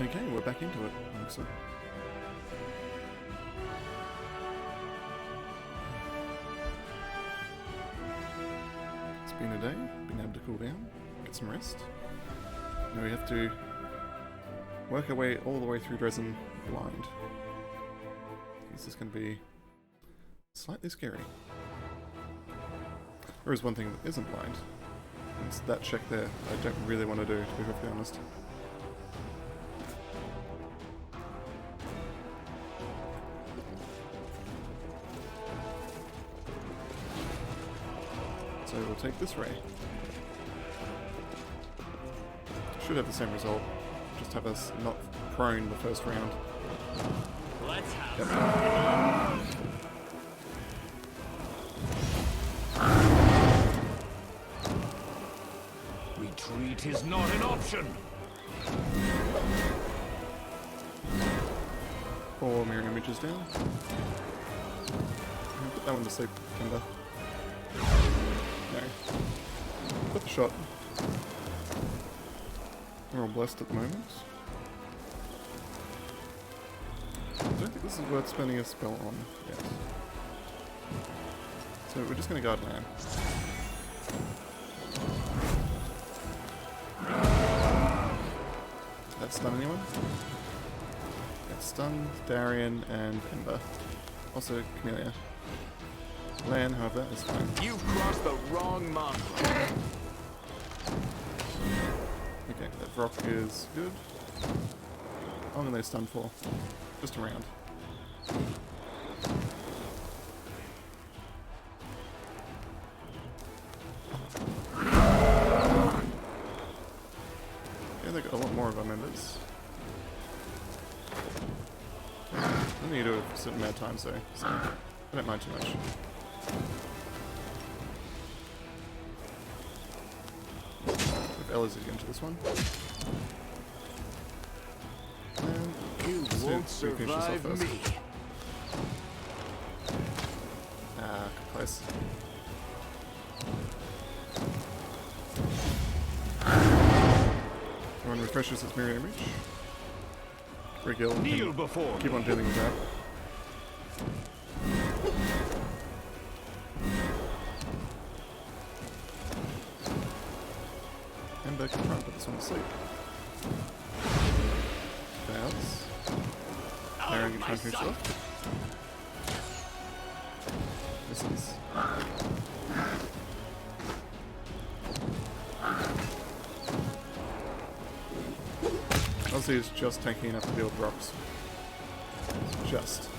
Okay, we're back into it. Excellent. It's been a day, been able to cool down, get some rest. Now we have to work our way all the way through Dresden blind. This is going to be slightly scary. There is one thing that isn't blind. It's that check there. I don't really want to do, to be perfectly honest. So we'll take this ray. Should have the same result. Just have us not prone the first round. Let's have Retreat is not an option. 4 mirror images down. Put that one to sleep, Kimber. No. Put the shot. We're all blessed at the moment. I don't think this is worth spending a spell on yet. So we're just going to guard land. Did that stun anyone? That stunned Darian and Ember. Also Camellia. Lan, however, is fine. You've crossed the wrong mark. Okay, that rock is good. How long are they stunned for? Just a round. Yeah, they got a lot more of our members. I need to do a certain amount of time, so I don't mind too much. If Ella's is into this one. And You won't survive me. Ah, good place. Everyone refreshes its mirror image. Regil. Kneel before Keep on dealing with that. Ember can try and put this one to sleep. Fails. Aaron can try and finish it off. Misses. Ozzy is just tanking enough to deal with rocks. Just.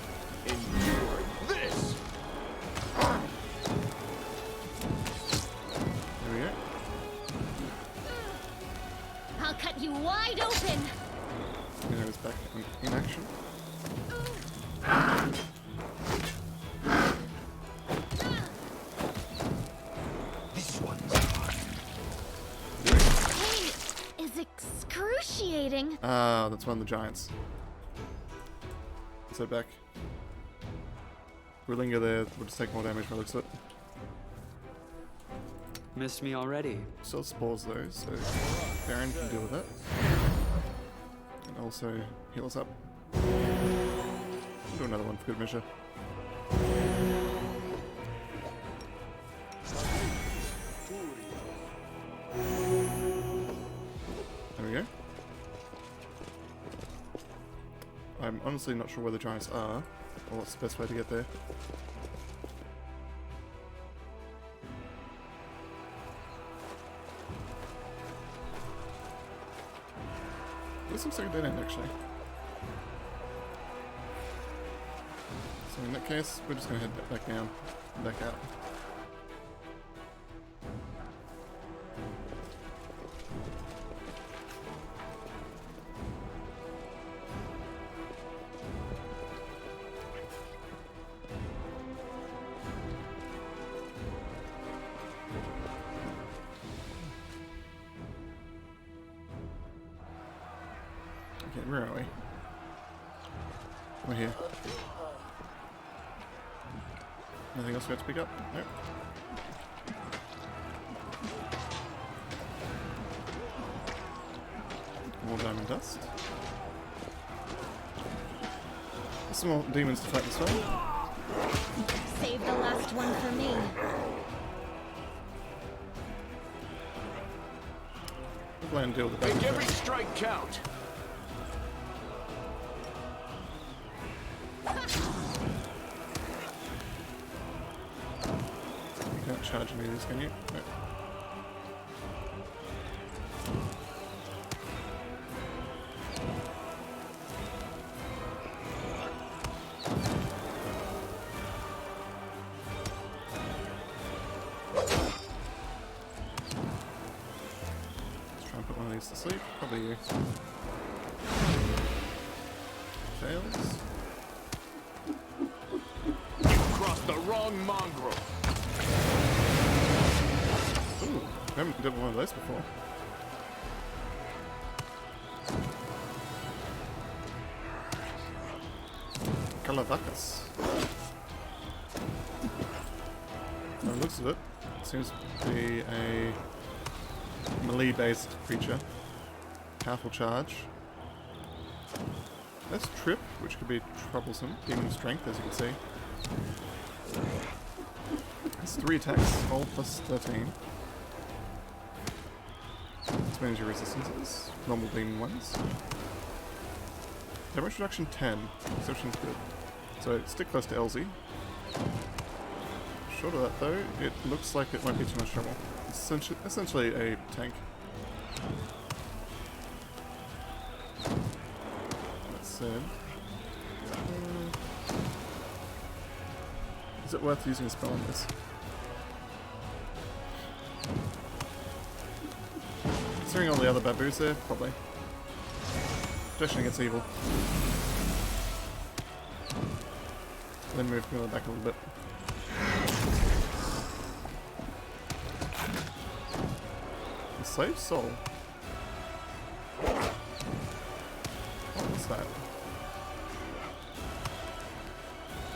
endure this. There we go. I'll cut you wide open. Nino is back in action. This one's mine. Pain is excruciating. Ah, that's one of the giants. Let's head back. We'll linger there, we'll just take more damage by the looks of it. Missed me already. Still spores though, so Baron can deal with that. And also heal us up. We'll do another one for good measure. There we go. I'm honestly not sure where the giants are, or what's the best way to get there. This looks like a dead end, actually. So in that case, we're just going to head back down and back out. Okay, where are we? We're here. Anything else we have to pick up? Nope. More diamond dust. There's some more demons to fight this way. Save the last one for me. We'll go and deal with the Make damage every first. strike count. You can't charge any of these, can you? No. Let's try and put one of these to sleep. Probably you. Fails. You crossed the wrong mongrel. Ooh, I haven't done one of those before. Calavacus. By the looks of it, it seems to be a melee-based creature. Powerful charge. That's Trip, which could be troublesome. Demon Strength, as you can see. It's 3 attacks, all plus 13. This means your resistances, normal demon ones. Damage reduction 10, exception's good. So stick close to LZ. Short of that though, it looks like it won't be too much trouble. It's essentially a tank. That said, is it worth using a spell on this? Considering all the other baboos there, probably. Protection against evil. Then move Camilla back a little bit. Save soul. What was that?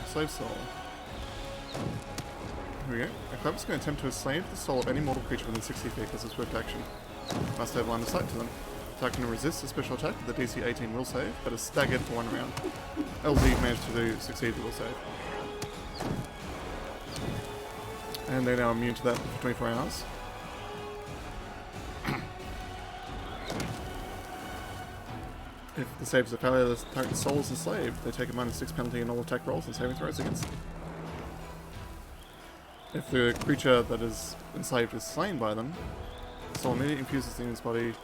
Save soul. Here we go. A club is going to attempt to enslave the soul of any mortal creature within 60 feet as a swift action. Must have line of sight to them. Attack can resist a special attack with the DC 18 will save, but is staggered for 1 round. LZ managed to succeed the will save. And they're now immune to that for 24 hours. If the save is a failure, the target's soul is enslaved. They take a -6 penalty in all attack rolls and saving throws against them. If the creature that is enslaved is slain by them, the soul immediately infuses the demon's body,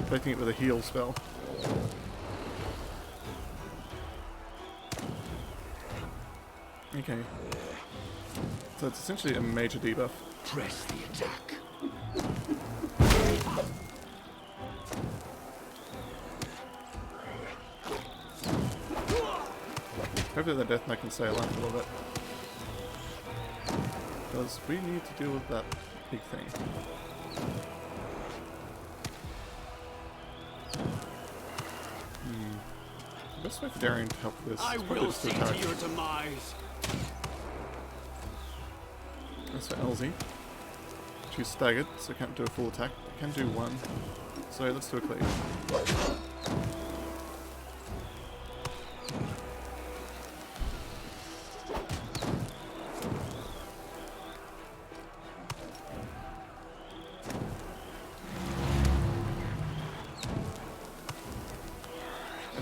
breaking it with a heal spell. Okay. So it's essentially a major debuff. Press the attack. Hopefully the death knight can stay alive a little bit. Because we need to deal with that big thing. The best way for Darian to help with this I is probably will just to see attack. to your demise. That's for LZ. She's staggered, so can't do a full attack. Can do 1. So let's do a cleave.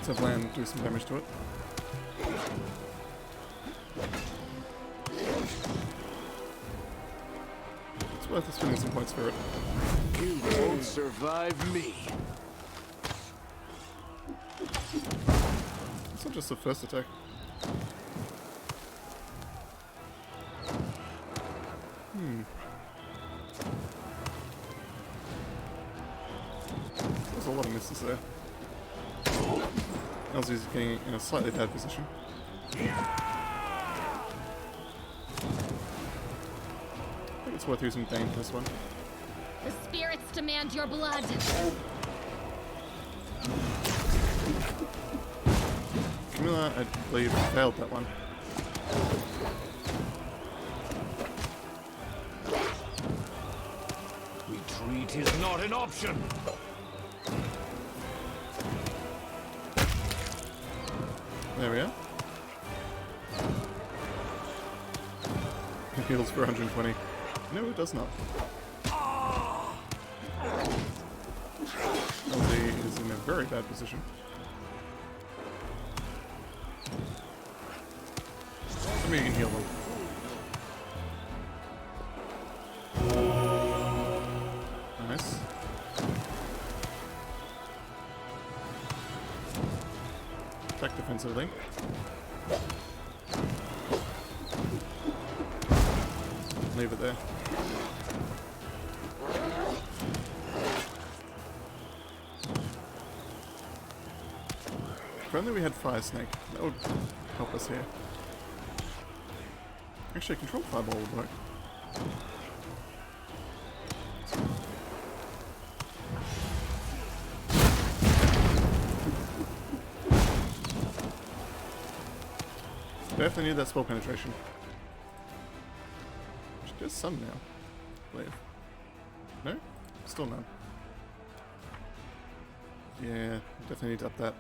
Let's have land do some damage to it. It's worth spending some points for it. You won't survive me. It's not just the first attack. There's a lot of misses there. LZ's getting in a slightly bad position. I think it's worth using Bane for this one. The spirits demand your blood. Camilla, I believe, failed that one. Retreat is not an option. There we are. It heals for 120. No, it does not. LZ is in a very bad position. I mean, you can heal them. Nice. Attack defensively. Leave it there. If only we had Fire Snake, that would help us here. Actually, Control Fireball would work. Definitely need that spell penetration. There's some now, I believe. No? Still none. Yeah, definitely need to up that.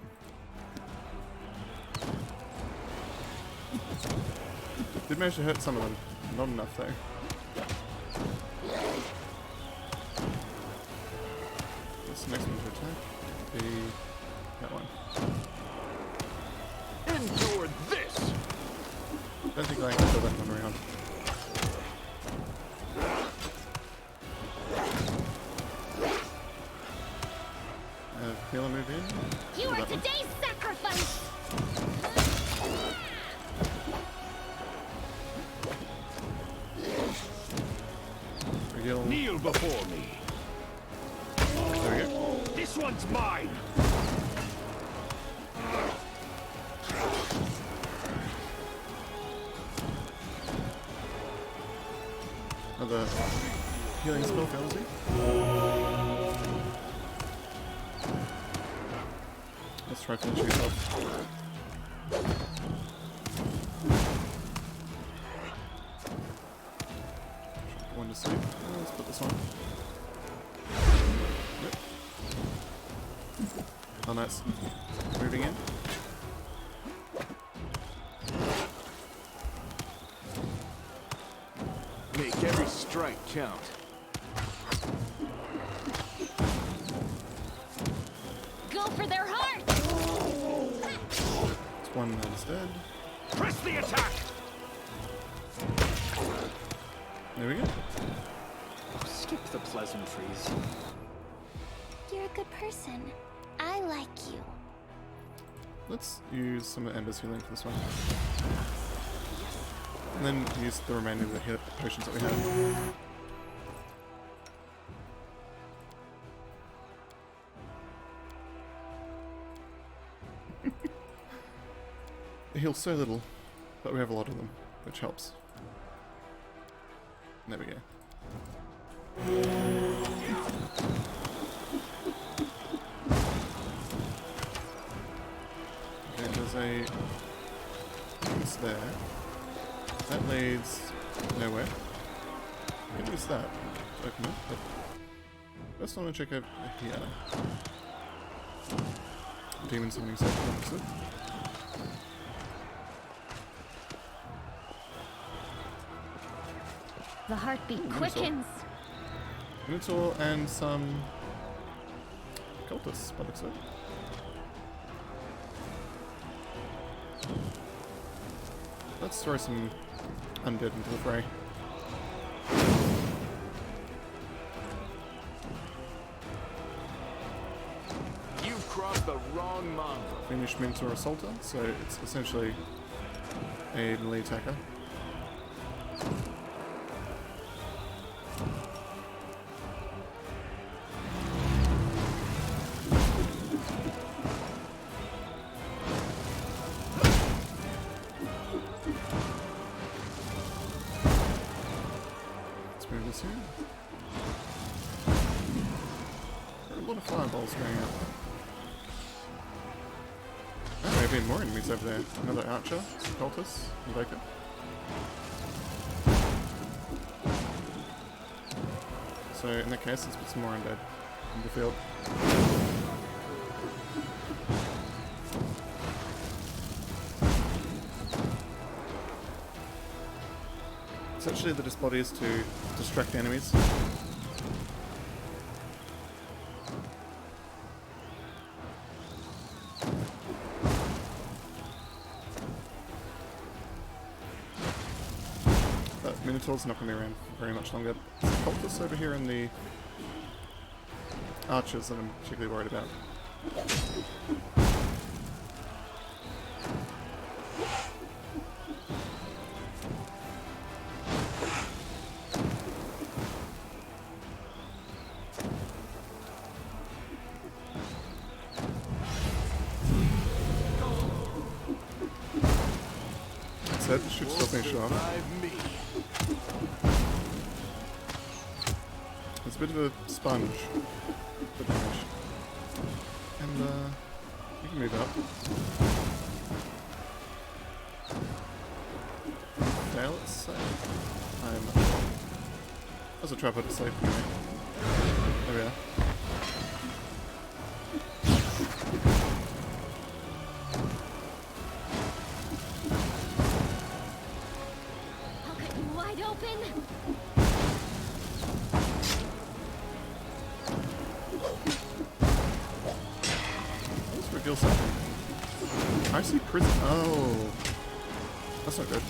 Did manage to hurt some of them. Not enough though. What's the next one to attack? Be that one. Endure this! Don't think I can kill that one around. Healer move in. You are today's sacrifice! Heal. Kneel before me. There we go. This one's mine. Another healing spell penalty. Let's try to finish these off. One to sleep. Let's put this on. Yep. Oh, nice. Moving in. Make every strike count. Go for their heart! It's one that is dead. Press the attack! There we go. Skip the pleasantries. You're a good person. I like you. Let's use some of Ember's healing for this one. And then use the remaining of the potions that we have. They heal so little, but we have a lot of them, which helps. There we go. Okay, there's a... What's there? That leads nowhere. I can use that to open it, but first I want to check over here. Demon summoning circle opposite. The heartbeat quickens. Minotaur and some cultists, by the looks of it. Let's throw some undead into the fray. You've crossed the wrong mongrel. Finish Minotaur Assaulter, so it's essentially a melee attacker. There are a lot of fireballs going out. Oh, there have been more enemies over there. Another archer, cultist, invoker. So in that case, let's put some more undead in the field. Essentially the disbody is to distract enemies. But Minotaur's not going to be around for very much longer. It's the cultists over here and the archers that I'm particularly worried about. That should still finish off. It's a bit of a sponge for damage. And you can move up. Fail it safe? I'm not sure. Let's try to put it safe anyway. There we are. Reveal something. I see prison. Oh, that's not good.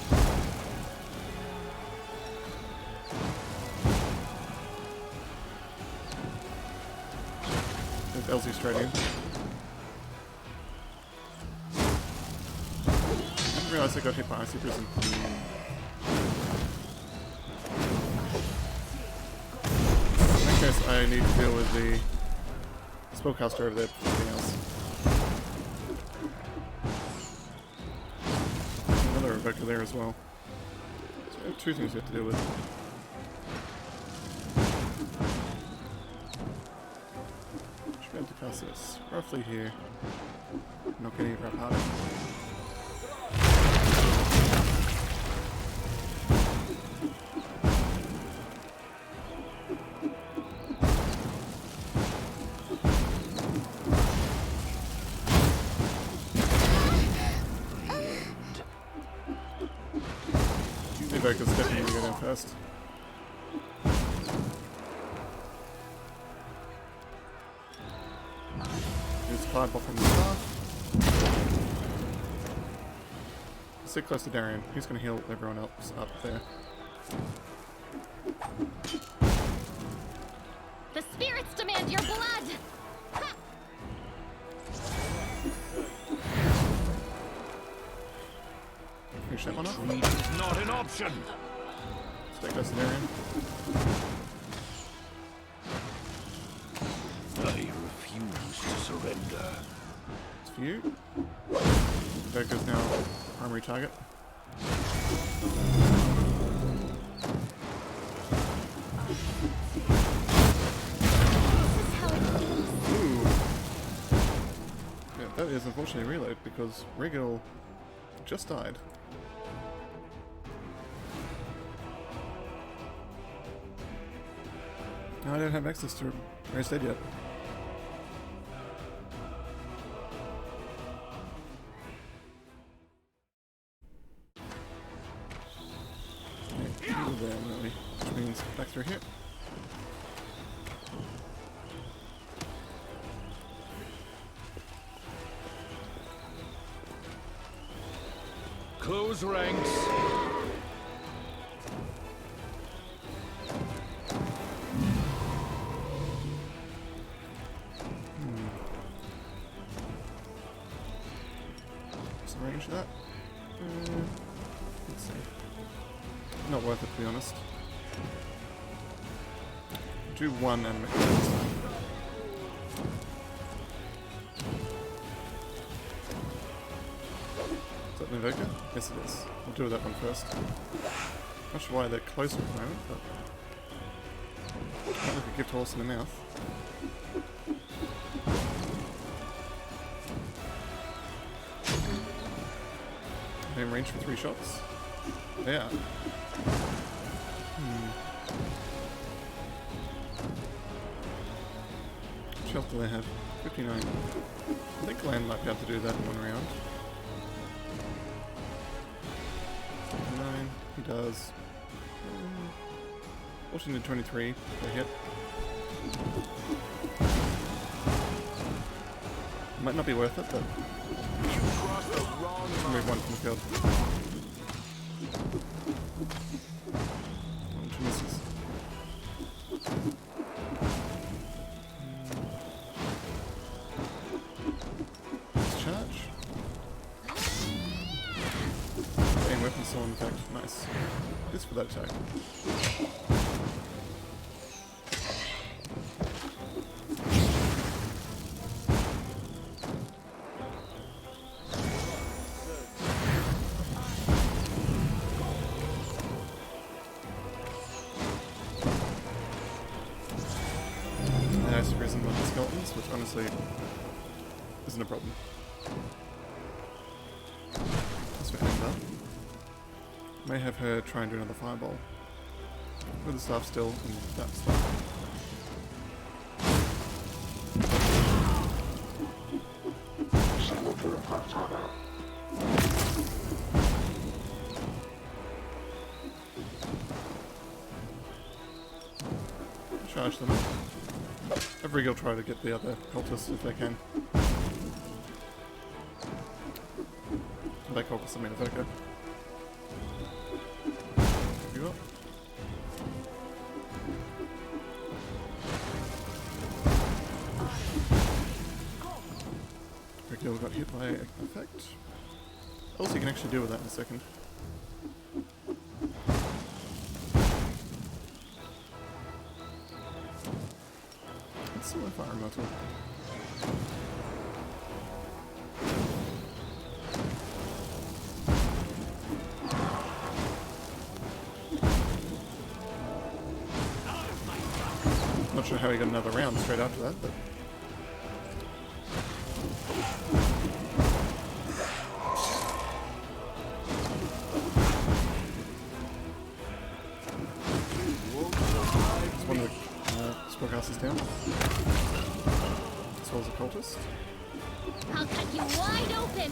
There's Elsie straight in. I didn't realize I got hit by icy prison. In that case, I need to deal with the spellcaster over there before anything else. Another Evoker there as well. So we have two things we have to deal with. Should be able to cast this roughly here. Not getting it right harder. Evoker's definitely going to go down first. Here's Clyde off from the staff. Sit close to Darian. He's going to heal everyone else up there. The spirits demand your blood! Ha! Finish that one up. It's not an option. Stay close to Darian. I refuse to surrender. It's for you. Evoker's now primary target. Ooh. Yeah, that is unfortunately a reload because Regal just died. No, I don't have access to Raised Dead yet. Yeah, there, really. Which means back through here. Close ranks. What's the range of that? Let's see. Not worth it, to be honest. Do one and make it this time. Is that an Evoker? Yes, it is. We'll do that one first. Not sure why they're closer at the moment, but might look a gift horse in the mouth. They're in range for 3 shots. They are. Which health do they have? 59. I think Land might be able to do that in one round. 9, he does. 14 to 23, they hit. Might not be worth it, but move one from the field. One misses. Let's charge. Aim weapon still in effect. Nice. Just for that attack. Prison with the skeletons, which honestly isn't a problem. As for Amber, may have her try and do another fireball. With the staff still, and that stuff. Charge them. Every guild try to get the other cultists if they can. By cultists I mean Evoker. You up? Every guild got hit by effect. Also you can actually deal with that in a second. Still a fire metal. Not sure how he got another round straight after that, but one of the spellcasters down. As well as a cultist. I'll cut you wide open!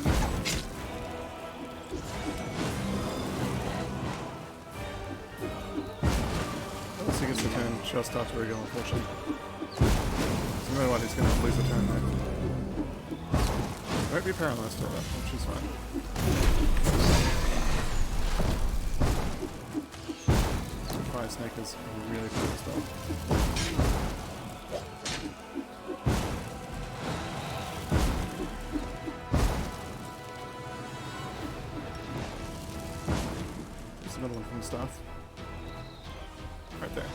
Also gets the turn just after Regal, unfortunately. So no matter what, he's going to lose a turn there. Won't be paralyzed for that, which is fine. Fire Snake is really cool as well. Another one from the staff. Right there.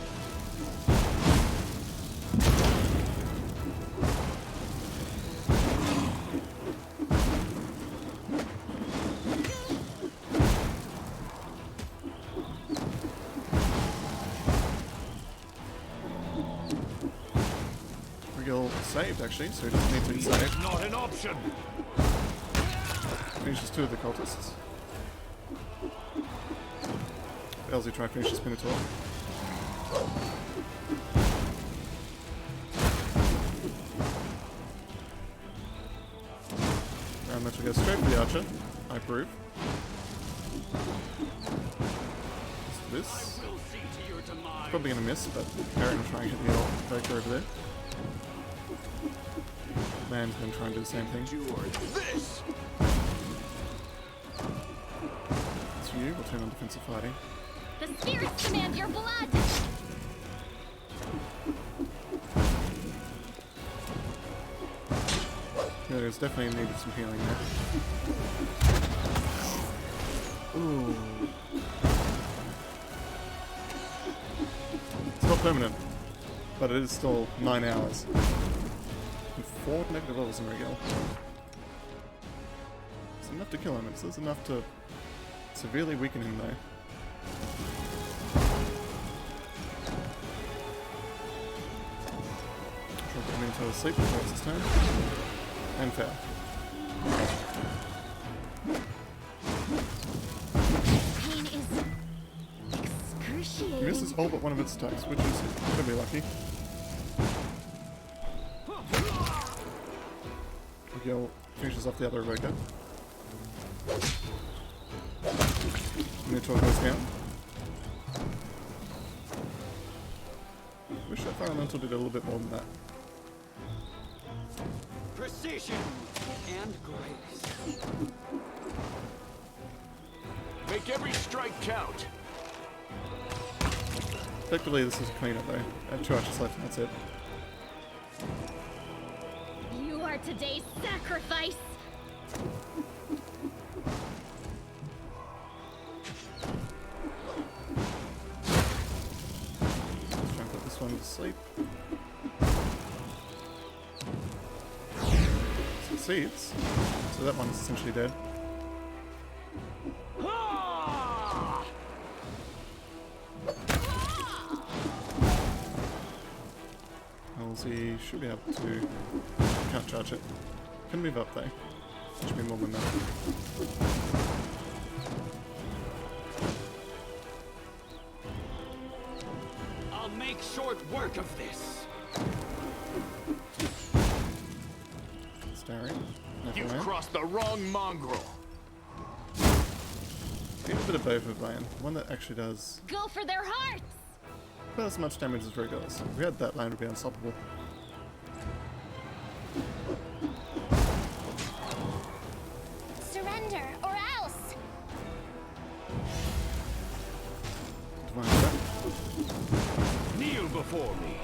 Regal saved actually, so he doesn't need to be saved. Not an option. Finishes two of the cultists. Elsie try to finish the Spinator. Round metal goes straight for the archer. I approve. This. It's probably going to miss, but Aaron will try and hit the old Vector over there. Man's going to try and do the same thing. This. It's for you. We'll turn on defensive fighting. The spirits demand your blood! Yeah, there's definitely needed some healing there. Ooh. It's not permanent, but it is still 9 hours. And 4 negative levels in Regal. It's enough to kill him. It's enough to severely weaken him though. Try to put him into a sleep before it's his turn. And fail. Pain is excruciating. He misses all but one of its attacks, which is gonna be lucky. Miguel finishes off the other Evoker. Minotaur goes down. Fire Elemental did a little bit more than that. Precision and grace. Make every strike count. Effectively, this is a cleanup though. I have 2 archers left and that's it. You are today's sacrifice. Let's try and put this one to sleep. Succeeds. So that one's essentially dead. Halsey should be able to can't charge it. Can move up though. Should be more than that. I'll make short work of this. Staring. You've crossed the wrong mongrel. Need a bit of both of land. One that actually does Go for their hearts. about as much damage as Rig does. If we had that, land would be unstoppable. Surrender or else. Divine Breath. Kneel before me.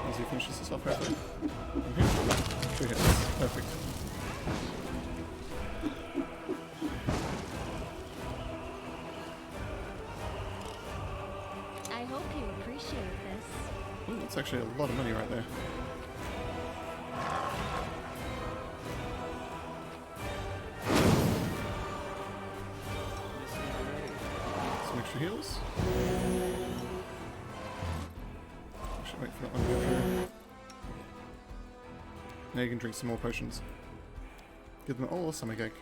As he finishes this off, hopefully. Okay. 2 hits. Perfect. I hope you appreciate this. Ooh, that's actually a lot of money right there. Some extra heals. Should wait for that one to go through. Now you can drink some more potions. Give them all a stomachache.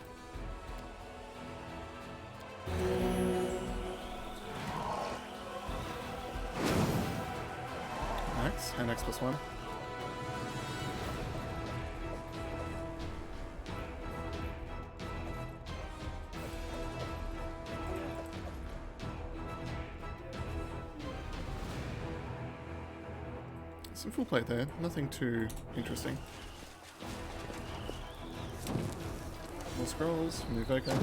X and X plus 1. Some full plate there, nothing too interesting. More scrolls from the Evoker.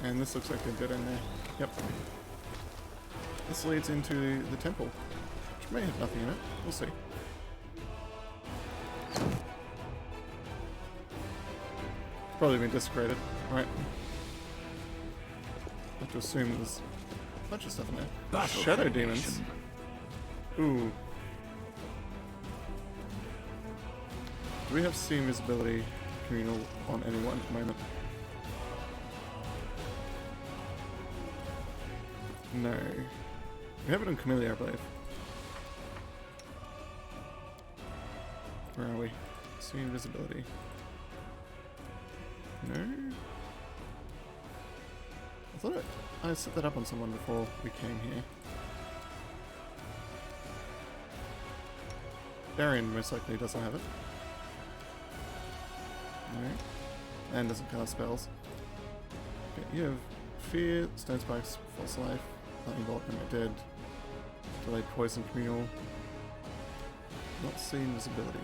And this looks like a dead end there. Yep. This leads into the temple, which may have nothing in it. We'll see. Probably been desecrated, right? I have to assume there's a bunch of stuff in there. Battle Shadow demons. Ooh. Do we have see invisibility communal on anyone at the moment? No. We have it on Camellia, I believe. Where are we? See invisibility. No? I thought I set that up on someone before we came here. Darian most likely doesn't have it. No. And doesn't cast spells. Okay, you have Fear, Stone Spikes, False Life, Lightning Bolt, Nightmare Dead, Delayed Poison, Communal. Not see invisibility.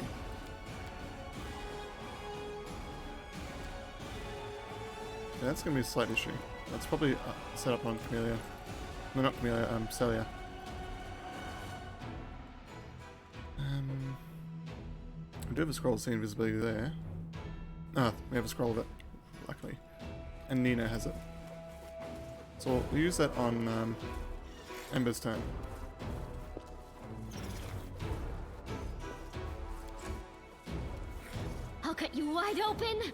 Yeah, that's going to be a slight issue. That's probably set up on Camellia. No, not Camellia, Celia. We do have a scroll to see invisibility there. Ah, we have a scroll of it, luckily. And Nina has it. So we'll use that on Ember's turn. I'll cut you wide open.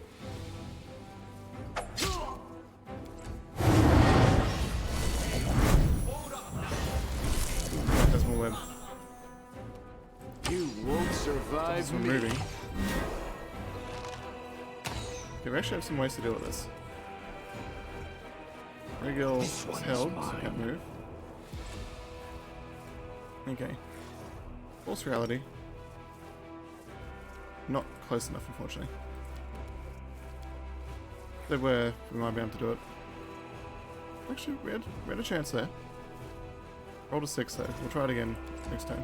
There's more web. You won't survive This one me. moving. Okay, we actually have some ways to deal with this. Regil This is one is held, so mine. can't move. Okay. False reality. Not close enough, unfortunately. they were, we might be able to do it. Actually, we had a chance there. Rolled a 6 though. We'll try it again next time.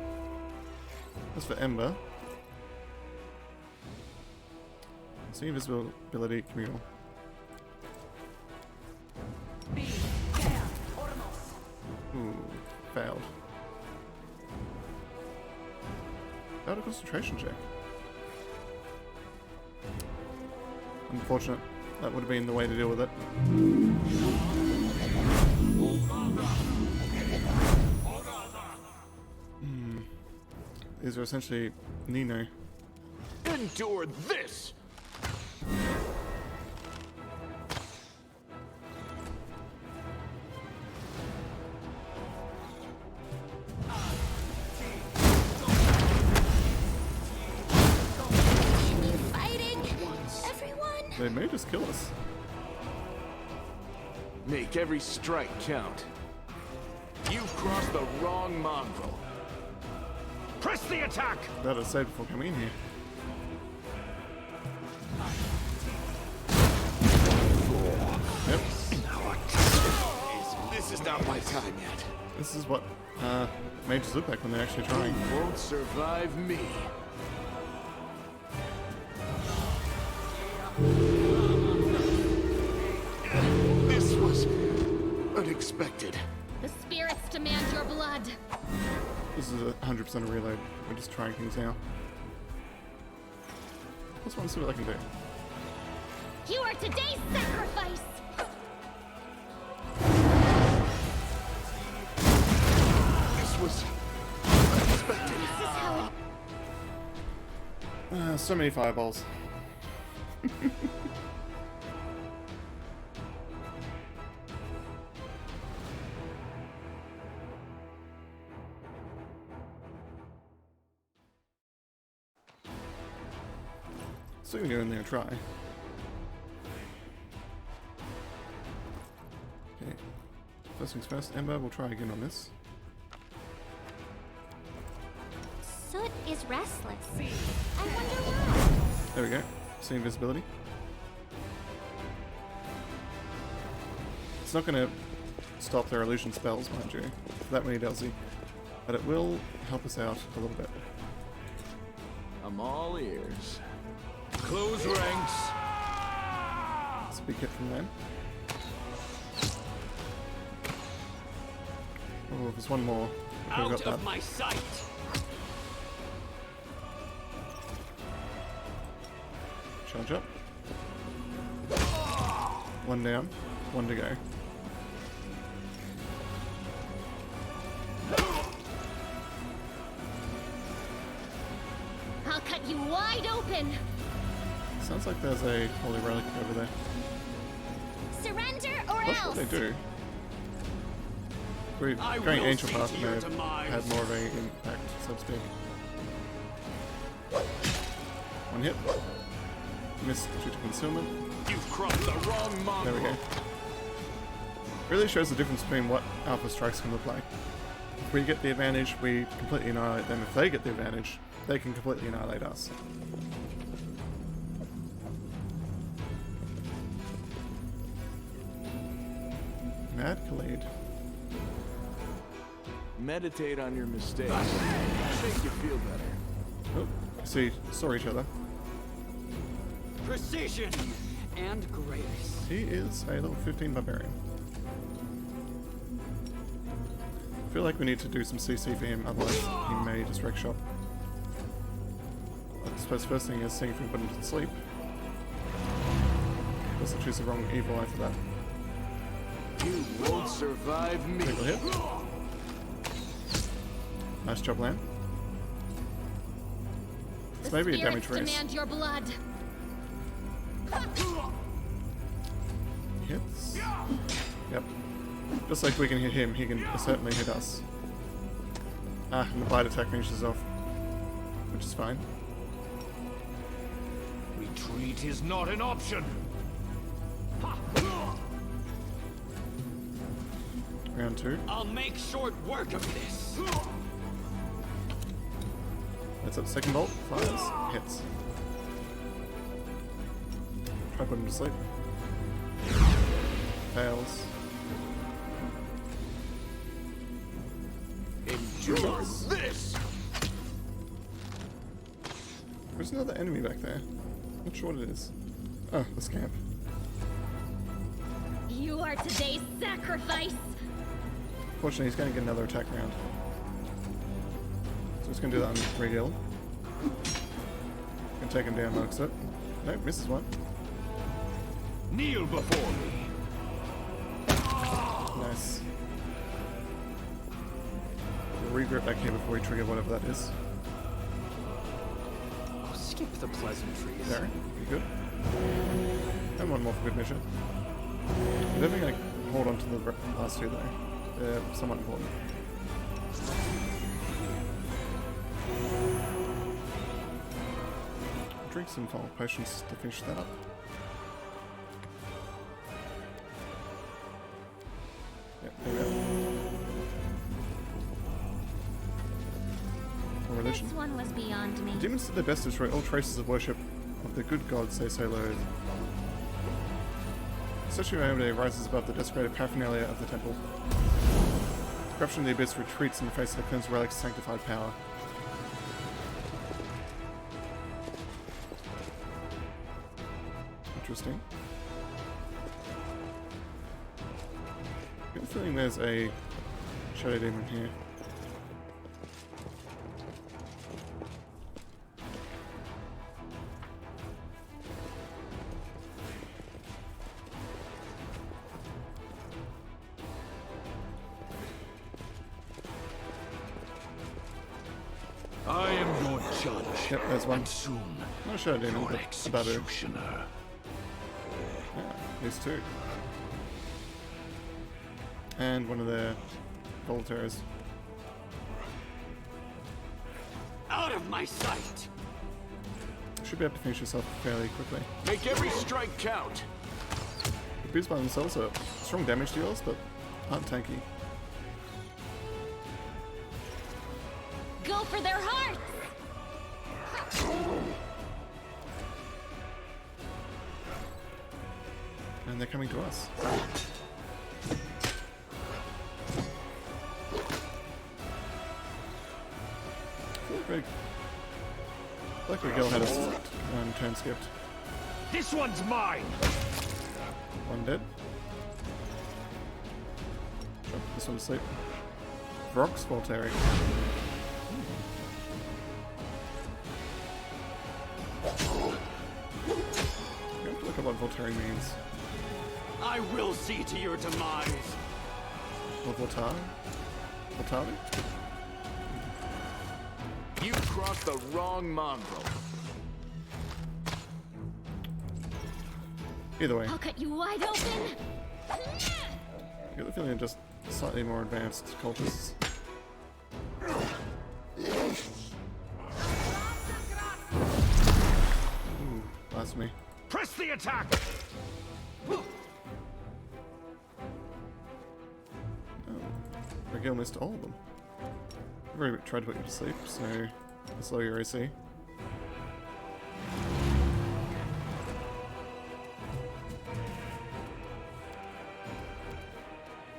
As for Ember. See invisibility communal. Ooh, failed. Failed a concentration check. Unfortunate. That would have been the way to deal with it. These are essentially Nino. Endure this! They may just kill us. Make every strike count. You've crossed the wrong mongrel. Press the attack! Better save before coming in here. Yep. This is not my time yet. This is what mages look like when they're actually trying. You won't survive me. This was unexpected. The spirits demand your blood. This is 100% a reload. We're just trying things now. Just want to see what I can do. You are today's sacrifice. This was unexpected. This is how it... So many fireballs. Still gonna go in there and try. Okay. First things first, Ember, we'll try again on this. Soot is restless. I wonder why. There we go. See invisibility. It's not gonna stop their illusion spells, mind you, for that many Delzy, but it will help us out a little bit. I'm all ears. Close ranks. That's a big hit from them. Oh, there's one more. Okay, we got Out that. of my sight! Charge up. One down, one to go. I'll cut you wide open. Sounds like there's a holy relic over there. Surrender or Not sure else. what they do. We're I going will Angel see Path to and your they've demise. had more of an impact, so to speak. One hit. Missed due to concealment. You've crossed the wrong There mongrel. we go. Really shows the difference between what Alpha Strikes can look like. If we get the advantage, we completely annihilate them. If they get the advantage, they can completely annihilate us. Mad Khalid. Meditate on your mistakes. Make you feel better. Oh, see, saw each other. Precision and grace. He is a level 15 barbarian. I feel like we need to do some CC for him, otherwise he may just wreck shop. I suppose first thing is seeing if we can put him to sleep. Unless I choose the wrong evil eye for that. You won't survive me. Critical hit. Nice job, Lamb. It's The maybe a spirits damage race. demand your blood. Hits. Yep. Just like we can hit him, he can certainly hit us. Ah, and the bite attack finishes off. Which is fine. Retreat is not an option. Round 2. I'll make short work of this. That's up. Second bolt. Fires. Hits. Try putting him to sleep. Fails. Endure this! There's another enemy back there. Not sure what it is. Oh, the scamp. You are today's sacrifice. Fortunately, he's going to get another attack round. So he's going to do that on Regil. Can take him down amongst it. Nope, misses one. Kneel before me. Nice. We'll regroup back here before we trigger whatever that is. Oh, skip the pleasantries. There, pretty good. And one more for good measure. I'm definitely going to hold on to the last two though. They're somewhat important. Drink some final potions to finish that up. Yep, there we go. More religion. This one was beyond me. Demons did their best to destroy all traces of worship of the good gods they so loathe. Statue of Amade rises above the desecrated paraphernalia of the temple. The corruption of the abyss retreats in the face of the cleansed relic's sanctified power. Interesting. I have a feeling there's a shadow demon here. I am your judge. Yep, there's one. And soon, Not a shadow demon, your but a babu. executioner. Yeah, these two. And one of their volunteers. Out of my sight! Should be able to finish yourself fairly quickly. Make every strike count. The boos by themselves are strong damage dealers, but aren't tanky. Go for their hearts! And they're coming to us. Like Miguel had us turn skipped. This one's mine. One dead. Drop this one to sleep. Vrox Voltairy. We have to look at what Voltairy means. I will see to your demise. What Voltari? Voltari? You crossed the wrong mongrel. Either way, I'll cut you wide open. I get the feeling they're just slightly more advanced cultists. Ooh, blasphemy. Press the attack. Miguel missed all of them. I've already tried to put you to sleep, so let's lower your AC.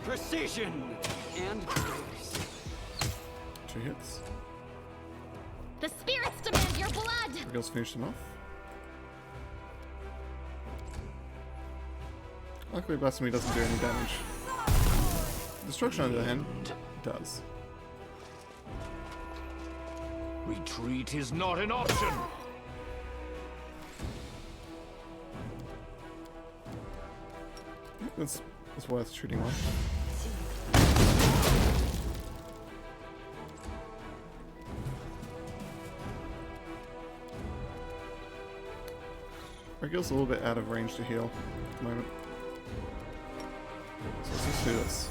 Precision and grace. 2 hits. The spirits demand your blood. Miguel's finished him off. Luckily, Blasphemy doesn't do any damage. Destruction, on the other hand, does. Retreat is not an option. It's worth shooting one. Miguel's a little bit out of range to heal at the moment. So let's just do this.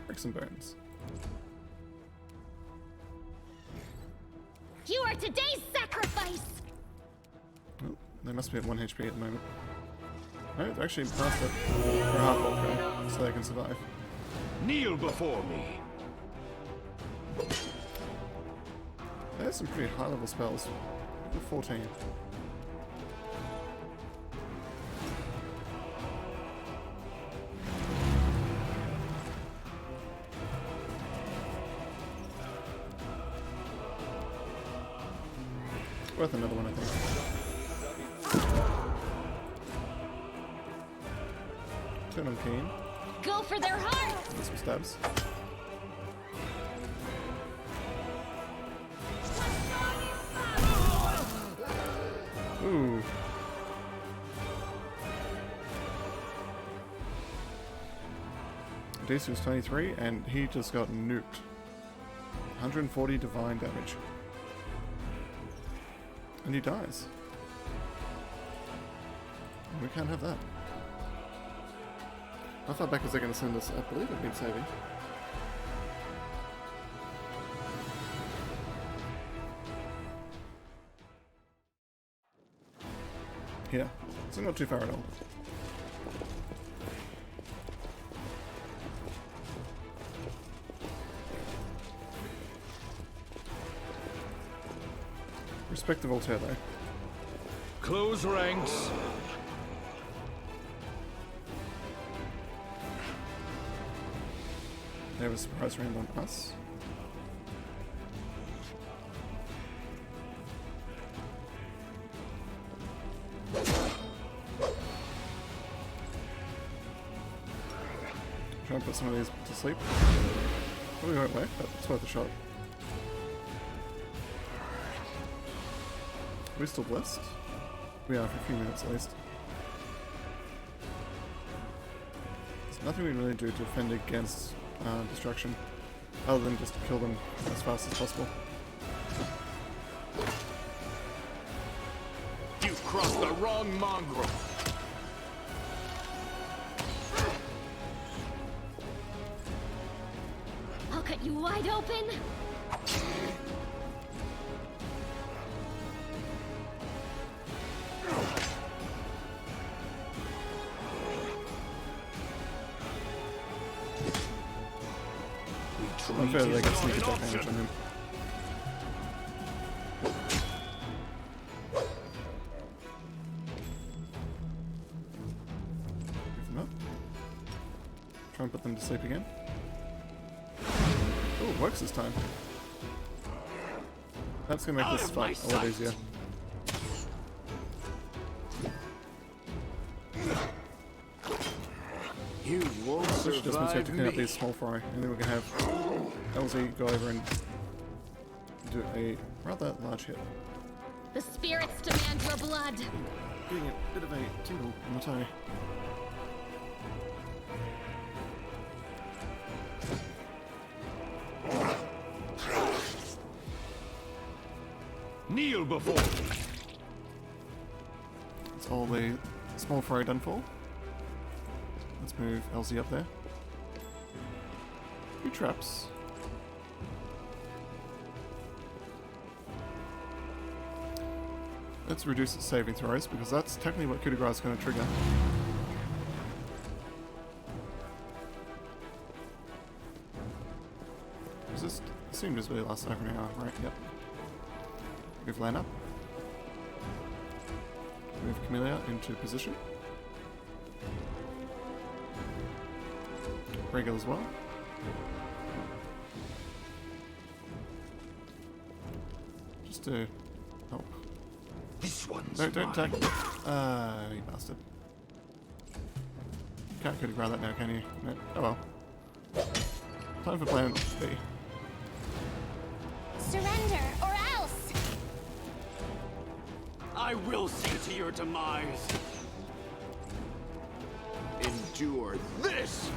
Break some bones. You are today's sacrifice. Oh, they must be at 1 HP at the moment. No, they're actually past it. They're half okay, so they can survive. Kneel before me. There's some pretty high level spells. 14. worth another one, I think. Turn on keen. Go for their hearts! Get some stabs. Ooh. DC was 23, and he just got nuked. 140 divine damage. And he dies. We can't have that. How far back is they going to send us? I believe I've been saving. Here. So not too far at all. Respect the Voltaire though. Close ranks. They have a surprise round on us. Try and put some of these to sleep. Probably won't work, but it's worth a shot. Are we still blessed? We are for a few minutes at least. There's nothing we can really do to defend against destruction, other than just kill them as fast as possible. You've crossed the wrong mongrel. I'll cut you wide open! I feel like I can sneak attack damage on him. Move them up. Try and put them to sleep again. Oh, it works this time. That's gonna make this fight a lot easier. You won't Which just means we have to survive clean up me. these small fry, and then we can have LZ go over and do a rather large hit. The spirits demand your blood! Getting a bit of a tingle on the toe. Kneel before me. That's all the small fry done for. Let's move LZ up there. Few traps. Let's reduce its saving throws, because that's technically what coup de grace is going to trigger. Resist. Assumed this really lasts over an hour, right? Yep. Move Lan up. Move Camellia into position. Regal as well. Just to help. This one's No, don't mine. attack. You bastard. Can't coup de grace that now, can you? No. Oh well. Time for plan B. Surrender, or else! I will see to your demise. Endure this.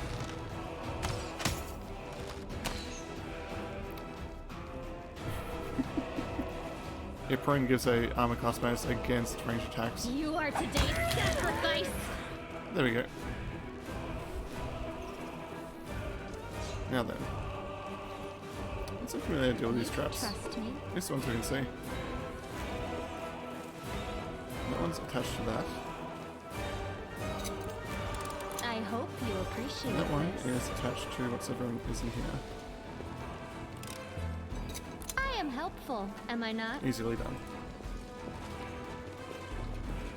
Yeah, prone gives a armor class bonus against ranged attacks. You are today's sacrifice! There we go. Now then. What's a familiar deal with these traps? Trust me. These ones we can see. That one's attached to that. I hope you appreciate And that one this. is attached to whatever is in here. I am helpful, am I not? Easily done.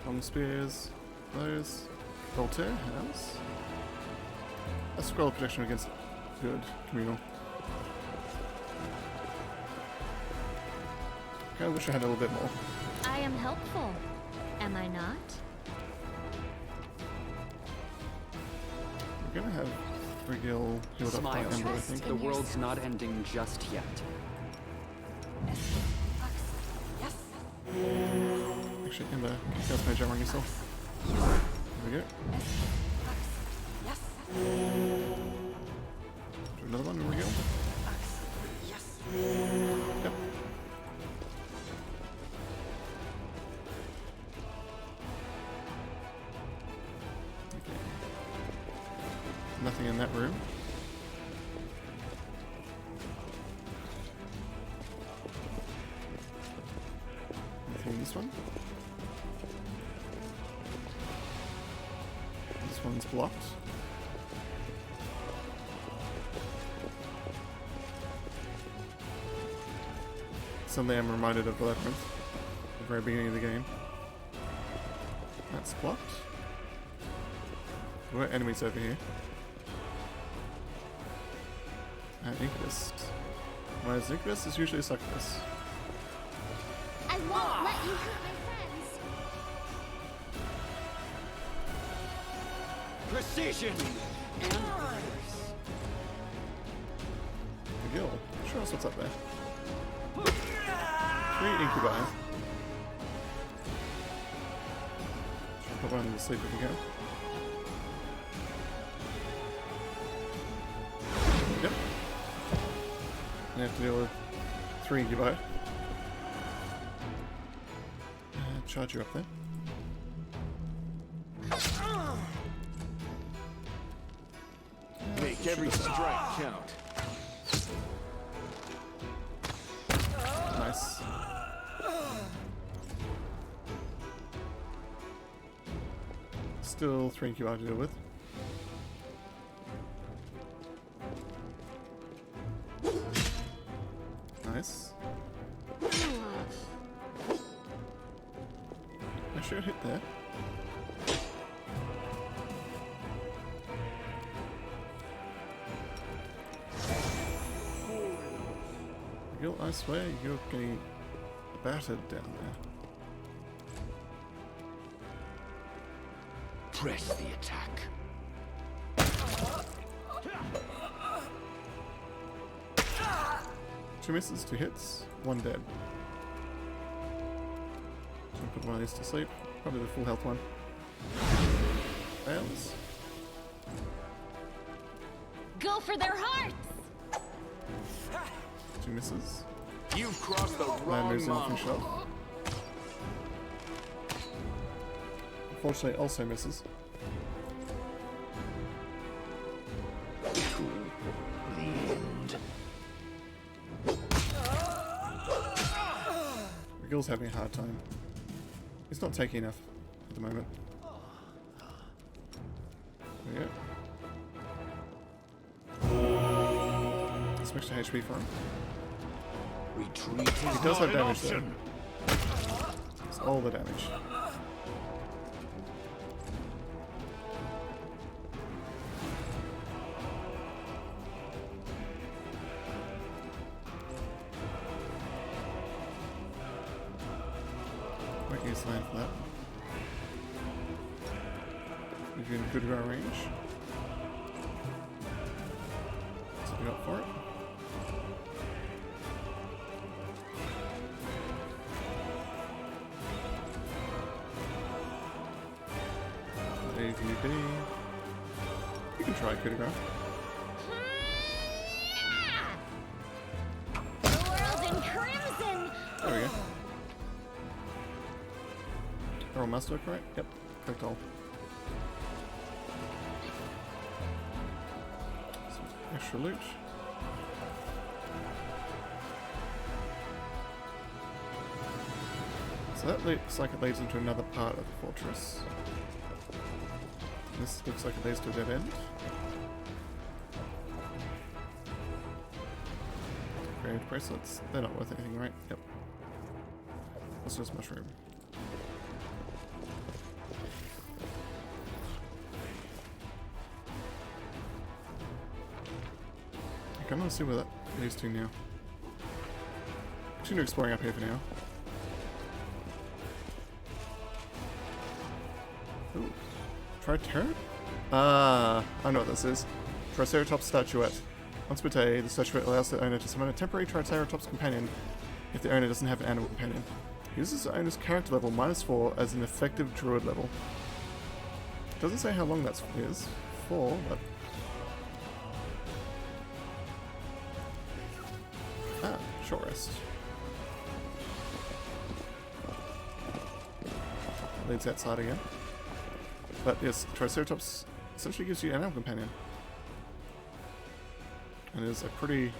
Long spears. Those. Voltaire has a scroll of protection against good communal. I wish I had a little bit more. am helpful, am I not? We're gonna have Rigil healed up by Smile. Ember, I think. The world's not ending just yet. Actually, Ember, cast Mage Armor on yourself. There we go. Do another one with Rigil. Yep. Okay. Nothing in that room. Nothing in this one. This one's blocked. Suddenly I'm reminded of the Labyrinth, the very beginning of the game. That's blocked. There were enemies over here. Incubus. Whereas Incubus is usually a succubus. I won't let you hurt my friends. Precision and orders. Miguel, show us what's up there. 3 incubi. Should put one to sleep if we can. Yep. And have to deal with 3 incubi. Charge you up there. Make every strike count. Nice. Still 3 incubi to deal with. Nice. I should hit there. I swear you're getting battered down there. Press the attack. 2 misses, 2 hits, 1 dead. So put one of these to sleep. Probably the full health one. Fails. Go for their hearts! 2 misses. You've crossed the Land wrong moves in from mongrel. shot. Unfortunately, also misses. Miguel's having a hard time. He's not taking enough at the moment. There we go. Switch to HP for him. Retreat is He does not have an damage though. option. It's all the damage. Might use land for that. If you're in good ground range. So we got for it. AVB. You can try coup de grace. The world in crimson! There we go. They're all master, correct? Yep, correct all. Some extra loot. So that looks like it leads into another part of the fortress. This looks like it leads to a dead end. Upgrade bracelets. They're not worth anything, right? Yep. Let's just mushroom. I kind of want to see where that leads to now. Continue exploring up here for now. Ooh. I know what this is. Triceratops statuette. Once per day, the statuette allows the owner to summon a temporary Triceratops companion if the owner doesn't have an animal companion. Uses the owner's character level -4 as an effective druid level. Doesn't say how long that is for, but... Ah, short rest. Leads outside again. But yes, Triceratops essentially gives you an animal companion. And is a pretty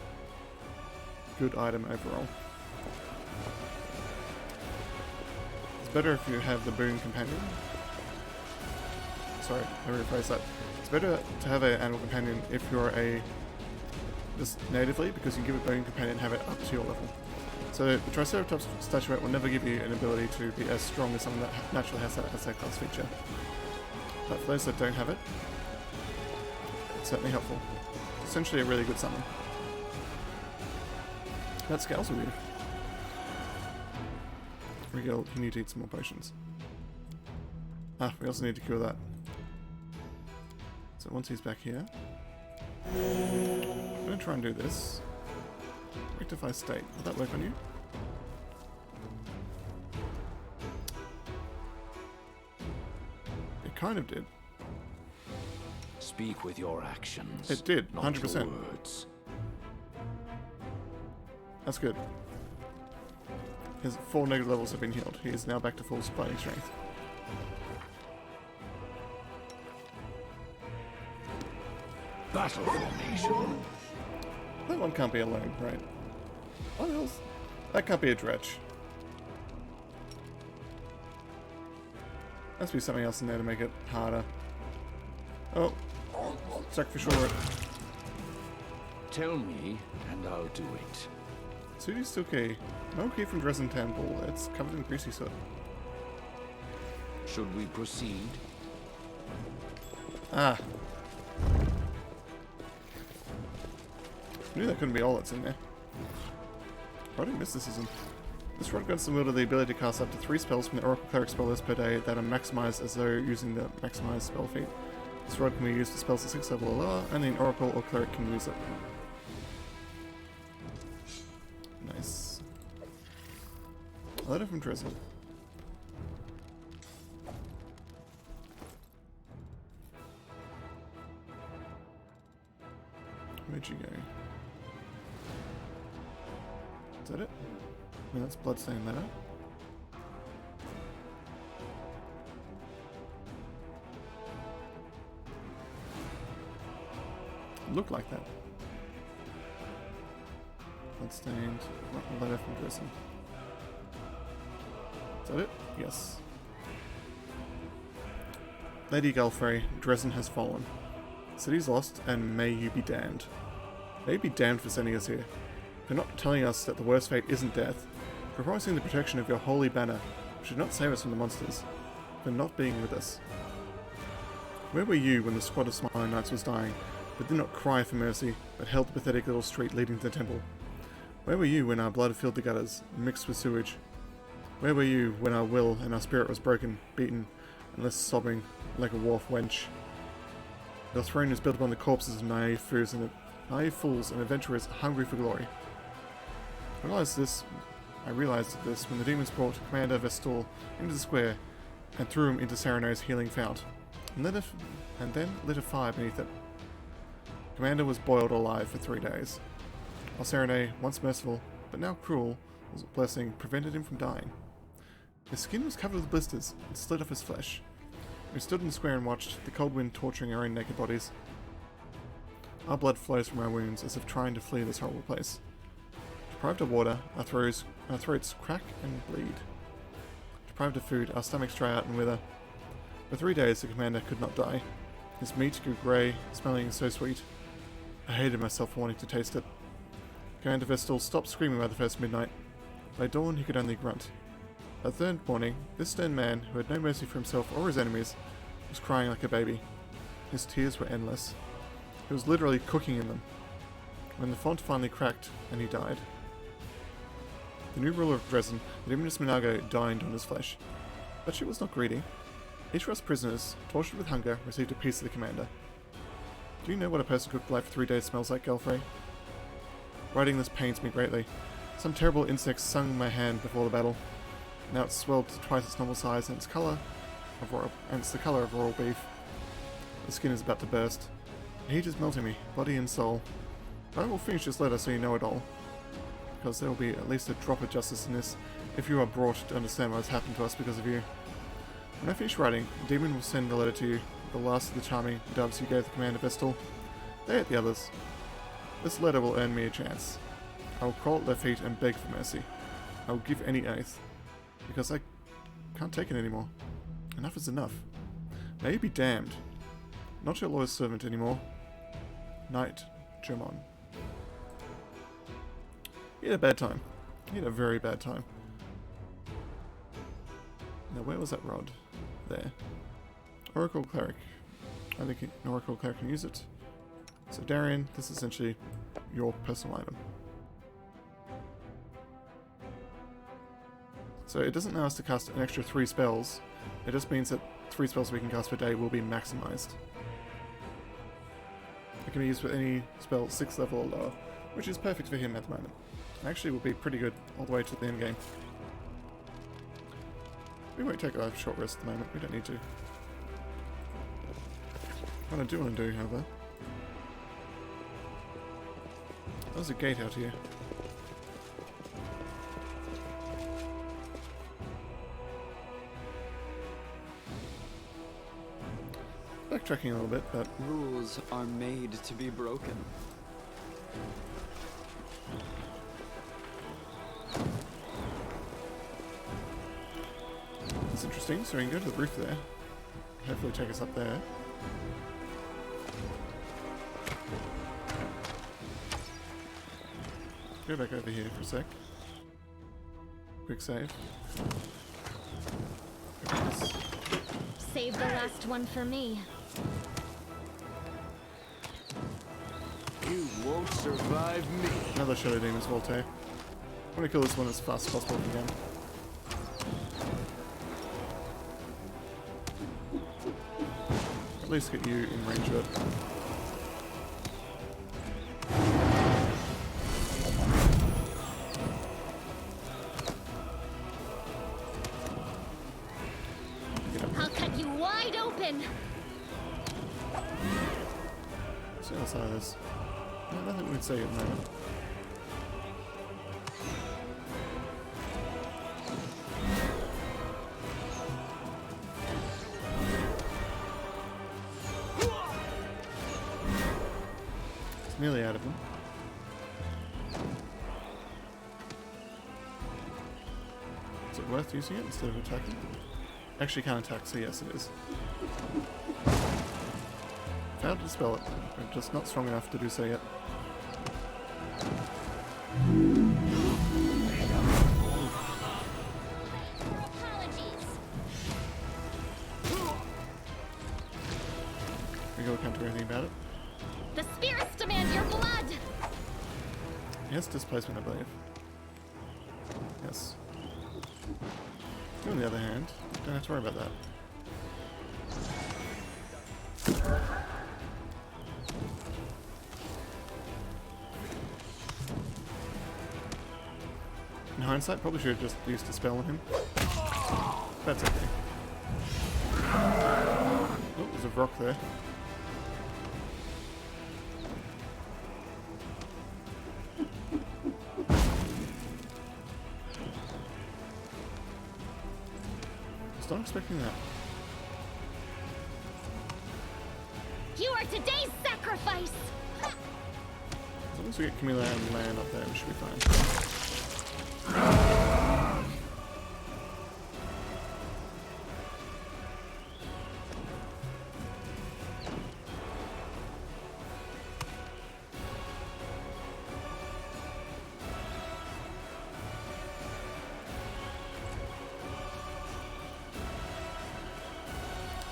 good item overall. It's better if you have the boon companion. Sorry, let me rephrase that. It's better to have an animal companion if you're just natively, because you can give a boon companion and have it up to your level. So the Triceratops statuette will never give you an ability to be as strong as someone that naturally has that class feature. But for those that don't have it, it's certainly helpful. It's essentially a really good summon. That scales with you. Regal, you need to eat some more potions. Ah, we also need to cure that. So once he's back here, I'm going to try and do this. Rectify state. Will that work on you? It kind of did. Speak with your actions. It did, not 100%. your words. That's good. His 4 negative levels have been healed. He is now back to full fighting strength. Battle formation. That one can't be alone, right? What else? That can't be a dredge. Must be something else in there to make it harder. Oh, sacrificial root. Tell me, and I'll do it. Sudi's still key. No key from Dresden Temple. It's covered in greasy soot. Should we proceed? Ah. I knew that couldn't be all that's in there. Roddy Mysticism. This rod grants the wielder the ability to cast up to 3 spells from the Oracle Cleric spell list per day that are maximized as though using the maximized spell feat. This rod can be used for spells at 6th level or lower, and an Oracle or Cleric can use it. Nice. A letter from Dresden. Where'd you go? Is that it? I mean, that's Bloodstained Letter. Looked like that. Bloodstained Letter from Dresden. Is that it? Yes. Lady Gulfrey, Dresden has fallen. City's lost, and may you be damned. May you be damned for sending us here. For not telling us that the worst fate isn't death. For promising the protection of your holy banner, which should not save us from the monsters. For not being with us. Where were you when the squad of Smiling Knights was dying, but did not cry for mercy, but held the pathetic little street leading to the temple? Where were you when our blood filled the gutters, mixed with sewage? Where were you when our will and our spirit was broken, beaten, and left sobbing like a wharf wench? Your throne is built upon the corpses of naive fools and adventurers hungry for glory. I realized this when the demons brought Commander Vestal into the square and threw him into Serena's healing fount, and then lit a fire beneath it. Commander was boiled alive for 3 days, while Serena, once merciful but now cruel, was blessing prevented him from dying. His skin was covered with blisters and slid off his flesh. We stood in the square and watched, the cold wind torturing our own naked bodies. Our blood flows from our wounds as if trying to flee this horrible place. Deprived of water, our throats crack and bleed. Deprived of food, our stomachs dry out and wither. For 3 days the commander could not die. His meat grew grey, smelling so sweet. I hated myself for wanting to taste it. Commander Vestal stopped screaming by the first midnight. By dawn he could only grunt. By the third morning, this stern man, who had no mercy for himself or his enemies, was crying like a baby. His tears were endless. He was literally cooking in them. When the font finally cracked, and he died. The new ruler of Dresden, the Demoness Minago, dined on his flesh. But she was not greedy. Each of us prisoners, tortured with hunger, received a piece of the commander. Do you know what a person cooked alive for 3 days smells like, Gelfrey? Writing this pains me greatly. Some terrible insect stung my hand before the battle. Now it's swelled to twice its normal size, and it's the color of raw beef. The skin is about to burst. The heat is melting me, body and soul. But I will finish this letter so you know it all. Because there will be at least a drop of justice in this, if you are brought to understand what has happened to us because of you. When I finish writing, the demon will send a letter to you, the last of the charming doves you gave the command of Vestal. They ate the others. This letter will earn me a chance. I will crawl at their feet and beg for mercy. I will give any oath. Because I can't take it anymore. Enough is enough. May you be damned. Not your lawyer's servant anymore. Knight Germon. He had a bad time. He had a very bad time. Now where was that rod? There. Oracle Cleric. I think an Oracle Cleric can use it. So Darian, this is essentially your personal item. So it doesn't allow us to cast an extra 3 spells. It just means that 3 spells we can cast per day will be maximized. It can be used with any spell 6th level or lower, which is perfect for him at the moment. Actually will be pretty good all the way to the end game. We won't take a short rest at the moment, we don't need to. What I do want to do, however... There's a gate out here. Backtracking a little bit, but... Rules are made to be broken. That's interesting, so we can go to the roof there. Hopefully take us up there. Go back over here for a sec. Quick save. Yes. Save the last one for me. You won't survive me. Another Shadow Demon's Volte. I want to kill this one as fast as possible if we can. At least get you in range of it. I'll cut you wide open. See how side of this. No, nothing we would say at the moment. It's nearly out of them. Is it worth using it instead of attacking? Actually can't attack, so yes it is. Failed to dispel it. I'm just not strong enough to do so yet. Apologies. We can't do anything about it. The spirits demand your blood. Yes, displacement, I believe. Yes. You, on the other hand, don't have to worry about that. In hindsight, probably should have just used a spell on him. That's okay. Oh, there's a rock there. Was not expecting that. You are today's sacrifice. As long as we get Camilla and land up there, we should be fine.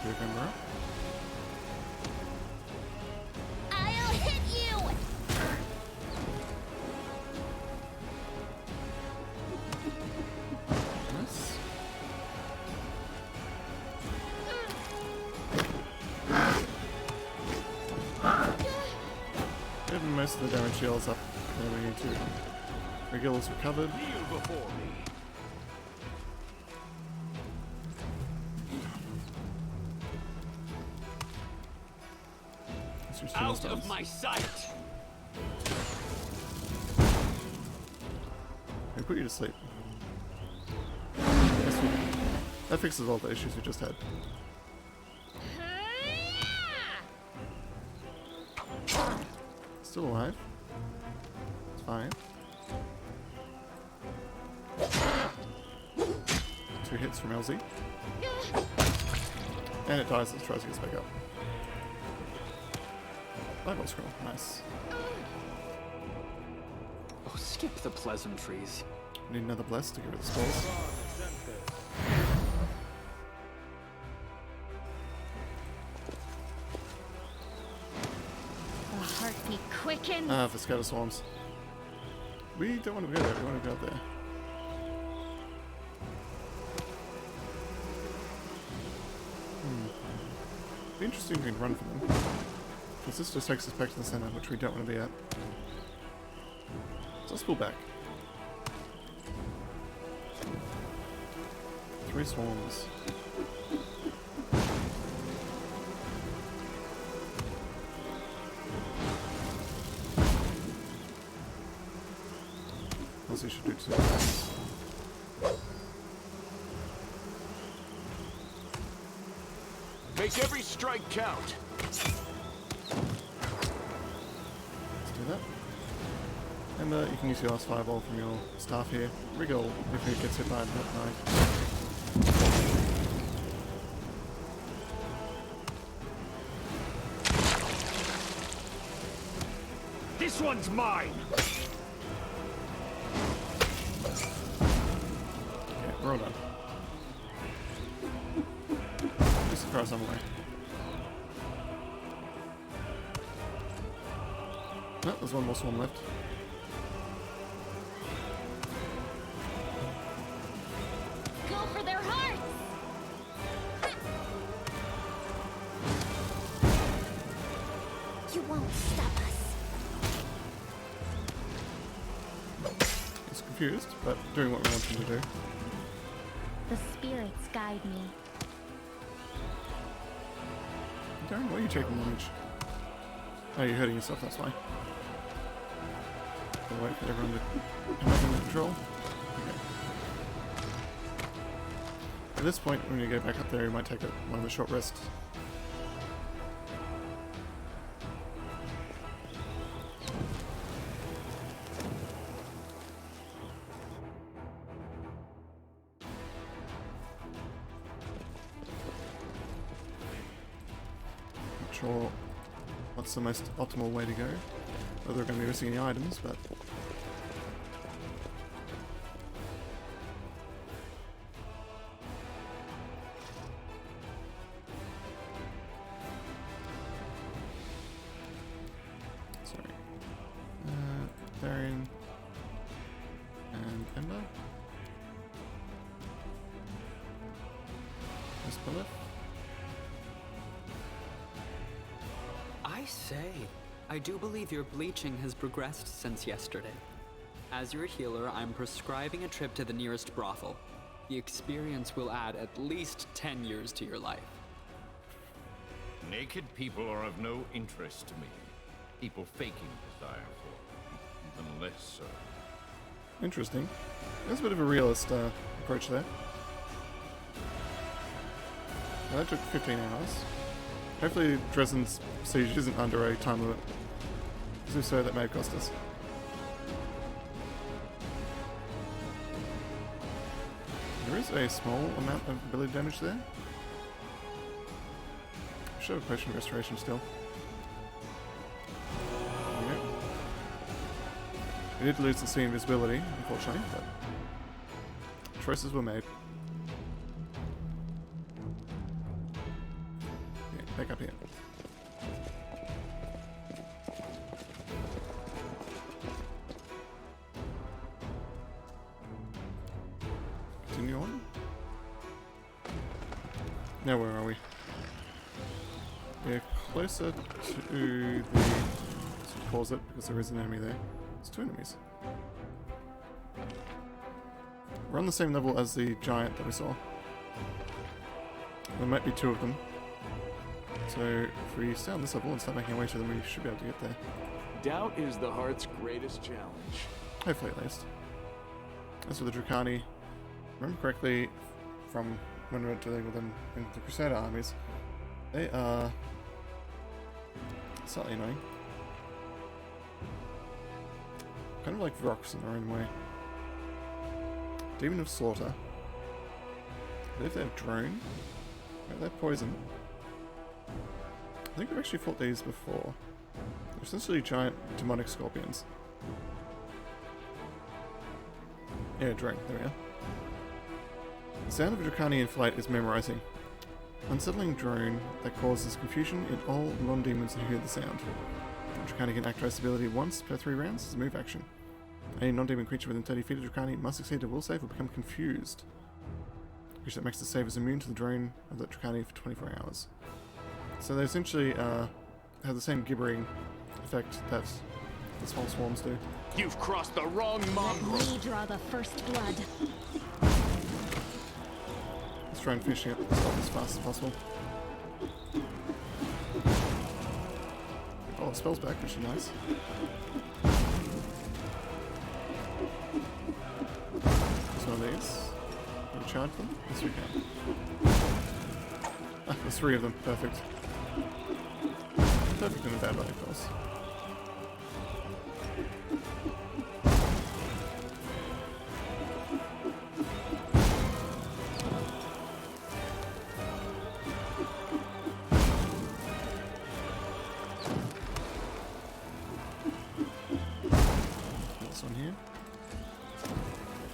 Do you remember up? I'll hit you. Nice. most of the damage deals up. Then we need to. Regular's recovered. Kneel before me. Let's use Out tombstones. of my sight! We put you to sleep. That fixes all the issues we just had. Still alive. It's fine. 2 hits from LZ. And it dies as it tries to get back up. Eyeball scroll. Nice. Oh, skip the pleasantries. Need another bless to give it the spells. The heartbeat quickens. Ah, for scatter swarms. We don't want to go there, we want to go out there. Be interesting if we can run for them. Because this just takes us back to the center, which we don't want to be at. So let's pull back. 3 swarms. Unless we should do 2. Make every strike count. Let's do that. And you can use your last fireball from your staff here. Wriggle if it gets hit by a knife. This one's mine. Okay, we're all done. Just as far as I'm away. Oh, there's one more swarm left. Go for their hearts! You won't stop us. He's confused, but doing what we want him to do. The spirits guide me. Darren, why are you taking damage? Oh, you're hurting yourself, that's why. I'll wait for everyone to come back under control. Okay. At this point, when you go back up there, you might take one of the short rests. Not sure what's the most optimal way to go. Whether we're going to be missing any items, but sorry. Darian and Ember. Miss Bullet. I say, I do believe your bleaching has progressed since yesterday. As your healer, I'm prescribing a trip to the nearest brothel. The experience will add at least 10 years to your life. Naked people are of no interest to me. People faking desire for them, even less so. Interesting. That's a bit of a realist approach there. Well, that took 15 hours. Hopefully Dresden's siege isn't under a time limit. Because if so, that may have cost us. There is a small amount of ability damage there. I should have a potion of restoration still. There we go. We did lose the sea invisibility, unfortunately, but choices were made. Okay, back up here. Continue on. Now where are we? We're closer to the pause it because there is an enemy there. There's two enemies. We're on the same level as the giant that we saw. There might be two of them. So if we stay on this level and start making our way to them, we should be able to get there. Doubt is the heart's greatest challenge. Hopefully at least. As for the Dracani, remember correctly from when we went to with them in the Crusader armies, they are slightly annoying. Kind of like rocks in their own way. Demon of Slaughter. I believe they have Drone. Right, they're Poison. I think we've actually fought these before. They're essentially giant demonic scorpions. Yeah, Drone, there we are. The sound of a Dracani in flight is memorizing. Unsettling drone that causes confusion in all non-demons who hear the sound. The Dracani can activate this ability once per 3 rounds as a move action. Any non-demon creature within 30 feet of Dracani must succeed a will save or become confused. The creature that makes the save is immune to the drone of the Dracani for 24 hours. So they essentially have the same gibbering effect that the small swarms do. You've crossed the wrong mongrel. Let me draw the first blood. Let's try and finish it off as fast as possible. Oh, spell's back, which is nice. There's one of these. Can we charge them? Yes, we can. Ah, there's 3 of them. Perfect. Perfect in a bad way, of course. This one here.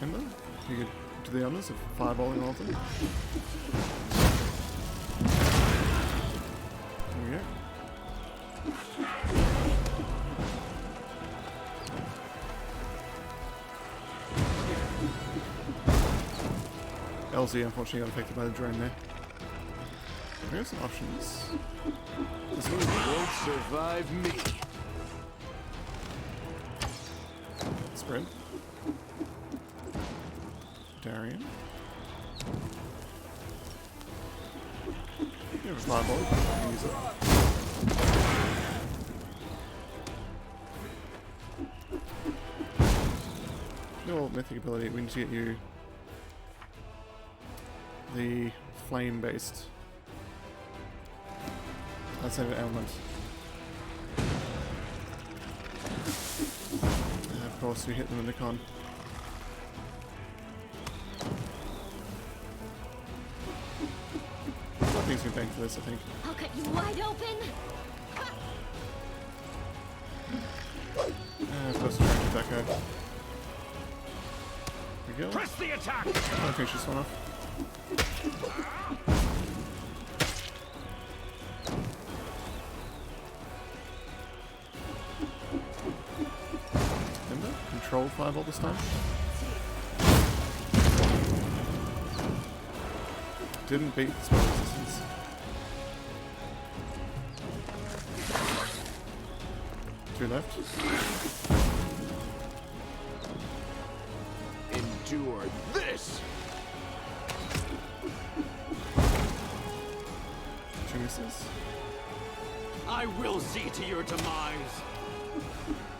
Kimber, you could do the honors of fireballing all of them. There we go. LZ unfortunately got affected by the drone there. We have some options. This You one. won't survive me. Spread. Darian. You have a fireball. You can use it. Your mythic ability, we need to get you the flame-based ascendant element. And of course, we hit them in the con. A lot of things we bank for this, I think. I'll cut you wide open. Of course, we're trying to attack her. There we go. Press the attack. I'll finish this one off. Remember? Control fireball this time. Didn't beat the spell resistance. Two left. Endure this. Two misses. I will see to your demise.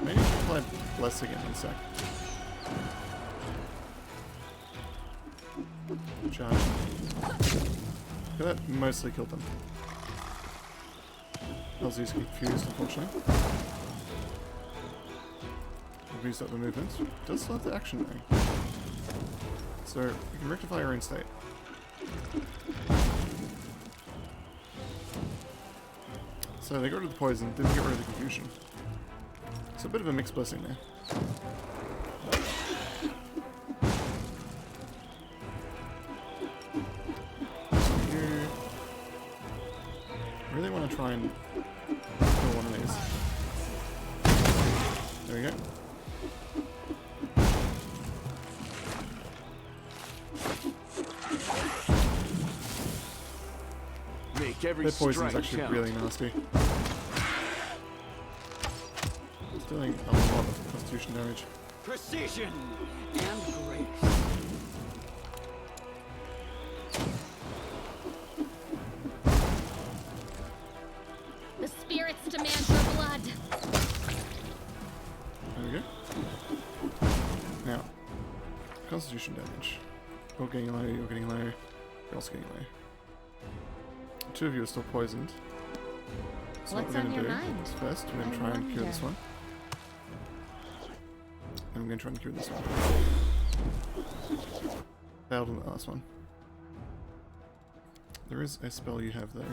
Maybe we should apply Bless again in a sec. Charge. Okay, that mostly killed them. LZ's confused, unfortunately. We've used up the movements. Does still have the action though. So, you can rectify your own state. So they got rid of the poison, didn't get rid of the confusion. So a bit of a mixed blessing there. You really want to try and kill one of these. There we go. Make every Their poison is strike actually count. really nasty. It's dealing a lot of constitution damage. Precision and grace. The spirits demand your blood. There we go. Now, constitution damage. You're getting low, you're getting low, you're also getting low. Two of you are still poisoned. So What's what we're on going to your do mind? is first we're going to I try and cure this wonder. one. And we're going to try and cure this one. Failed on the last one. There is a spell you have though.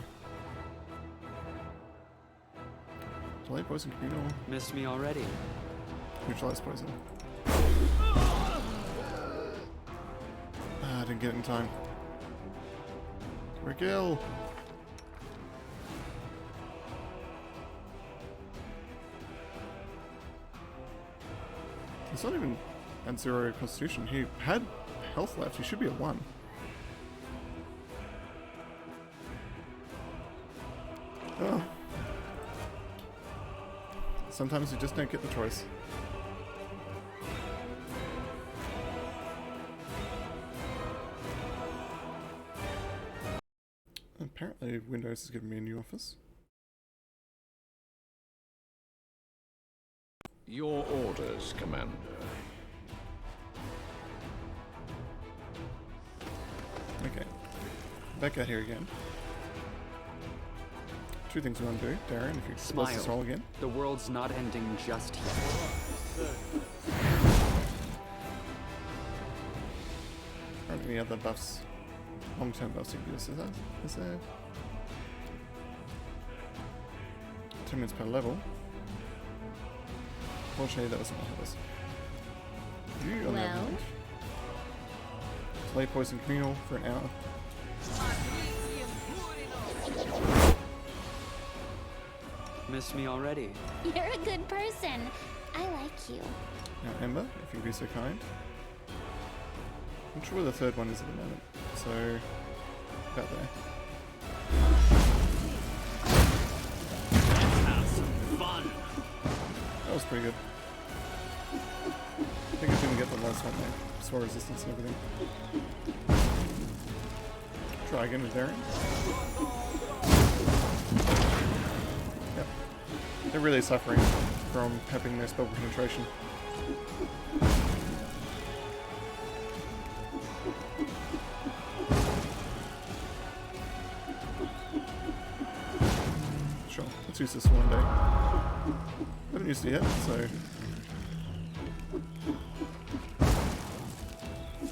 Delay poison communal, Missed me already. neutralize poison. Ah, I didn't get it in time. Regill! It's not even at 0 constitution. He had health left. He should be at 1. Oh. Sometimes you just don't get the choice. Apparently Windows has given me a new office. Your orders, Commander. Okay. Back out here again. Two things we want to do. Darren, if you Smile. let's just roll again. The world's not ending just yet. Aren't any other buffs? Long-term buffs you can use. Is there 10 minutes per level? Fortunately, that wasn't what help us. You, on the other Well? hand, delay poison communal for an hour. Missed me already. You're a good person. I like you. Now, Ember, if you'd be so kind. I'm not sure where the third one is at the moment, so about there. Have some fun. That was pretty good. I think I didn't get the last one there. Saw resistance and everything. Try again with Darren. Yep. They're really suffering from having no spell penetration. Sure, let's use this one day. Haven't used it yet, so.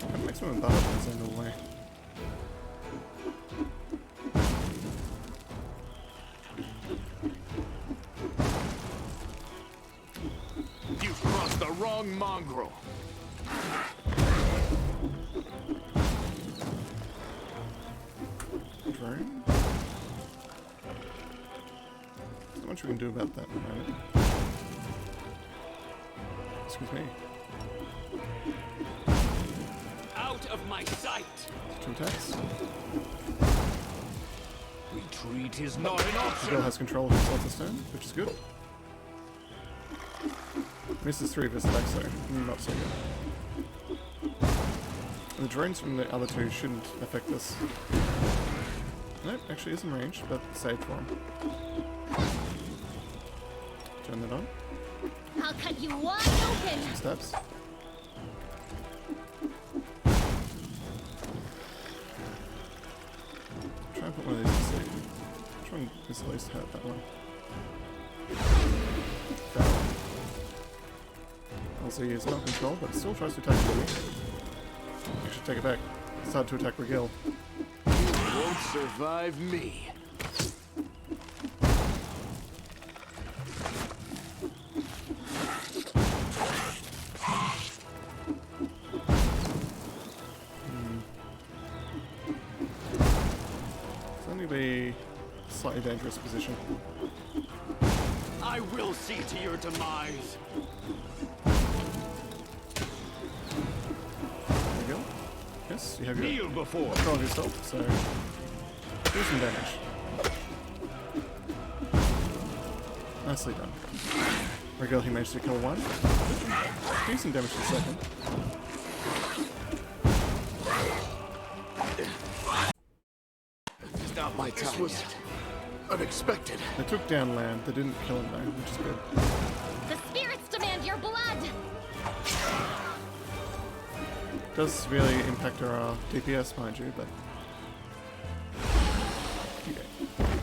That makes me butter at the end of the way. You've crossed the wrong mongrel. Drone. There's not much we can do about that at the moment. Excuse me. Out of my sight. 2 attacks. Retreat is not an The girl option. has control of himself this turn, which is good. Misses 3 of his attacks though, not so good. The drones from the other 2 shouldn't affect this. Nope, actually is in range, but saved for him. Turn that on. I'll cut you wide open. Steps. Try and put one of these to sleep. Which one is the least hurt? That one. Foul. Also, he is not controlled, but still tries to attack Louis. You should take it back. It's hard to attack Regill. Won't survive me. It's only be a slightly dangerous position. I will see to your demise. Regill? Yes, you have your Kneel before. control of yourself, so do some damage. Nicely done. Regal, he managed to kill one. Decent damage to the second. It's not my time. This was unexpected. They took down land, they didn't kill him though, which is good. The spirits demand your blood! Does really impact our DPS, mind you, but... Okay.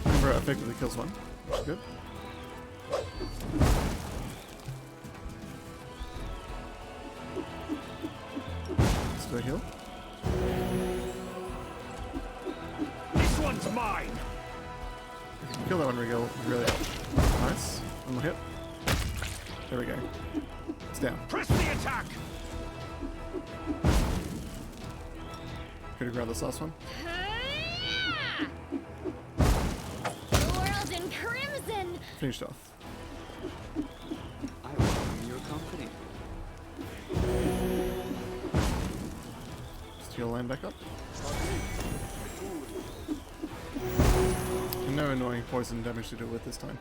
Remember, it effectively kills one, which is good. Let's do a heal. This one's mine. If you can kill that one, Regal, really help. Nice. One more hit. There we go. It's down. Press the attack. Could have grabbed this last one. The world in crimson! Finished off. I welcome your company. Just heal land back up. And no annoying poison damage to deal with this time.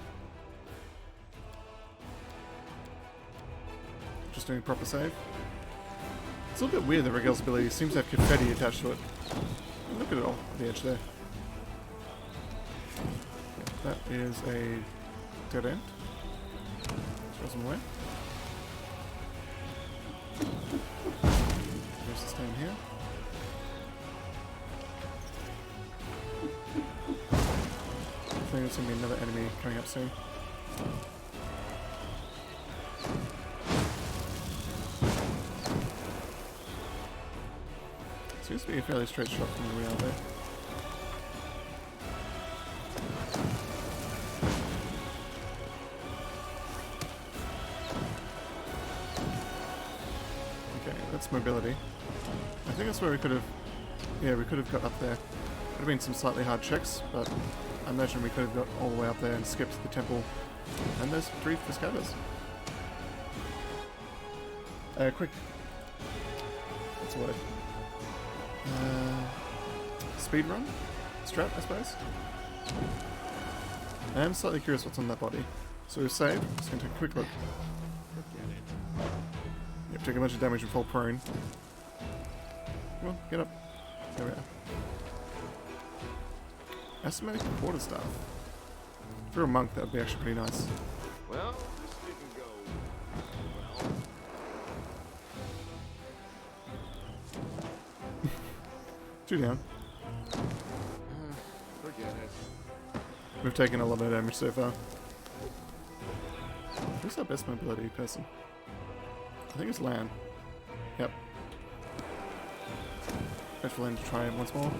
Just doing a proper save. It's a little bit weird that Regal's ability seems to have confetti attached to it. Look at it all at the edge there. That is a dead end. Shows them away. There's this down here. I think there's going to be another enemy coming up soon. Seems to be a fairly straight shot from where we are there. Okay, that's mobility. I think that's where we could have... Yeah, we could have got up there. Would have been some slightly hard checks, but I imagine we could have got all the way up there and skipped the temple. And there's 3 Fiscatas. Quick. What's the word? Speed run? Strat, I suppose? I am slightly curious what's on that body. So we've saved. Just going to take a quick look. Yep, take a bunch of damage and fall prone. Come on, get up. There we are. Asthmatic quarterstaff. For a monk, that would be actually pretty nice. Well, this didn't go well. 2 down. Forget it. We've taken a lot of damage so far. Who's our best mobility person? I think it's Lan. Yep. Wait for Lan to try it once more.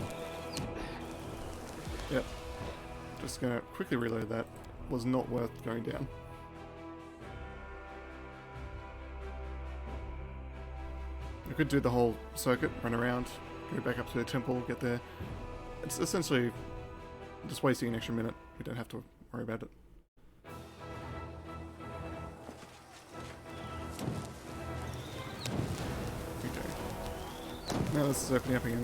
Yep. Just gonna quickly reload that. Was not worth going down. We could do the whole circuit, run around, go back up to the temple, get there. It's essentially just wasting an extra minute. We don't have to worry about it. Okay. Now this is opening up again.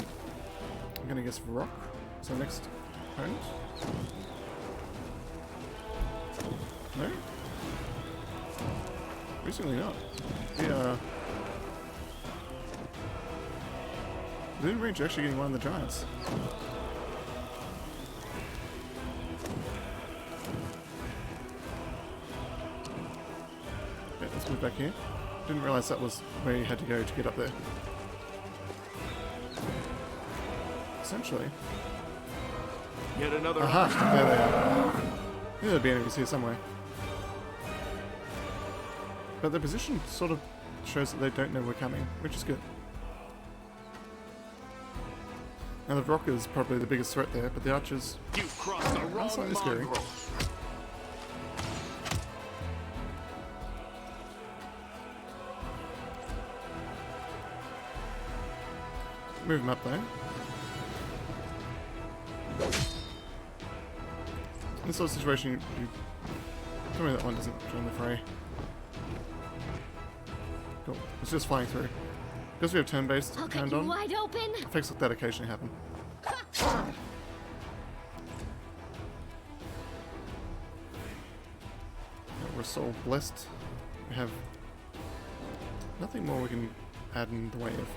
I'm gonna guess rock. So next opponent. No? Recently not. Yeah. Within range actually getting one of the giants. Okay, let's move back here. Didn't realise that was where you had to go to get up there. Essentially. Yet another. Aha! There they are. Knew there'd be enemies here somewhere. But their position sort of shows that they don't know we're coming, which is good. Now the rock is probably the biggest threat there, but the archers You've crossed the wrong slightly scary. mongrel. Move them up though. In this sort of situation, you tell me that one doesn't join the fray. Cool. It's just flying through. Because we have turn-based I'll cut turned you on, wide open! effects like that occasionally happen. We're so blessed. We have nothing more we can add in the way of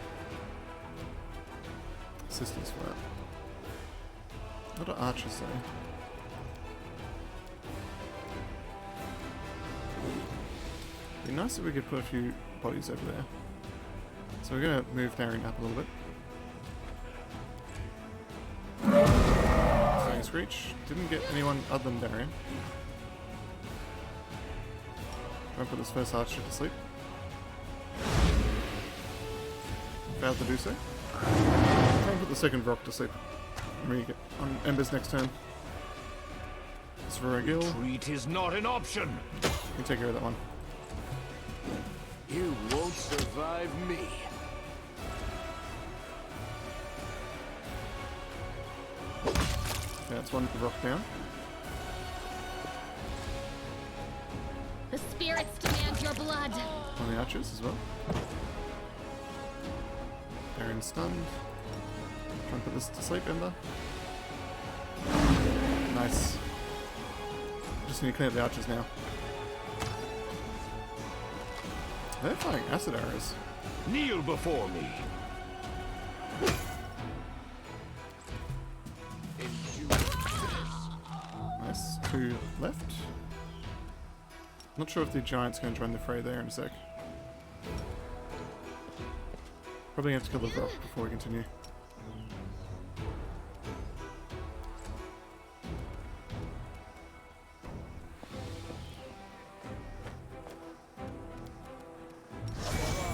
assistance for that. Not an archers though. It'd be nice if we could put a few bodies over there. So we're gonna move Darien up a little bit. Flying Screech. Didn't get anyone other than Darien. I'll put this first archer to sleep. Failed to do so. Try and put the second rock to sleep. When we get on Ember's next turn. It's for a gill. Retreat is not an option. You can take care of that one. You won't survive me. Yeah, that's one rock down. The spirits demand your blood. On the archers as well. Darren's stunned. Try and put this to sleep, Ember. Nice. Just need to clean up the archers now. They're firing acid arrows. Kneel before me. Nice. 2 left. Not sure if the giant's going to join the fray there in a sec. Probably have to kill the rock before we continue.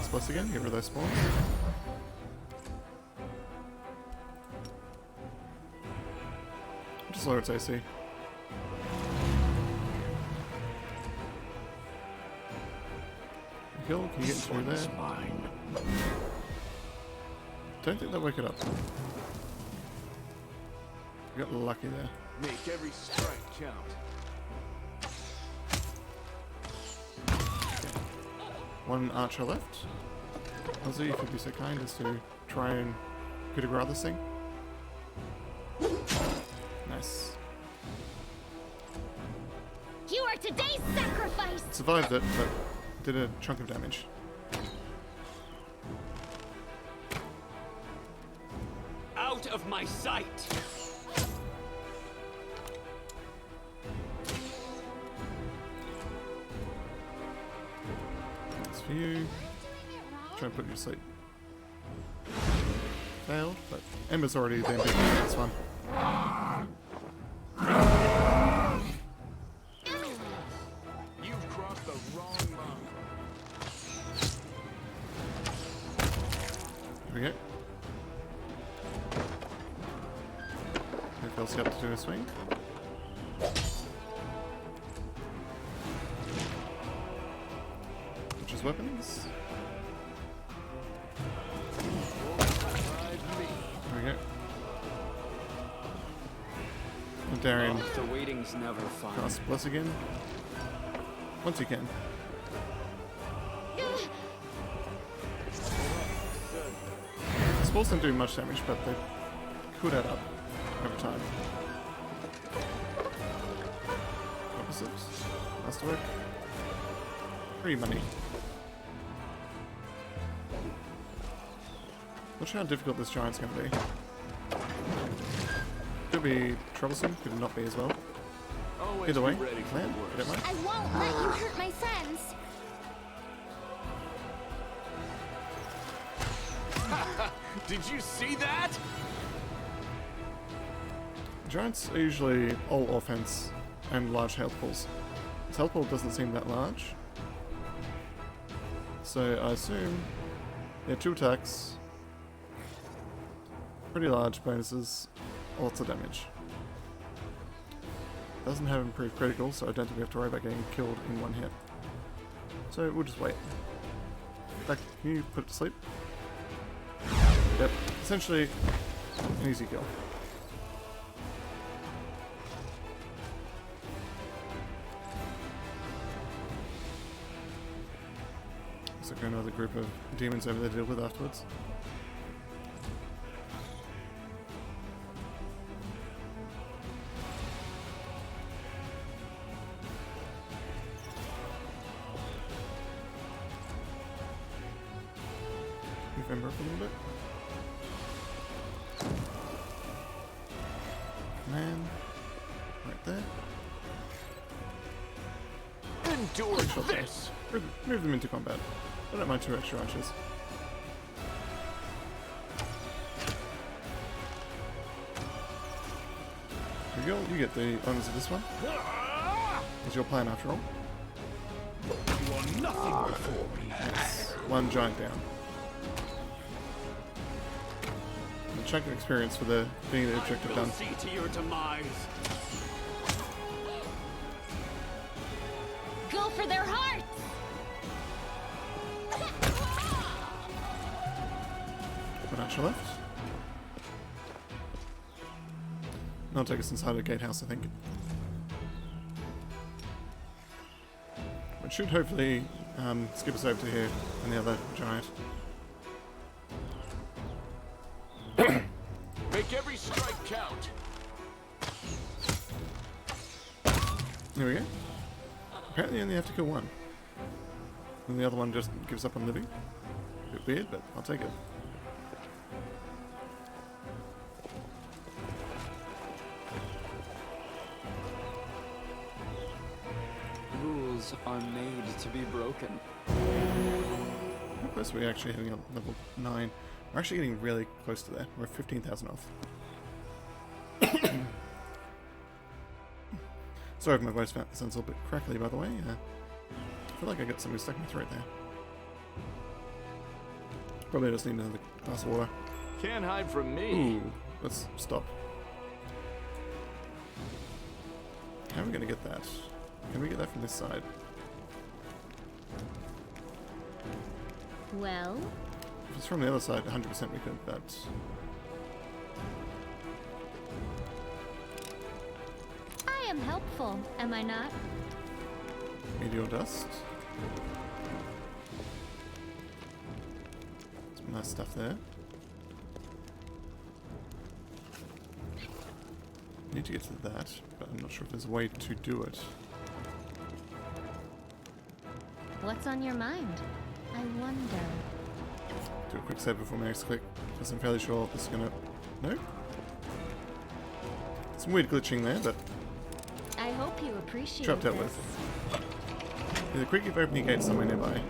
Plus again, get rid of those spawns. Just lower its AC. Hill, can you get through there? Mine. Don't think they'll wake it up. We got lucky there. Make every strike count. One archer left. Ozzy, if you'd be so kind as to try and coup de grace this thing. Nice. You are today's sacrifice. Survived it, but did a chunk of damage. Out of my sight! That's for you. Try and put you to sleep. Failed, but Ember's already there. That's fun. You've crossed the wrong line. Here we go. Who else got to do a swing? Which is weapons. There we go. And Darien, The waiting's never fun. cast Bless again. Once you can. Spells don't do much damage, but they could add up over time. Opposites. Last work. Free money. Not sure how difficult this giant's going to be. Could be troublesome, could not be as well. Always Either way, be ready for land, the you worst. don't mind. I won't let you hurt my friends. Did you see that? Giants are usually all offense and large health pools. His health pool doesn't seem that large. So I assume yeah, 2 attacks, pretty large bonuses, lots of damage. Doesn't have improved critical, so I don't think we have to worry about getting killed in one hit. So we'll just wait. Back, can you put it to sleep? Yep, essentially an easy kill. So got another group of demons over there to deal with afterwards. Ember up a little bit. Man. Right there. Endure this! Move them into combat. I don't mind 2 extra archers. Here we go, you get the honors of this one. It's your plan after all. You are nothing before me. Yes. 1 giant down. A chunk of experience for the getting the objective done. See to your demise. Go for their hearts! 1 archer left. That'll take us inside the gatehouse, I think. Which should hopefully skip us over to here and the other giant. Make every strike count. There we go. Apparently you only have to kill 1. And the other one just gives up on living. A bit weird, but I'll take it. Rules are made to be broken. How close are we actually hitting on level 9? We're actually getting really close to there. We're 15,000 off. Sorry if my voice sounds a little bit crackly, by the way. I feel like I got something stuck in my throat there. Probably just need another glass of water. Can't hide from me. Ooh, let's stop. How are we going to get that? Can we get that from this side? Well, If it's from the other side, 100% we could, but... I am helpful, am I not? Meteor dust. Some nice stuff there. Need to get to that, but I'm not sure if there's a way to do it. What's on your mind? I wonder. Do a quick save before my next click, because I'm fairly sure this is gonna... No? Some weird glitching there, but I hope you appreciate chopped out this. with. Either quick keep opening gates somewhere nearby.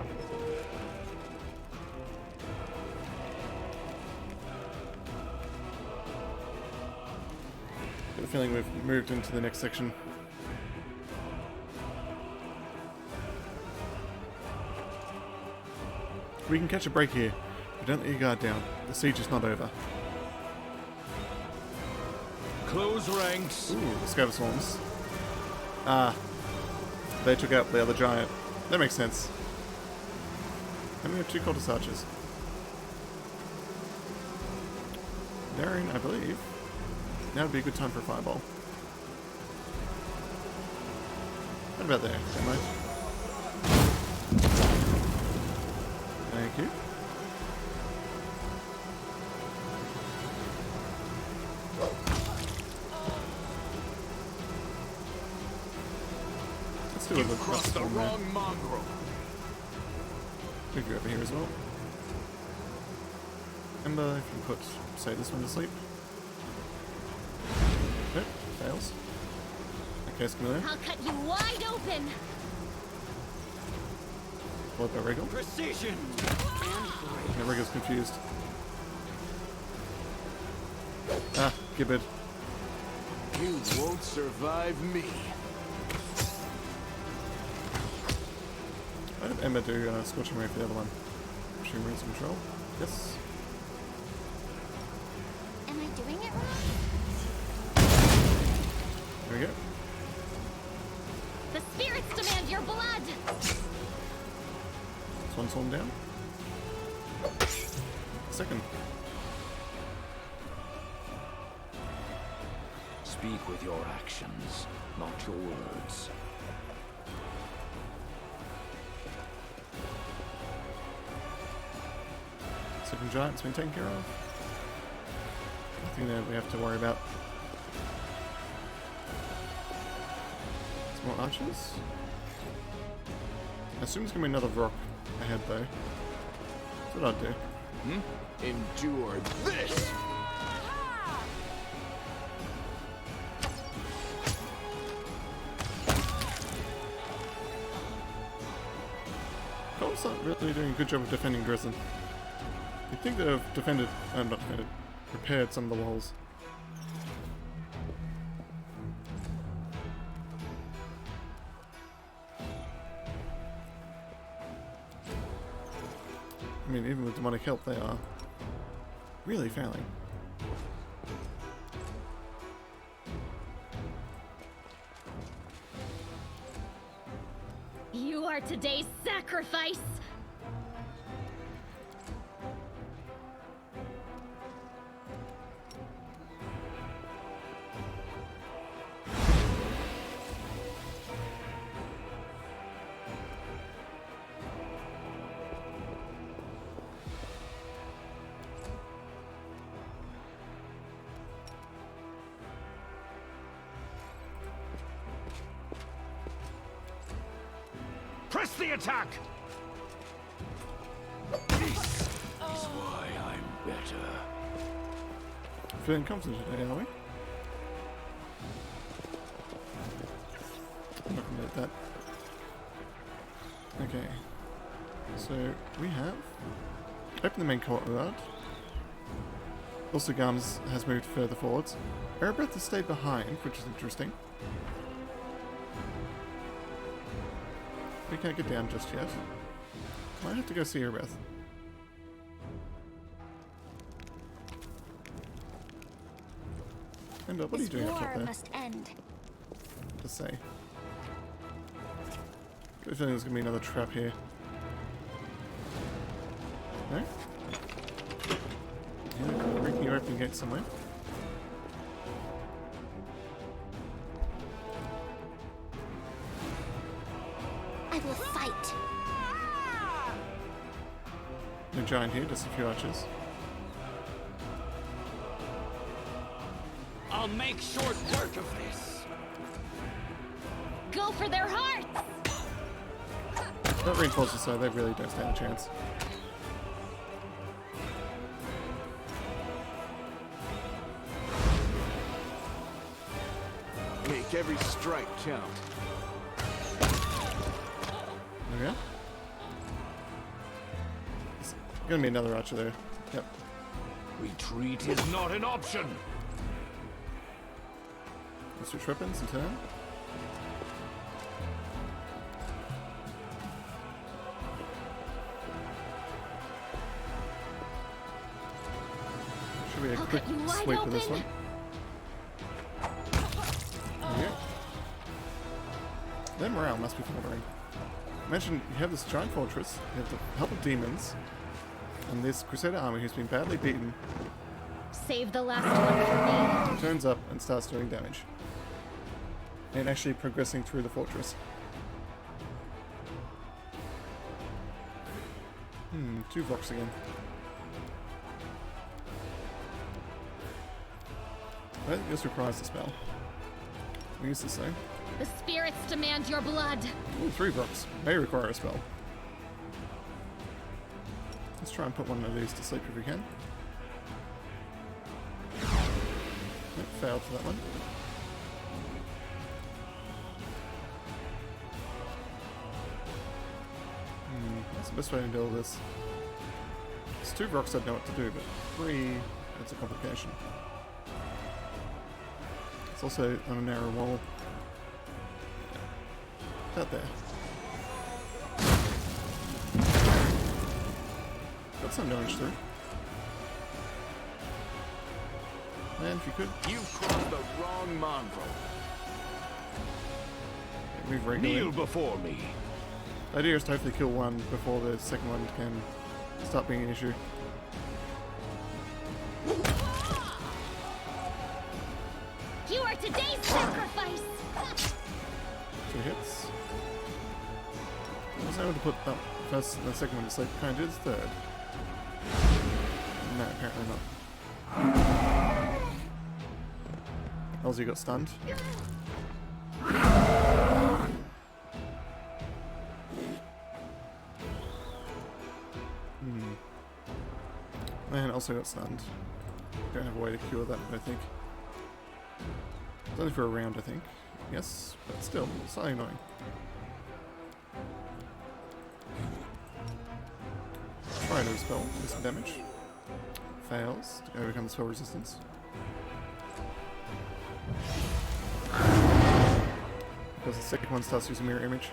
Got a feeling we've moved into the next section. We can catch a break here, but don't let your guard down. The siege is not over. Close ranks. Ooh, the scaver swarms. Ah, they took out the other giant. That makes sense. And we have 2 cultist archers. They're in, I believe. Now would be a good time for a fireball. What about there? Am I? Thank you. Let's do a You look crossed the across there. wrong mongrel. Move you over here as well. Ember, if you put, say, this one to sleep. Nope, fails. Okay, let's go there. I'll cut you wide open! Followed by Regal. Precision! Yeah, Regal's confused. Ah, Gibbard. You won't survive me. I have Ember do Scorching Ray for the other one. She removes control. Yes. Am I doing it wrong? There we go. The spirits demand your blood! Swan Swarm down. Second. Speak with your actions, not your words. Second giant's been taken care of. Nothing that we have to worry about. Some more archers. I assume it's going to be another rock ahead though. That's what I'd do. Endure this! Cole's not really doing a good job of defending Dresden. You'd think they'd have defended, not defended, repaired some of the walls. I mean, even with demonic help, they are really failing. You are today's sacrifice! Press the attack! This is why I'm better. Feeling confident today, are we? I'm not gonna let that. Okay. So we have open the main courtyard. Also, Gams has moved further forwards. Erebeth has stayed behind, which is interesting. We can't get down just yet. Might have to go see Erebeth. And what are you This doing up war there? must end. To say. Got a feeling there's gonna be another trap here. No? Yeah, breaking your open gate somewhere. I will fight. No giant here, just a few archers. I'll make short work of this. Go for their hearts! That reinforces so they really don't stand a chance. Make every strike count. There we go. There's gonna be another archer there. Yep. Retreat is not an option. Let's switch weapons and turn. Should be a I'll quick cut you wide sweep with this open. one. There we go. Their morale must be faltering. Imagine you have this giant fortress, you have the help of demons, and this Crusader army who's been badly beaten Save the last one for me. turns up and starts doing damage. And actually progressing through the fortress. Two blocks again. I don't think this requires a spell. We use this though. The spirits demand your blood. Ooh, 3 blocks. May require a spell. Let's try and put one of these to sleep if we can. Nope, failed for that one. That's the best way to deal with this. It's 2 rocks I'd know what to do, but 3, that's a complication. It's also on a narrow wall. Out there. Got some damage through. Man, if you could. You've crossed the wrong mongrel. Move regularly. Kneel before me. The idea is to hopefully kill one before the second one can start being an issue. You are today's sacrifice! 2 hits. I was able to put the first and the second one to sleep. Can I do the third? No, apparently not. Elsie got stunned. And also got stunned. Don't have a way to cure that, I think. It's only for a round, I think. Yes, but still, slightly annoying. Try to spell, do some damage. Fails to overcome the spell resistance. Because the second one starts using mirror image.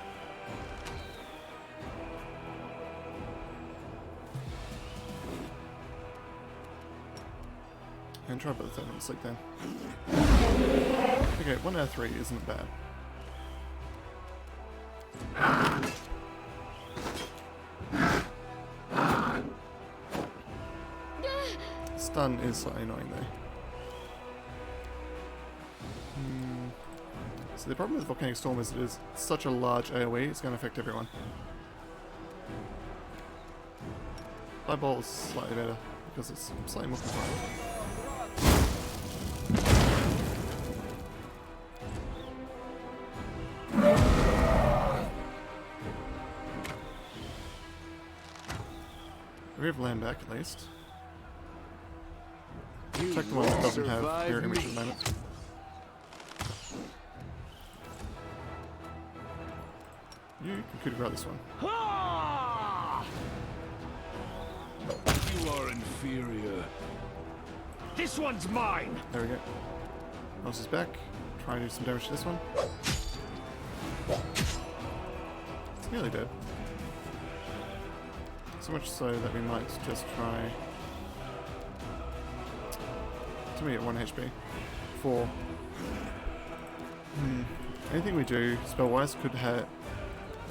And try both of them sleep then. Okay, 1 out of 3 isn't bad. Stun is slightly annoying though. So the problem with Volcanic Storm is it is such a large AoE, it's going to affect everyone. Fireball is slightly better because it's slightly more confined. We have land back at least. Check the one that doesn't have mirror image at the moment. You can coup this one. You are inferior. This one's mine! There we go. Mouse is back. Try and do some damage to this one. It's nearly dead. So much so that we might just try to be at 1 HP. 4. Anything we do spell-wise could get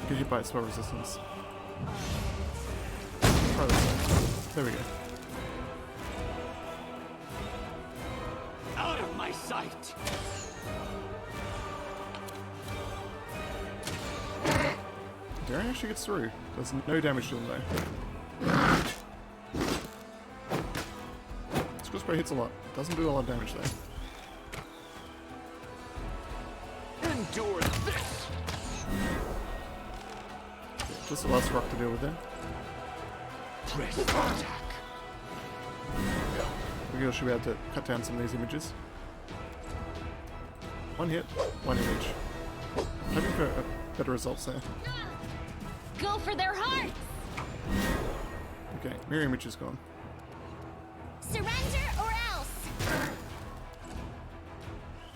hit by its spell resistance. Try this. There we go. Out of my sight! Darren actually gets through. Does no damage to him though. Skill spray hits a lot. Doesn't do a lot of damage though. Endure this! Just the last rock to deal with there. Press attack. We should be able to cut down some of these images. 1 hit, 1 image. Hoping for better results there. Go for their hearts! Okay, mirror image is gone. Surrender or else!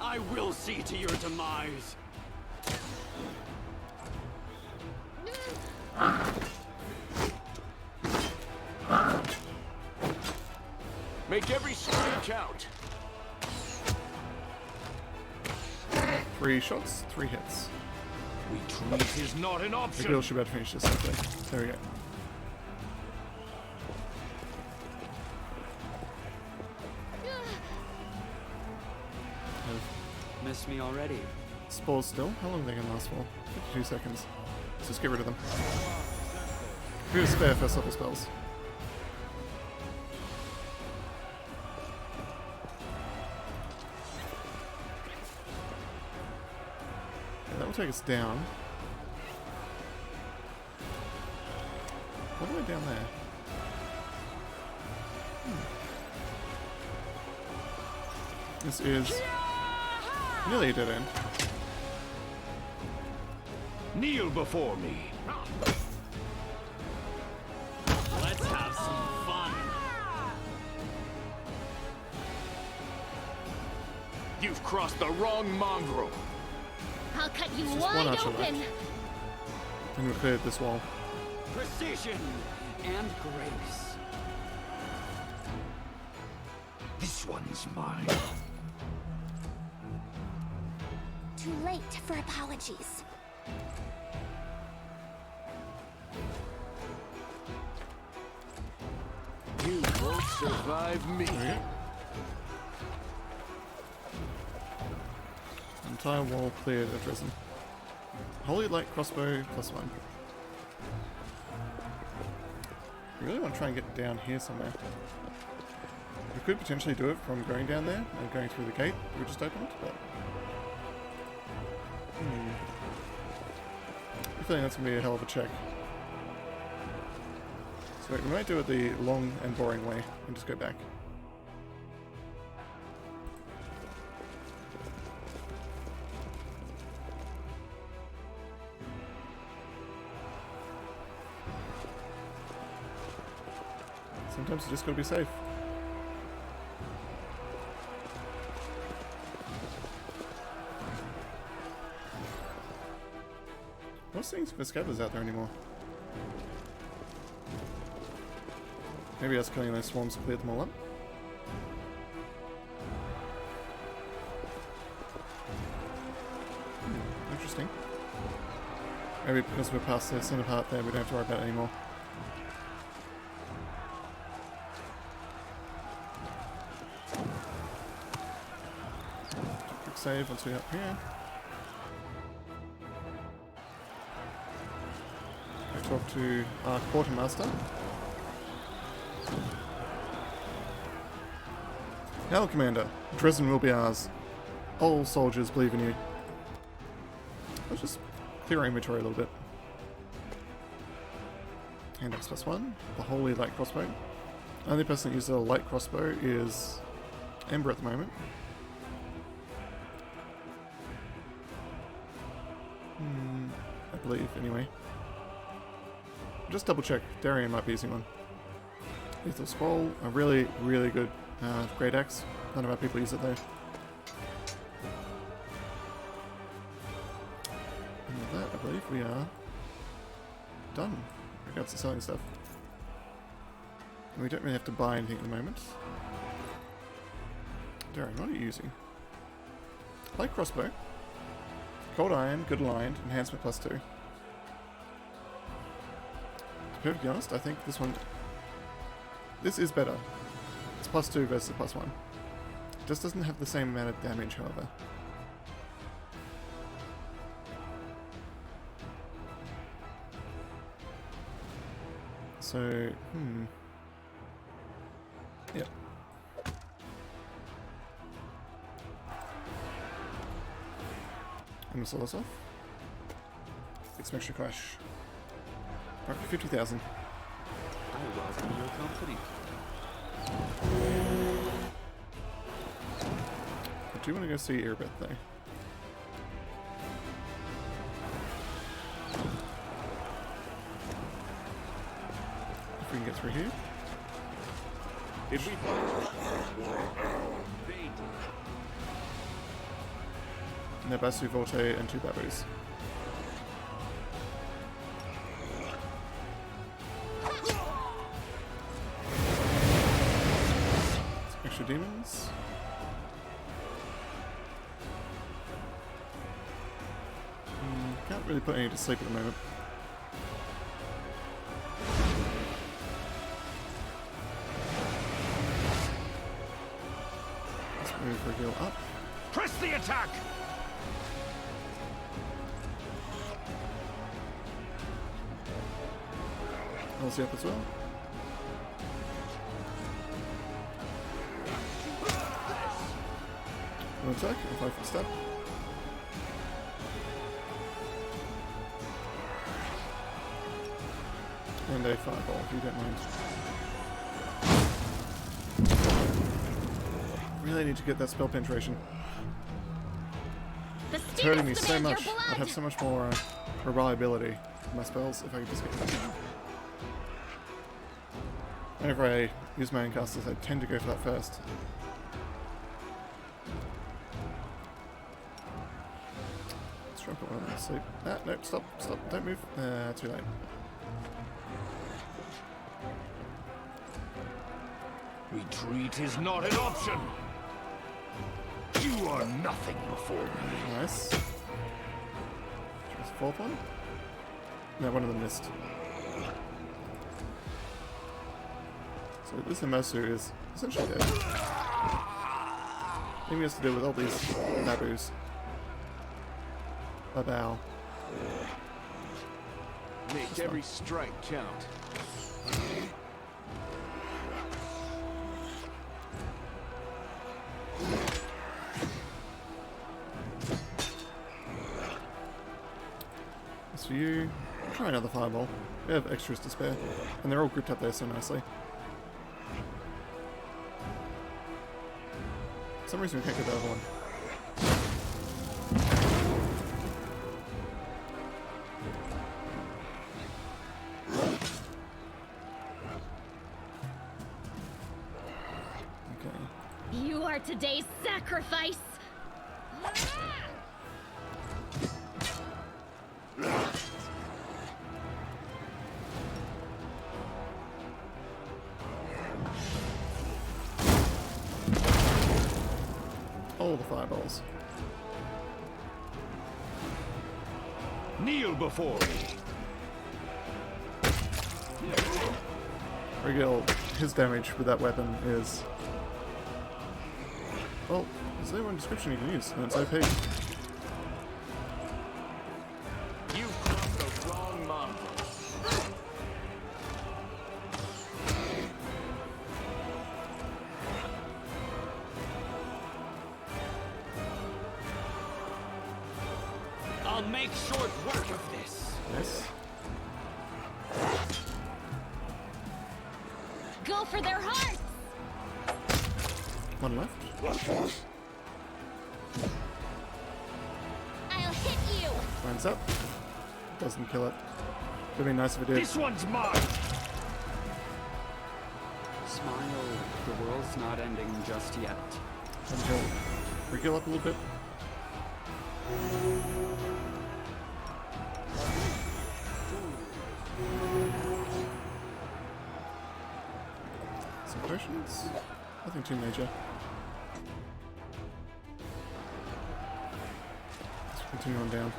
I will see to your demise. Make every scream count. 3 shots, 3 hits. Retreat is not an I option. feel should be able to finish this someday. There we go. Missed me already. Spores still? How long are they going to last for? 52 seconds. Let's just get rid of them. Who's spare first level spells? Yeah, that will take us down. What do I down there? This is nearly a dead end. Kneel before me. Let's have some fun. You've crossed the wrong mongrel. I'll cut you Just one wide archer open! left. And we cleared this wall. Precision and grace. This one's mine. Too late for apologies. You won't survive me. There we go. Entire wall cleared at Dresden. Holy Light Crossbow +1. I really want to try and get down here somewhere. We could potentially do it from going down there and going through the gate we just opened, but... I feel like that's going to be a hell of a check. So wait, we might do it the long and boring way and just go back. Sometimes you just gotta be safe. I'm not seeing Viscavas out there anymore. Maybe us killing those swarms cleared them all up. Interesting. Maybe because we're past the center part there, we don't have to worry about it anymore. Quick save once we're up here. I talk to our quartermaster. Now, Commander, Dresden will be ours. All soldiers believe in you. Let's just clear our inventory a little bit. Hand-axe +1, the Holy Light Crossbow. Only person that uses a light crossbow is Ember at the moment. I believe, anyway. Just double check, Darian might be using one. Lethal Scroll, a really, really good great axe. None of our people use it though. And with that, I believe we are done in regards to selling stuff. And we don't really have to buy anything at the moment. Darren, what are you using? Light crossbow. Cold iron, good aligned, enhancement +2. To be perfectly honest, I think this is better. It's +2 versus +1. It just doesn't have the same amount of damage, however. So, Yep. I'm gonna sell this off. Get some extra cash. Roughly 50,000. I welcome your company. I do want to go see Erebeth though. If we can get through here. Did we find Nebasu, Volte, and 2 babus. Some extra demons. Can't really put any to sleep at the moment. Let's move our heal up. Press the attack! Elsie up as well. One attack and 5 foot step. And a fireball, if you don't mind. Really need to get that spell penetration. It's hurting me so much. I'd have so much more reliability for my spells if I could just get that. Whenever I use my incasters, I tend to go for that first. Let's try and put one of them to sleep. Ah, no, stop, don't move. Too late. Retreat is not an option! You are nothing before me. Nice. Choose the 4th one? No, one of them missed. So this Nebasu is essentially dead. I think he has to deal with all these babus. Babao. Make every strike count. That's for you. try another fireball. We have extras to spare. And they're all grouped up there so nicely. For some reason we can't get the other one. Okay. You are today's sacrifice! All the fireballs. Kneel before me. Rigel, his damage with that weapon is... Well, is there one description you can use? And it's OP. You've crossed the wrong mongrel. I'll make short work of this. Yes. Go for their hearts! One left. I'll hit you! Lines up. Doesn't kill it. Would be nice if it did. This one's mine. Smile, the world's not ending just yet. Until Rigel up a little bit. Some potions? Nothing too major. Let's continue on down.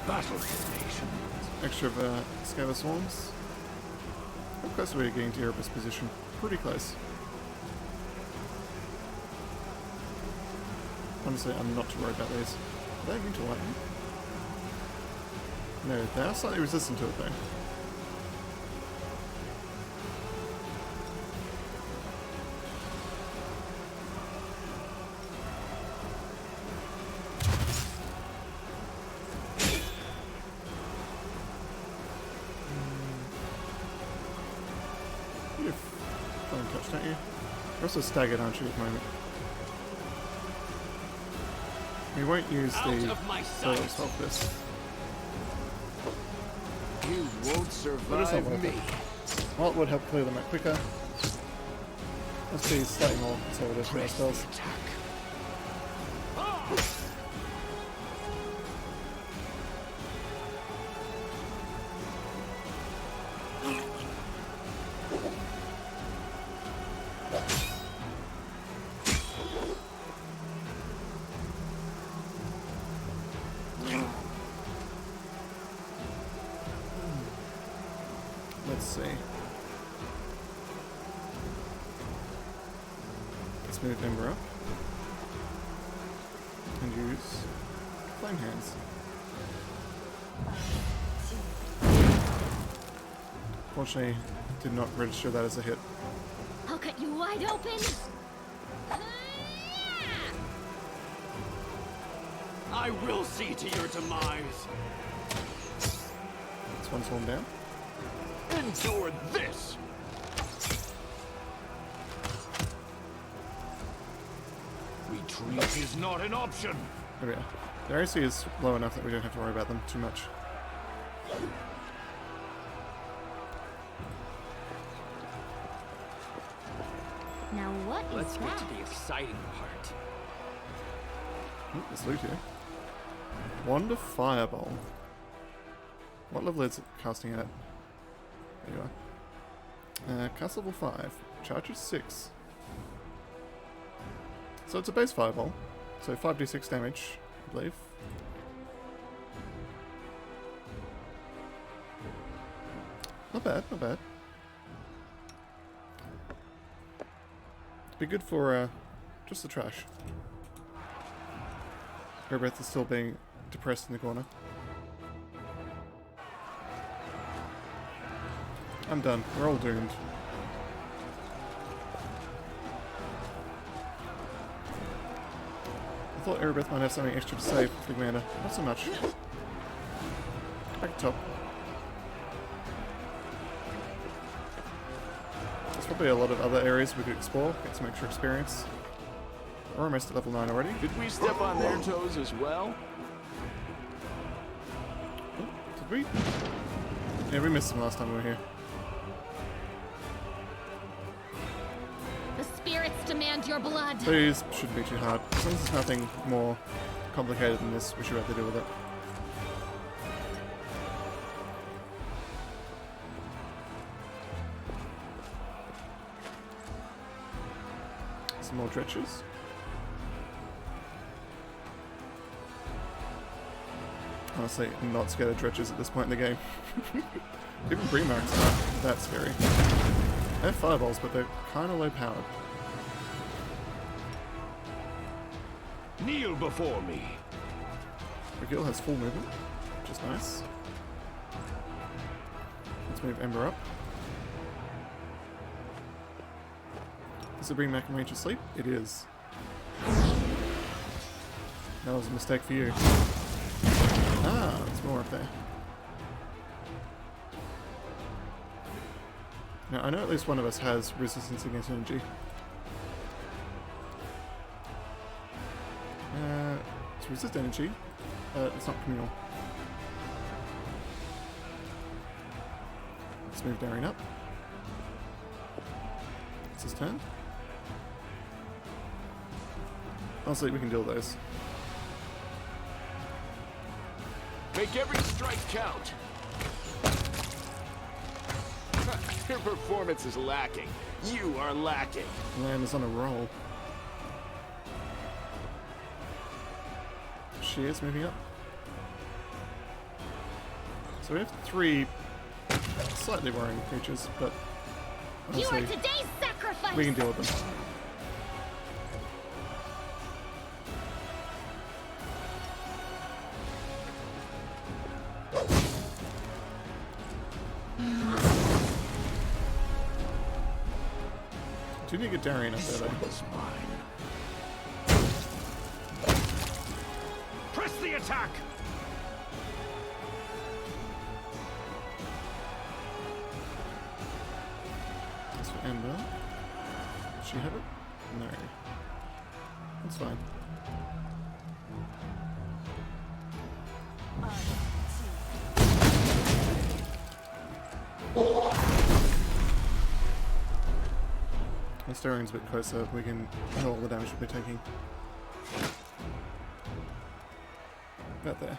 Battle station. Extra of scalar swarms. How close are we getting to Erebus position? Pretty close. Honestly, I'm not too worried about these. Are they immune to lightning? No, they are slightly resistant to it though. You have flying touch, don't you? You're also staggered, aren't you, at the moment? We won't use Out the of my solar sight. spell for this. You won't But it's not survive worth me. it. Well, it would help clear them out quicker. Let's be slightly more conservative with our spells. Attack. Let's see. Let's move Ember up. And use Flame Hands. Fortunately, did not register that as a hit. I'll cut you wide open! I will see to your demise. This one's one down. Endure this. Retreat is not an option. There we are. The AC is low enough that we don't have to worry about them too much. Now what is Let's get that? to the exciting part. Oh, there's loot here. Wand of Fireball. What level is it casting at? There you are. Cast level 5. Charges 6. So it's a base fireball. So 5d6 damage, I believe. Not bad, not bad. It'd be good for just the trash. Herbeth is still being depressed in the corner. I'm done. We're all doomed. I thought Erebeth might have something extra to say for the commander. Not so much. Back to top. There's probably a lot of other areas we could explore, get some extra experience. We're almost at level 9 already. Did we step on their toes as well? Oh, did we? Yeah, we missed them last time we were here. The spirits demand your blood. These shouldn't be too hard. As long as there's nothing more complicated than this, we should have to deal with it. Some more dretches. Honestly, I'm not scared of dretches at this point in the game. Even Primarchs aren't that scary. They have fireballs, but they're kind of low powered. Kneel before me. Regil has full movement, which is nice. Let's move Ember up. Does it bring Mac and Range to sleep? It is. That was a mistake for you. Ah, there's more up there. Now, I know at least one of us has resistance against energy. To resist energy, it's not communal. Let's move Darien up. It's his turn. Honestly, we can deal with those. Make every strike count. Your performance is lacking. You are lacking. Lamb is on a roll. She is moving up. So we have 3 slightly worrying creatures, but You are honestly, today's sacrifice. we can deal with them. Do need to get Darien up there though. Was mine. Press the attack. That's for Ember. Does she have it? No. That's fine. Once Darien's a bit closer, we can know all the damage we'll be taking. About there.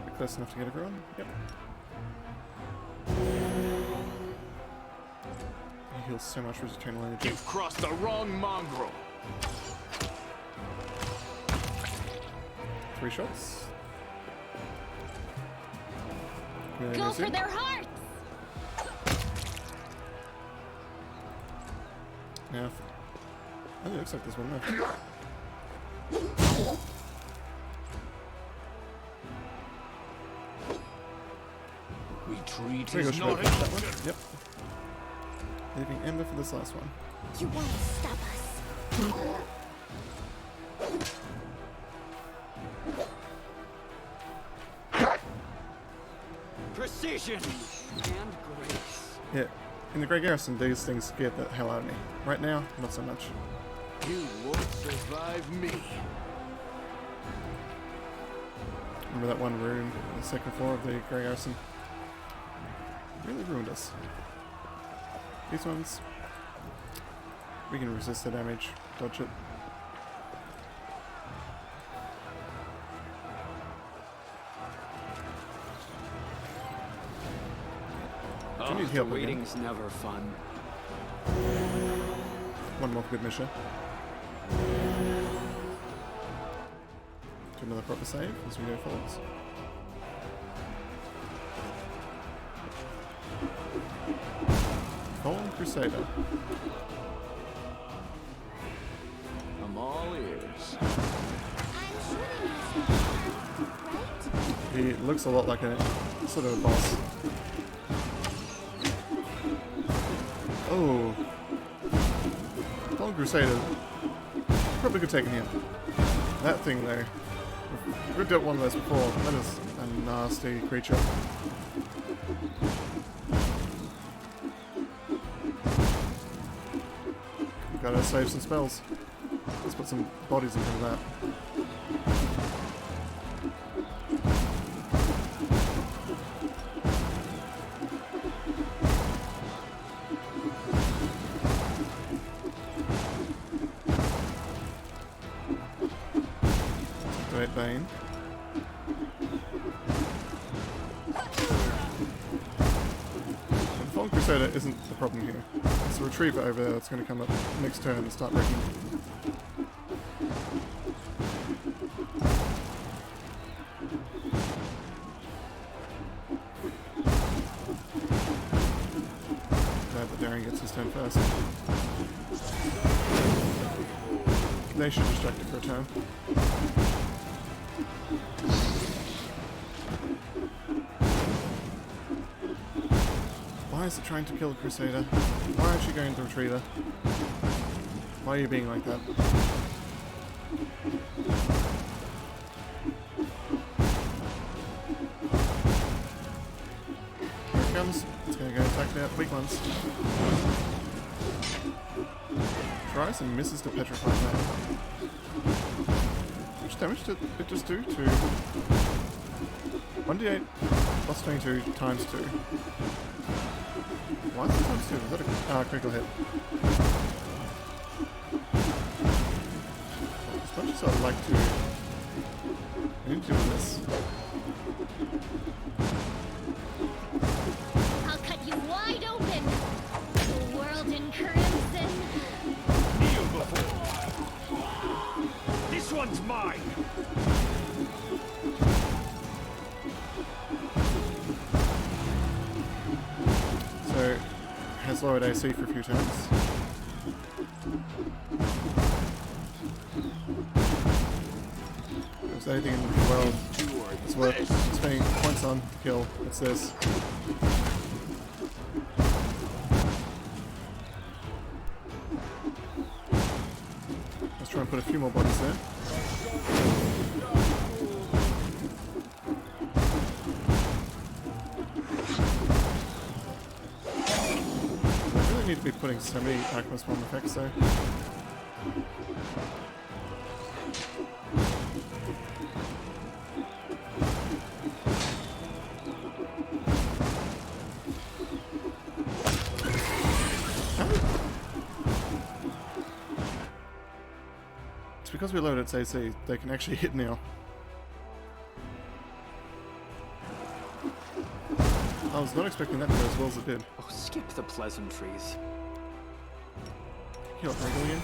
Be close enough to get everyone? Yep. He heals so much with his eternal energy. You've crossed the wrong mongrel. 3 shots. Go for their hearts. Now, oh, it looks like there's one left. Retreat There you go, is should not I an finish that one? option. Yep. Leaving Ember for this last one. You won't stop us. Precision and grace. Yeah, in the Grey Garrison, these things scared the hell out of me. Right now, not so much. You won't survive me. Remember that one room on the 2nd floor of the Grey Garrison? Really ruined us. These ones, we can resist the damage, dodge it. Do need help again. Waiting's never fun. One more for good measure. Do another proper save as we go forwards. Fallen Crusader. I'm all ears. I'm shooting myself, right? He looks a lot like a sort of a boss. Oh. Fallen Crusader. Probably could take him. That thing though. We've dealt one of those before. That is a nasty creature. Gotta save some spells. Let's put some bodies in front of that. Great Bane. The Fallen Crusader isn't the problem here. It's a Retriever over there that's going to come up next turn and start wrecking. Glad that Darren gets his turn first. They should distract it for a turn. Why is it trying to kill the Crusader? Why aren't you going to Retriever? Why are you being like that? Here it comes. It's going to go attack the weak ones. Tries and misses to petrify that. How much damage did it just do to 1d8 plus 22 times 2? Why is it times 2? Is that a critical hit? As much as I'd like to... I need to do this. I'll cut you wide open. The world in crimson. Kneel before. This one's mine. So, has lowered AC for a few turns. If there's anything in the world that's worth spending points on, kill, it's this. Let's try and put a few more bodies there. Need to be putting so many Alchemist bomb effects though. It's because we loaded its AC, they can actually hit now. I was not expecting that to go as well as it did. Oh, skip the pleasantries. Heal up Regal again.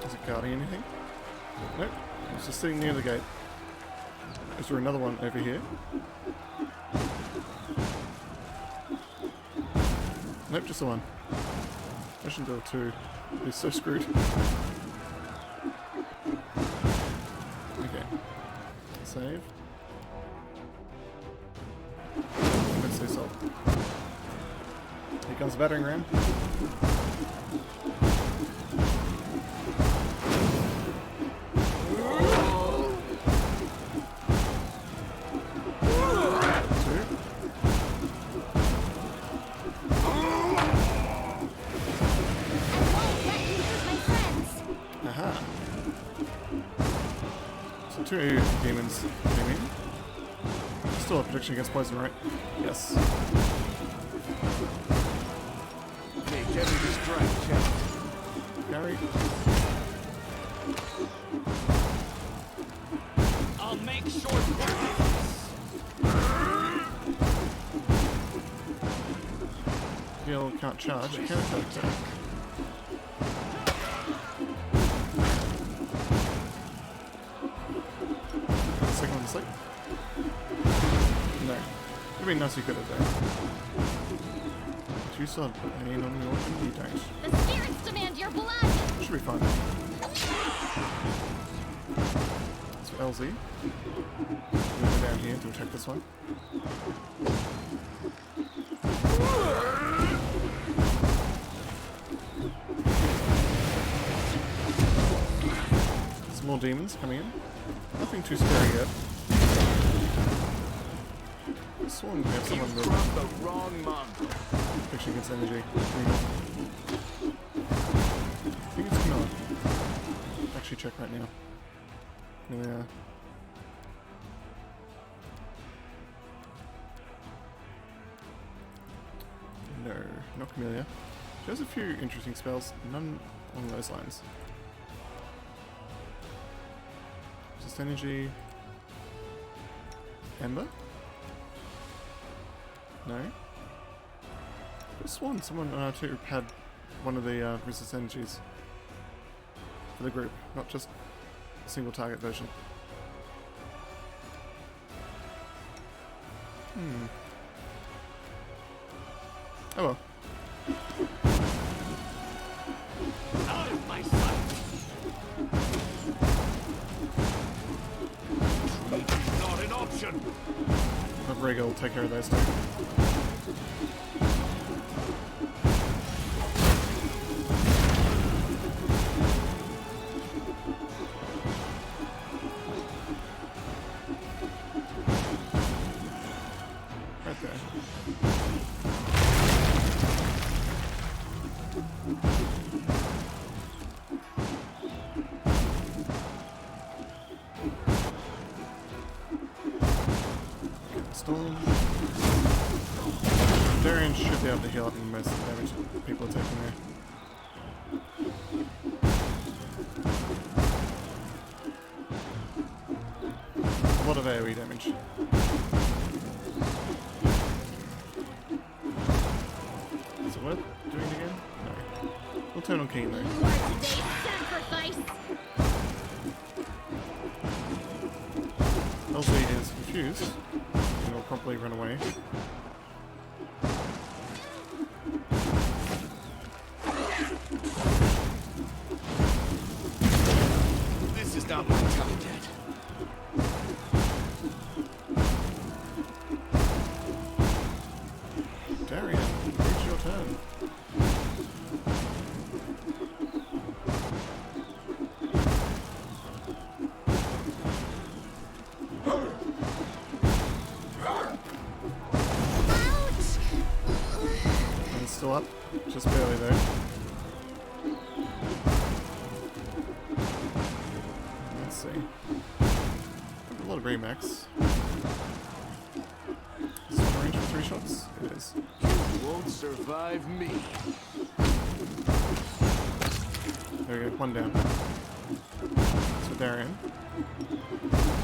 Is it guarding anything? Nope. It's just sitting near the gate. Is there another one over here? Nope, just the one. Mission Door 2 is so screwed. Okay. Save. Let's do salt. Here comes the battering ram. Two demons came in. Still have protection against poison, right? Yes. Make every strike count. Gary. I'll make short work of this. Heal can't charge. It can attack though. second one to sleep? No. Would have been nice if you could have done. Do you still have pain on your weapon? You don't. The spirits demand your blood! Should be fine. So LZ. We'll go down here to attack this one. Some more demons coming in. Nothing too scary yet. I sworn we have someone You with crossed the wrong mongrel. protection against energy. I think it's not. Actually check right now. Here they are. No, not Camellia. She has a few interesting spells, none along those lines. Resist energy. Ember? No. I could have sworn someone on R2 had one of the resist energies for the group, not just a single target version. Oh well. Out of my sight! Retreat not an option. The Brigga will take care of those two. Right there. Storm. Darian should be able to heal up in most of the damage that people are taking there. A lot of AoE damage. Is it worth doing it again? No. We'll turn on King though. You are today's sacrifice! LZ is confused and will promptly run away. This is not my time yet. Darian, it's your turn. Ouch! And it's still up, just barely though. Let's see. A lot of remax. Is this one range for 3 shots? It is. You won't survive me. There we go, one down. So Darian.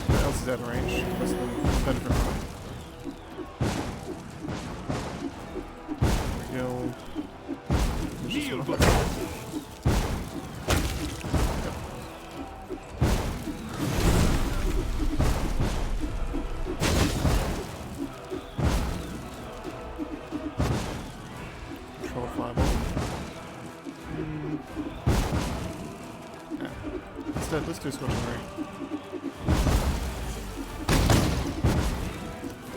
What else is out of range? Most of them benefit from it. Heal. Kneel Yep. Control fireball. Yeah. Instead, let's do Scorching Ray.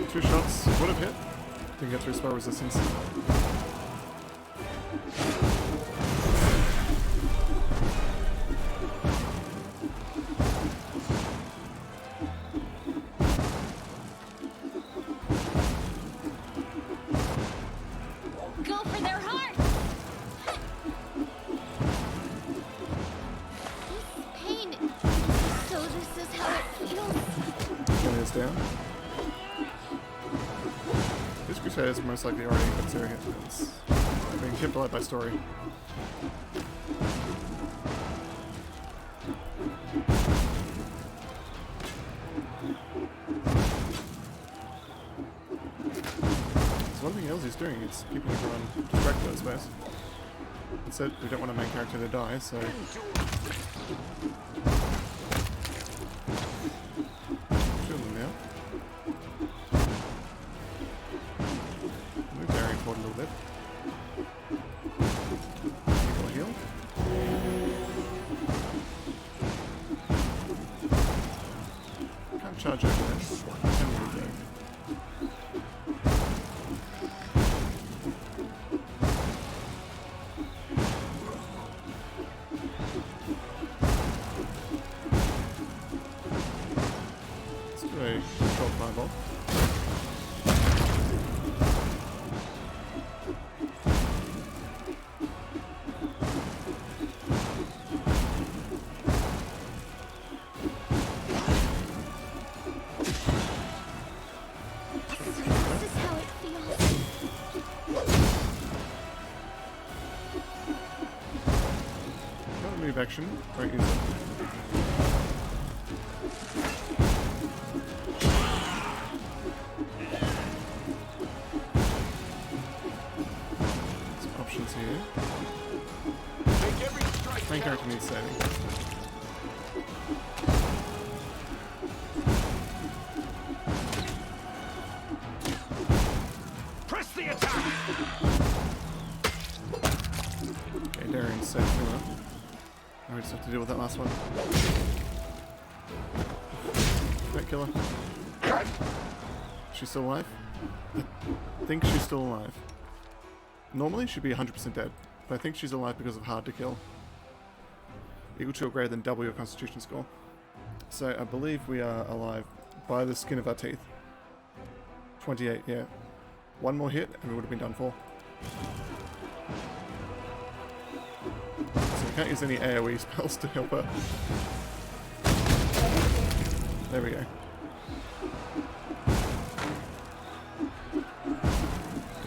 2 shots would have hit. Didn't get through spell resistance. Go for their heart! This pain... So this is how it feels? Killing is down. This Crusader is most likely already got 0 hit points. I've been kept alive by story. So one thing else he's doing is keeping everyone distracted, I suppose. Instead, we don't want a main character to die, so... Shouldn't Can't charge over there. Can we go? Let's do a control fireball. This is how it feels. Got a move action. Won't use it. Some options here. Make every strike Main count. character needs saving. Press the attack. Okay, Darian's safe killer. Now we just have to deal with that last one. That killer. She's still alive? I think she's still alive. Normally she'd be 100% dead, but I think she's alive because of hard to kill. Equal to or greater than double your constitution score. So I believe we are alive by the skin of our teeth. 28, yeah. One more hit and we would have been done for. So we can't use any AoE spells to help her. There we go.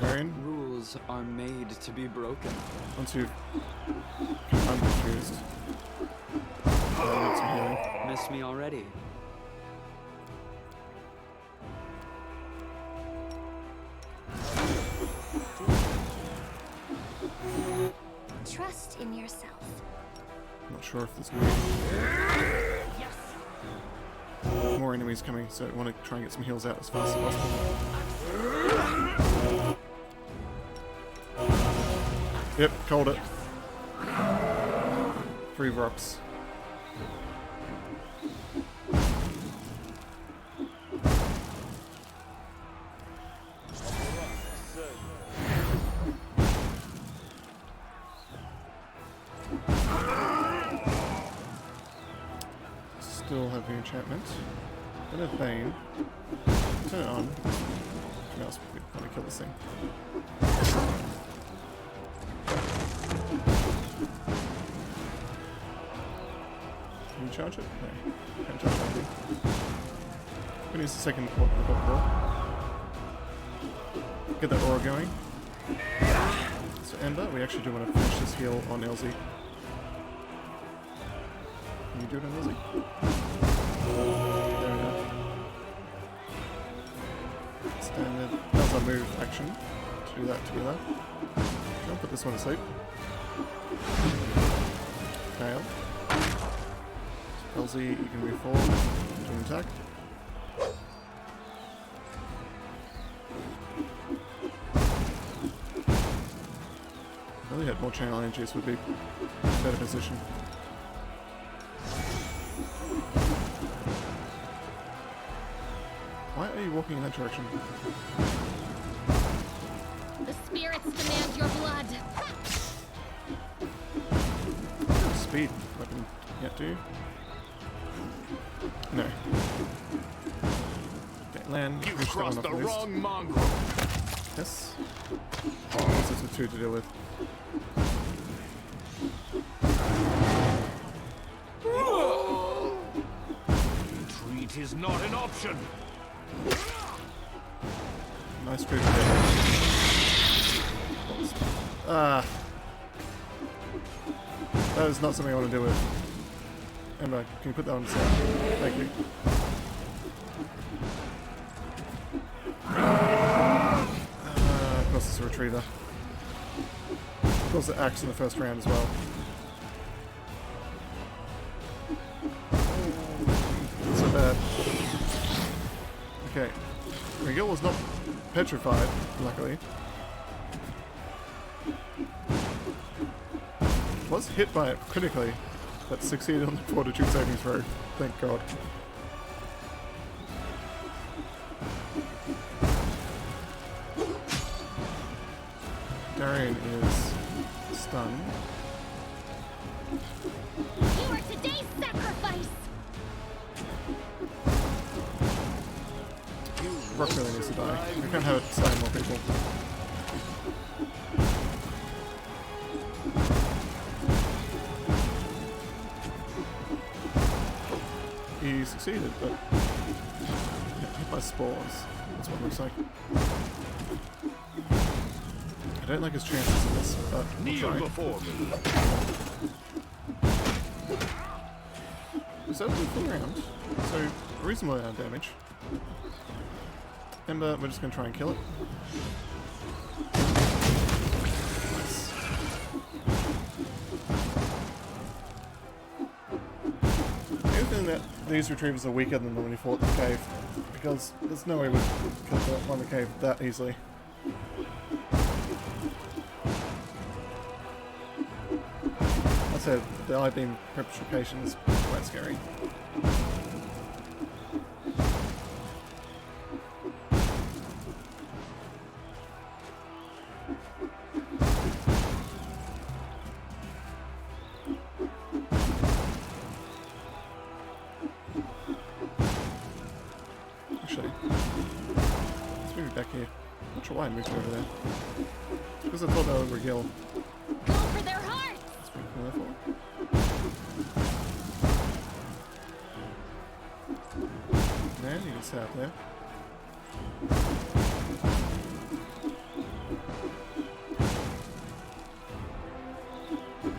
Darian, Rules are made to be broken. once you've confused. Need some healing. Miss me already? Trust in yourself. Not sure if there's going to be more enemies coming, so I want to try and get some heals out as fast as possible. Yep, called it. 3 rocks. Still have the enchantment. Bit of Bane. Turn it on. Something else we could probably kill this thing. Can you charge it? No. Can't charge anything. I'm gonna use the second aura. Get that aura going. So Ember, we actually do want to finish this heal on LZ. Can you do it on LZ? There we go. Standard. That's our move action. To do that together. I'll put this one to sleep. Fail. LZ, you can move forward to an attack. If I really had more channel energies, would be in a better position. Why are you walking in that direction? The spirits demand your blood. Speed weapon yet, do you? No. Okay, land. You finish that crossed one the off at least. wrong mongrel. Yes. Oh, this is 2 to deal with. Retreat is not an option. Nice trade together. Ah. That is not something I want to deal with. Emma, can you put that on the side? Thank you. Of course it's a retriever. Of course it acts in the first round as well. Not so bad. Okay. Miguel was not petrified, luckily. Was hit by it critically, but succeeded on the fortitude saving throw. Thank God. Marion is stunned. You are today's sacrifice! Rock really needs to die. We can't have it stun more people. He succeeded, but hit by spores. That's what it looks like. I don't like his chances in this, but we'll Kneel try. before me. So that was a full round, so a reasonable amount of damage. Ember, we're just going to try and kill it. Nice. I have a feeling that these retrievers are weaker than the one we fought in the cave, because there's no way we could kill the one in the cave that easily. I said the I-beam petrification is quite scary. Actually, let's move it back here. Not sure why I moved it over there. Because I thought that would regill. Go for their hearts! Let's move it there for. Man, you can stay up there.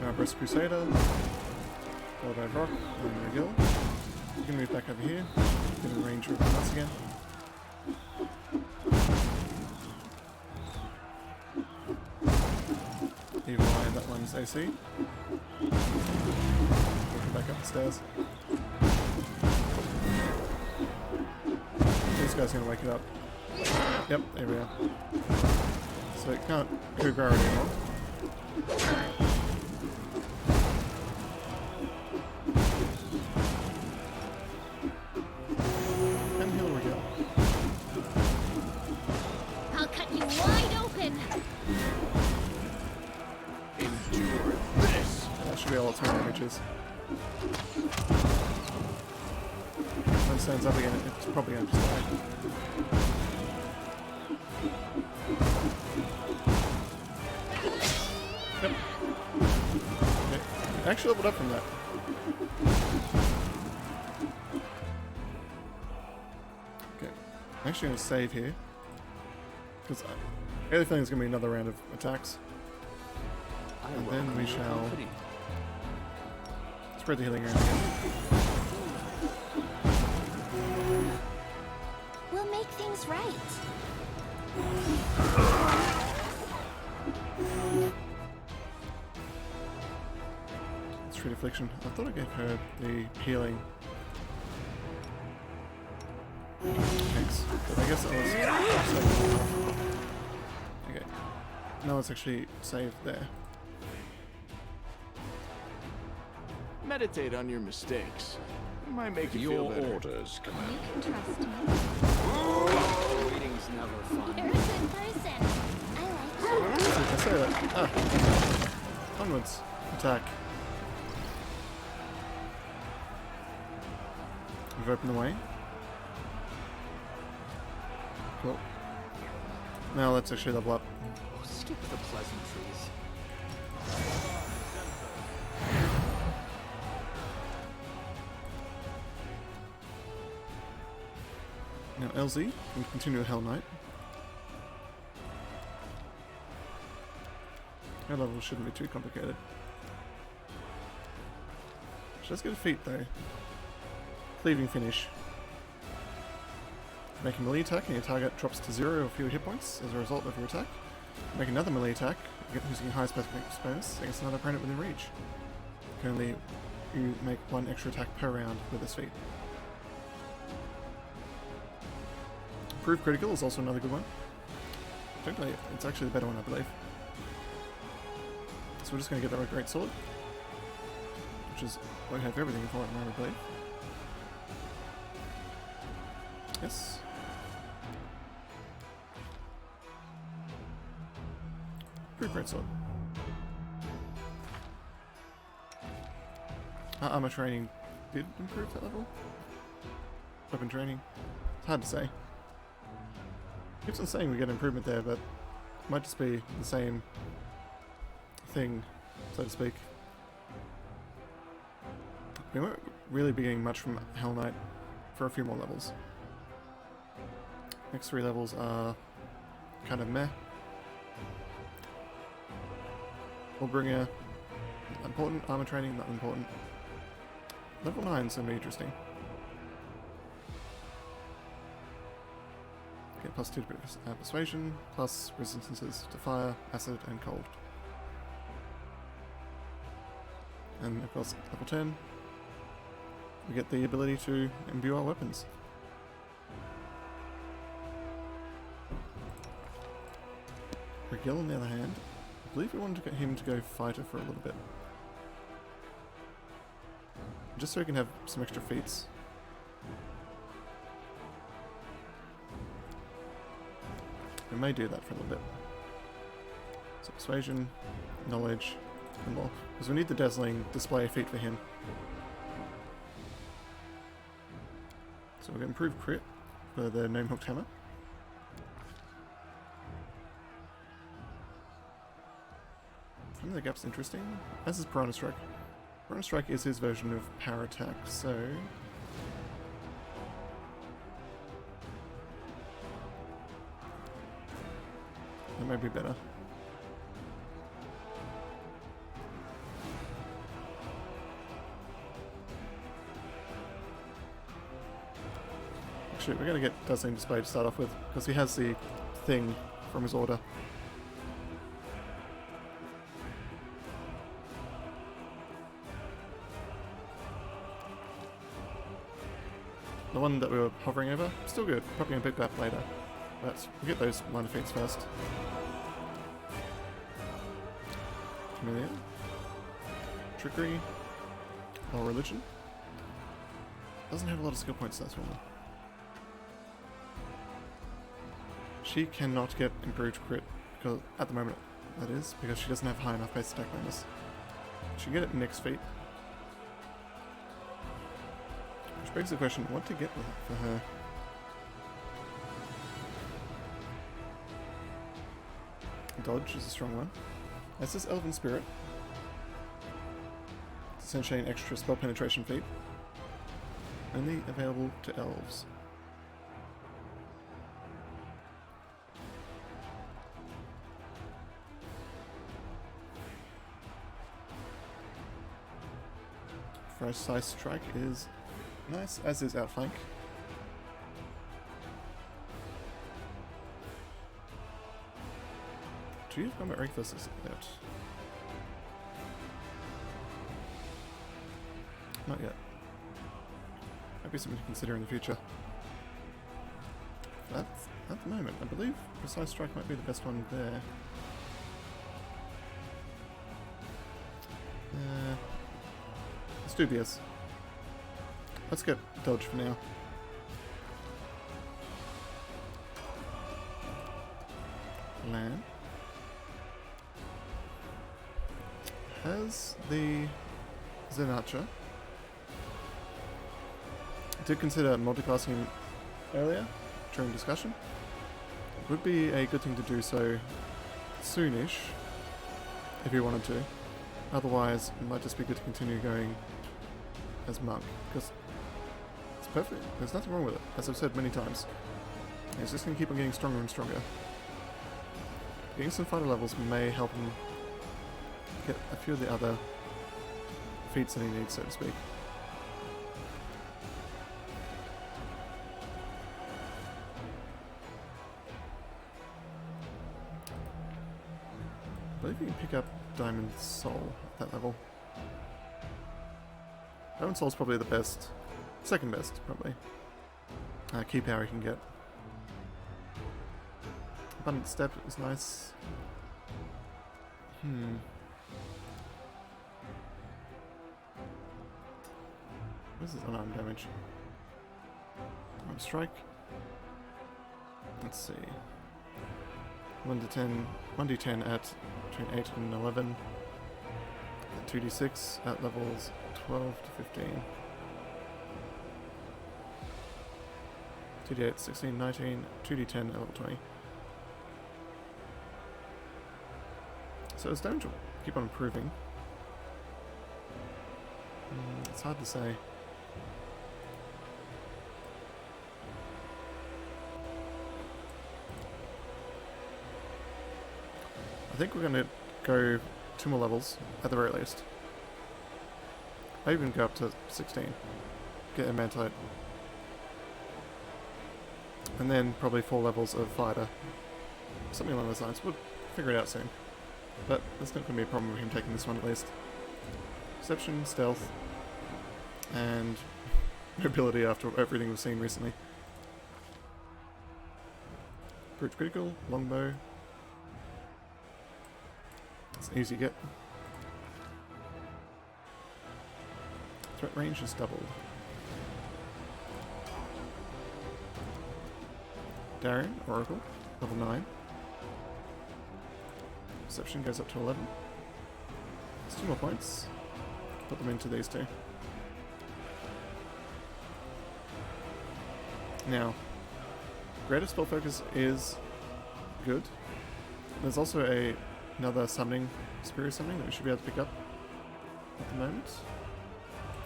Now Breast Crusader. Followed by Rock, and Regill. You can move back over here. Get in range of us again. Evil Eye, that one's AC. Walking back up the stairs. This guy's gonna wake it up. Yep, there we are. So it can't coup grow anymore. And he'll regill. I'll cut you wide open! Endure this. That should be all its main damages. When it stands up again, it's probably going to just die. Yep. Okay. Actually leveled up from that. Okay. I'm actually going to save here. Because I have a feeling it's going to be another round of attacks. And then we shall spread the healing around again. We'll make things right. Let's treat affliction. I thought I gave her the healing. Thanks. But I guess that was... Okay. No, it's actually saved there. Meditate on your mistakes. It might make you feel Your better. orders, You Commander. can trust me. Reading's never fun. You're a good person. I like you. I say that. Ah. Onwards. Attack. We've opened the way. Cool. Now let's actually level up. Oh, skip the pleasantries. Now LZ can continue with Hell Knight. Her level shouldn't be too complicated. She does get a feat though. Cleaving Finish. Make a melee attack and your target drops to 0 or fewer hit points as a result of your attack. Make another melee attack, using your highest specific bonus against another opponent within reach. Currently, you make one extra attack per round with this feat. Proof Critical is also another good one. Technically, it's actually the better one, I believe. So we're just going to get that Great Sword, which is what we have everything for it, I believe. Yes. Improved greatsword. Armor training did improve that level? Weapon training? It's hard to say. Keeps on saying we get improvement there, but it might just be the same thing, so to speak. We won't really be getting much from Hell Knight for a few more levels. Next 3 levels are kind of meh. Warbringer, not important. Armor training, not important. Level 9 is going to be interesting. Get +2 to persuasion, plus resistances to fire, acid, and cold. And of course, level 10, we get the ability to imbue our weapons. Regil, on the other hand, I believe we wanted to get him to go fighter for a little bit. Just so we can have some extra feats. We may do that for a little bit. So persuasion, knowledge, and more. Because we need the dazzling display feat for him. So we'll get improved crit for the gnome hooked hammer. I think the gap's interesting. As is Piranha Strike. Piranha Strike is his version of power attack, so that might be better. Actually, we're gonna get Dazzling Display to start off with, because he has the thing from his order. The one that we were hovering over, still good. Probably gonna pick that up later. But we'll get those minor feats first. Familiar. Trickery. Or religion. Doesn't have a lot of skill points, that's one. She cannot get improved crit, because at the moment that is, because she doesn't have high enough base attack bonus. She can get it next feat. Which begs the question, what to get for her? Dodge is a strong one. As is Elven Spirit. It's essentially an extra spell penetration feat. Only available to elves. Precise Strike is nice, as is Outflank. Do you have combat rank versus that? Not yet. Might be something to consider in the future. That's at the moment. I believe Precise Strike might be the best one there. Let's do this. Let's get Dodge for now. Land. Has the Zen Archer. I did consider multiclassing him earlier during discussion. It would be a good thing to do so soonish if you wanted to. Otherwise, it might just be good to continue going as Monk, because it's perfect. There's nothing wrong with it, as I've said many times. He's just going to keep on getting stronger and stronger. Getting some fighter levels may help him get a few of the other feats that he needs, so to speak. I believe you can pick up Diamond Soul at that level. Diamond Soul's probably the best, second best, probably. Key power you can get. Abundant Step is nice. What is this unarmed damage? Armed Strike. Let's see. 1d10 at between 8 and 11. And 2d6 at levels 12 to 15. 2d8, 16, 19, 2d10 at level 20. So his damage will keep on improving. It's hard to say. I think we're going to go 2 more levels, at the very least. I even go up to 16. Get a Mantite. And then probably 4 levels of Fighter. Something along those lines. We'll figure it out soon. But there's not going to be a problem with him taking this one at least. Perception, Stealth, and Mobility after everything we've seen recently. Brute Critical, Longbow. It's an easy get. Threat range is doubled. Darien, Oracle, level 9. Perception goes up to 11. It's 2 more points. Put them into these 2. Now, Greater Spell Focus is good. There's also another summoning, Superior Summoning that we should be able to pick up at the moment.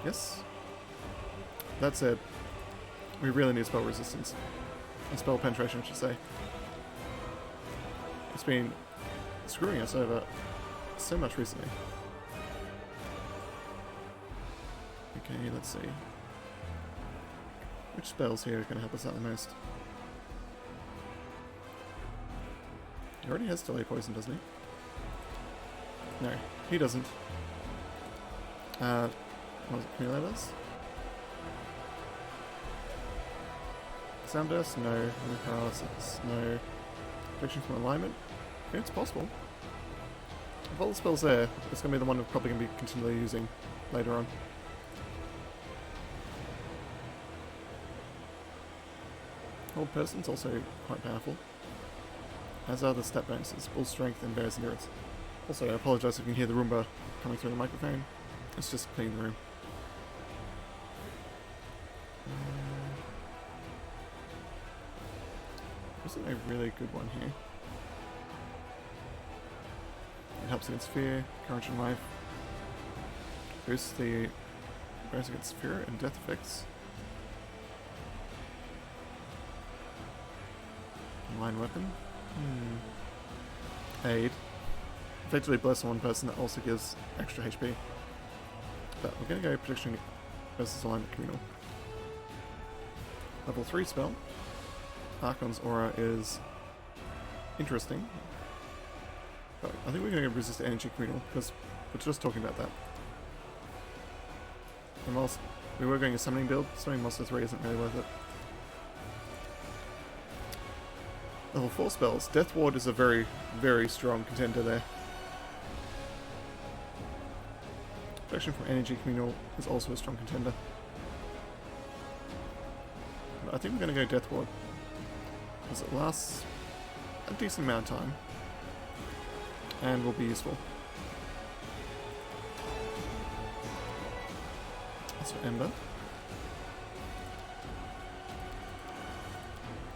Yes. That said, we really need spell resistance. And spell penetration, I should say. It's been screwing us over so much recently. Okay, let's see. Which spells here are going to help us out the most? He already has Delay Poison, doesn't he? No, he doesn't. What was it, Accumulators? Sound Dust? No. No Paralysis? No. Protection from Alignment? Yeah, it's possible. Of all the spells there, it's going to be the one we're probably going to be continually using later on. Hold Person's also quite powerful, as are the stat bonuses, Bull Strength and Bear's Endurance. Also, I apologise if you can hear the Roomba coming through the microphone. It's just cleaning the room. Isn't a really good one here. It helps against fear, courage and life. Boosts the bonus against fear and death effects. Line weapon. Aid. Effectively bless on one person that also gives extra HP. But we're going to go Protection versus Alignment Communal. Level 3 spell. Archon's Aura is interesting. But I think we're going to go Resist Energy Communal because we're just talking about that. And whilst we were going a summoning build, summoning Monster 3 isn't really worth it. Level 4 spells. Death Ward is a very, very strong contender there. Protection from Energy Communal is also a strong contender. But I think we're going to go Death Ward. Because it lasts a decent amount of time. And will be useful. That's for Ember.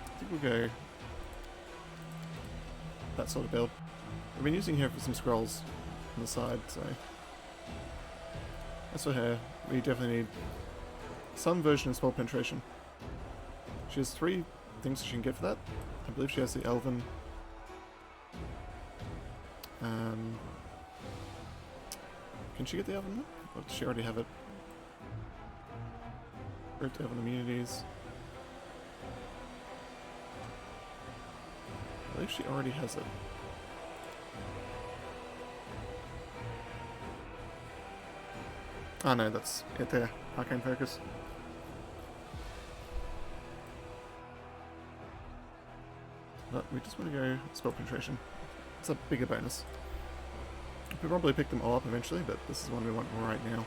I think we'll go that sort of build. I've been using her for some scrolls on the side, so as for her, we definitely need some version of spell penetration. She has 3 things she can get for that. I believe she has the Elven. Can she get the Elven? Or does she already have it? Root Elven immunities. I believe she already has it. Oh no, that's it there. Arcane Focus. But we just want to go spell penetration. It's a bigger bonus. We could probably pick them all up eventually, but this is one we want right now.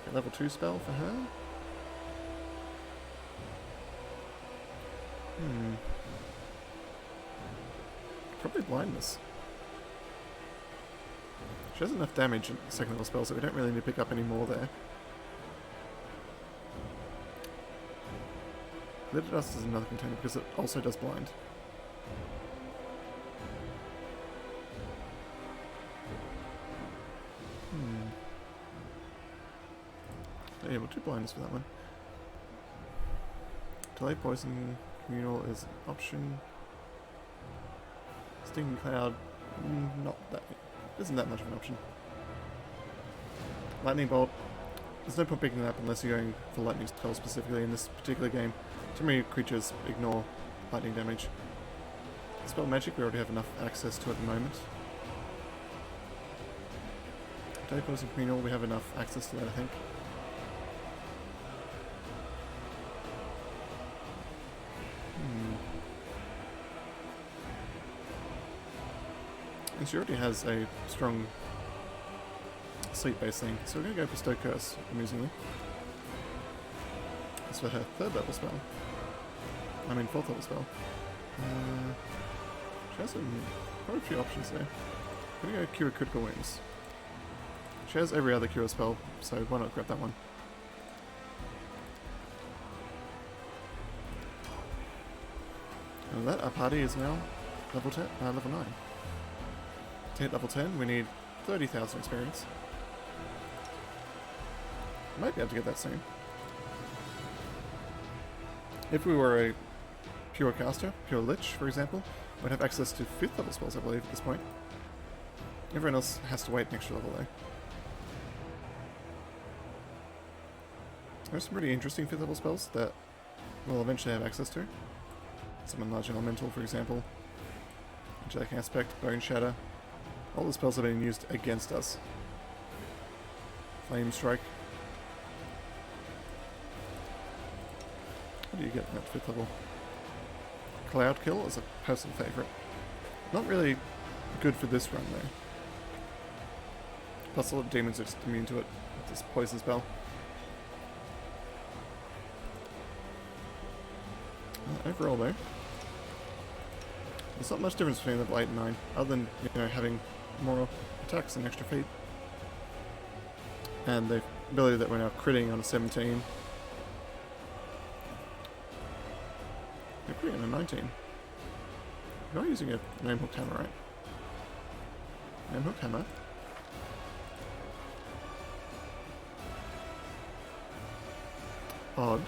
Okay, level 2 spell for her. Probably blindness. She has enough damage in second level spells, so we don't really need to pick up any more there. Litter Dust is another container because it also does blind. Yeah, we'll do blindness for that one. Delay Poison Communal is an option. Stinging Cloud, isn't that much of an option. Lightning Bolt, there's no point picking that up unless you're going for lightning spell specifically in this particular game. Too many creatures ignore lightning damage. Spell Magic we already have enough access to at the moment. Delay Poison Communal, we have enough access to that I think. And she already has a strong sleep-based thing, so we're going to go for Stoke Curse, amusingly. That's for her 3rd level spell. I mean 4th level spell. She has quite a few options there. I'm going to go Cure Critical Wounds. She has every other cure spell, so why not grab that one? And that, our party is now level 9. To hit level 10, we need 30,000 experience. Might be able to get that soon. If we were a pure caster, pure lich, for example, we'd have access to 5th level spells, I believe, at this point. Everyone else has to wait an extra level, though. There's some pretty interesting 5th level spells that we'll eventually have access to. Summon Large Elemental, for example. Angelic Aspect, Bone Shatter. All the spells are being used against us. Flame Strike. What do you get in that 5th level? Cloud Kill is a personal favourite. Not really good for this run though. Plus a lot of demons are just immune to it with this poison spell. Overall though, there's not much difference between level 8 and 9, other than, you know, having more attacks and extra feet. And the ability that we're now critting on a 17. We're critting on a 19. We're not using a name hooked hammer, right? Name hooked hammer. Odd.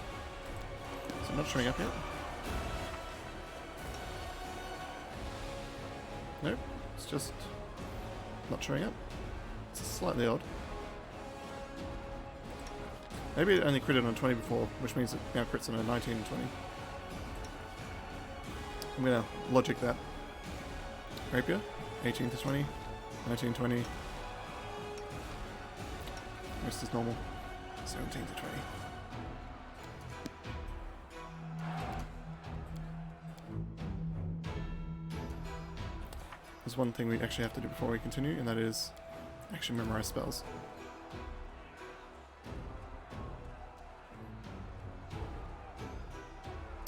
Is it not showing up yet? Nope, it's just not showing up. It's slightly odd. Maybe it only critted on 20 before, which means it now crits on a 19 and 20. I'm gonna logic that. Rapier, 18 to 20, 19, 20. Rest is normal, 17 to 20. There's one thing we actually have to do before we continue, and that is actually memorize spells.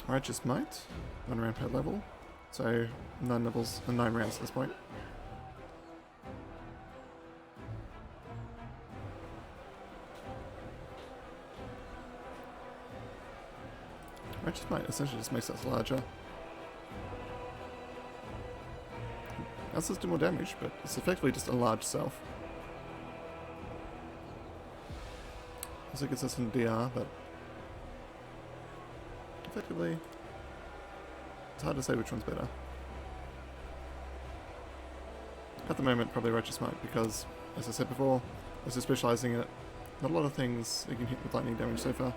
Righteous Might, 1 round per level, so 9 levels and 9 rounds at this point. Righteous Might essentially just makes us larger. That does do more damage, but it's effectively just a large self. Also gets us in DR, but effectively, it's hard to say which one's better. At the moment, probably Righteous Might, because, as I said before, as we're specialising in it, not a lot of things you can hit with lightning damage so far.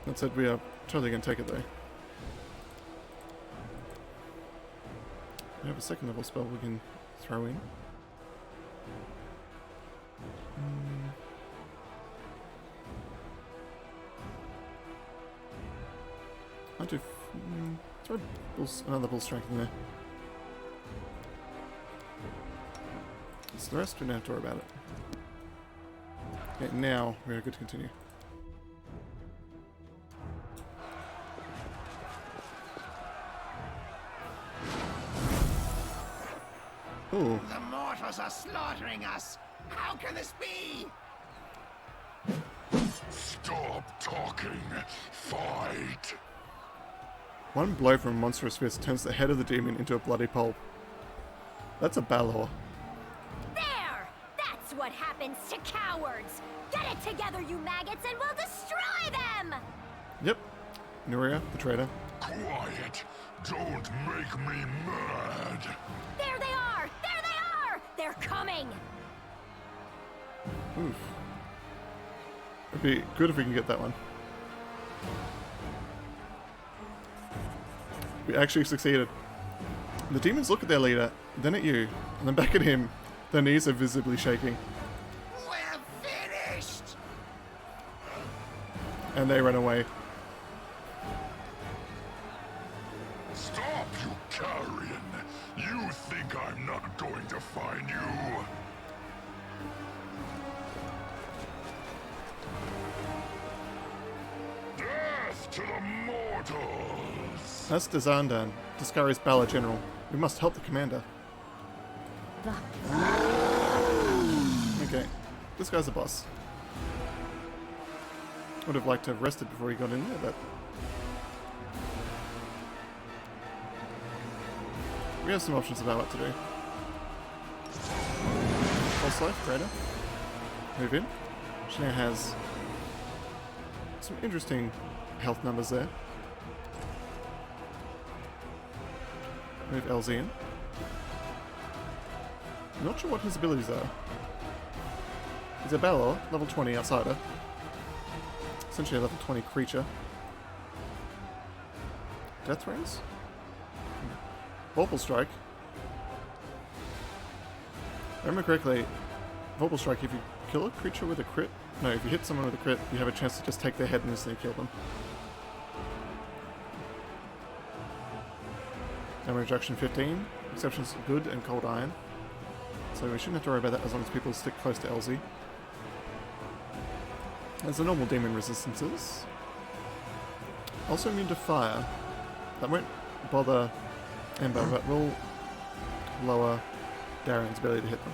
That said, we are totally going to take it though. We have a 2nd level spell we can throw in. I do throw another bull strength in there. So the rest we don't have to worry about it. Okay, now we are good to continue. Ooh. The mortals are slaughtering us. How can this be? Stop talking. Fight. One blow from a monstrous fist turns the head of the demon into a bloody pulp. That's a Balor. There! That's what happens to cowards! Get it together, you maggots, and we'll destroy them! Yep. Nuria, the traitor. Quiet. Don't make me mad. There they are! There they are! They're coming! Oof. It'd be good if we can get that one. We actually succeeded. The demons look at their leader, then at you, and then back at him. Their knees are visibly shaking. We're finished! And they run away. Stop, you carrion. You think I'm not going to find you? Death to the mortals! That's Dazandan, Discari's Balor General. We must help the commander. Okay, this guy's a boss. Would have liked to have rested before he got in there, but... we have some options about what to do. False life, greater. Move in. She now has some interesting health numbers there. Move LZ in. I'm not sure what his abilities are. He's a Balor, level 20 outsider. Essentially a level 20 creature. Death Rays? Vorpal Strike. If I remember correctly, Vorpal Strike, if you kill a creature with a crit... no, if you hit someone with a crit, you have a chance to just take their head and instantly kill them. Damage reduction 15. Exceptions good and cold iron. So we shouldn't have to worry about that as long as people stick close to LZ. There's the normal demon resistances. Also immune to fire. That won't bother Ember, but will lower Darian's ability to hit them.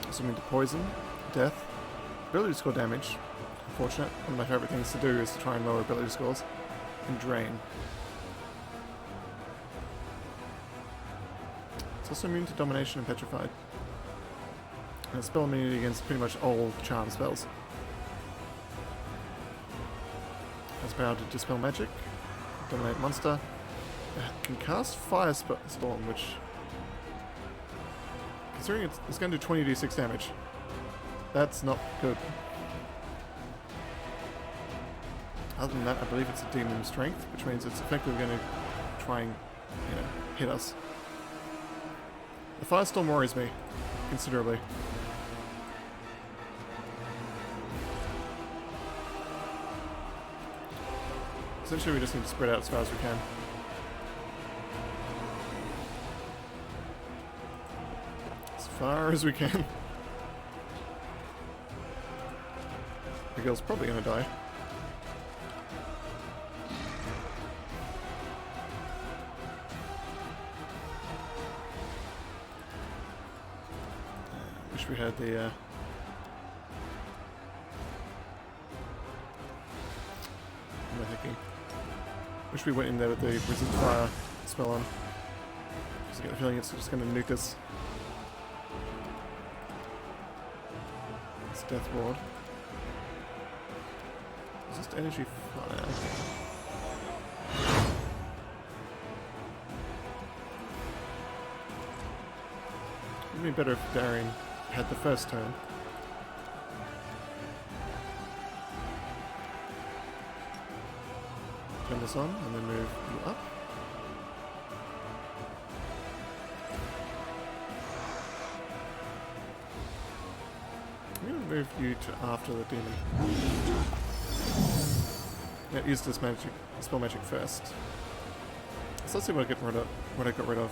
Also immune to poison, death, ability to score damage. Unfortunate. One of my favourite things to do is to try and lower ability scores. And drain. It's also immune to domination and petrified. And it's spell immunity against pretty much all charm spells. Has power to dispel magic, dominate monster. It can cast fire storm, which, considering it's going to do 20d6 damage, that's not good. Other than that, I believe it's a demon strength, which means it's effectively going to try and, hit us. The firestorm worries me considerably. Essentially, we just need to spread out as far as we can. As far as we can. The girl's probably gonna die. Wish we had the what am I thinking? Wish we went in there with the resist fire spell on. Because I get the feeling it's just going to nuke us. It's Death Ward. Resist energy fire. It would be better if Darian had the first turn. Turn this on and then move you up. I'm going to move you to after the demon. Yeah, use this magic, spell magic first. So let's see what I got rid of.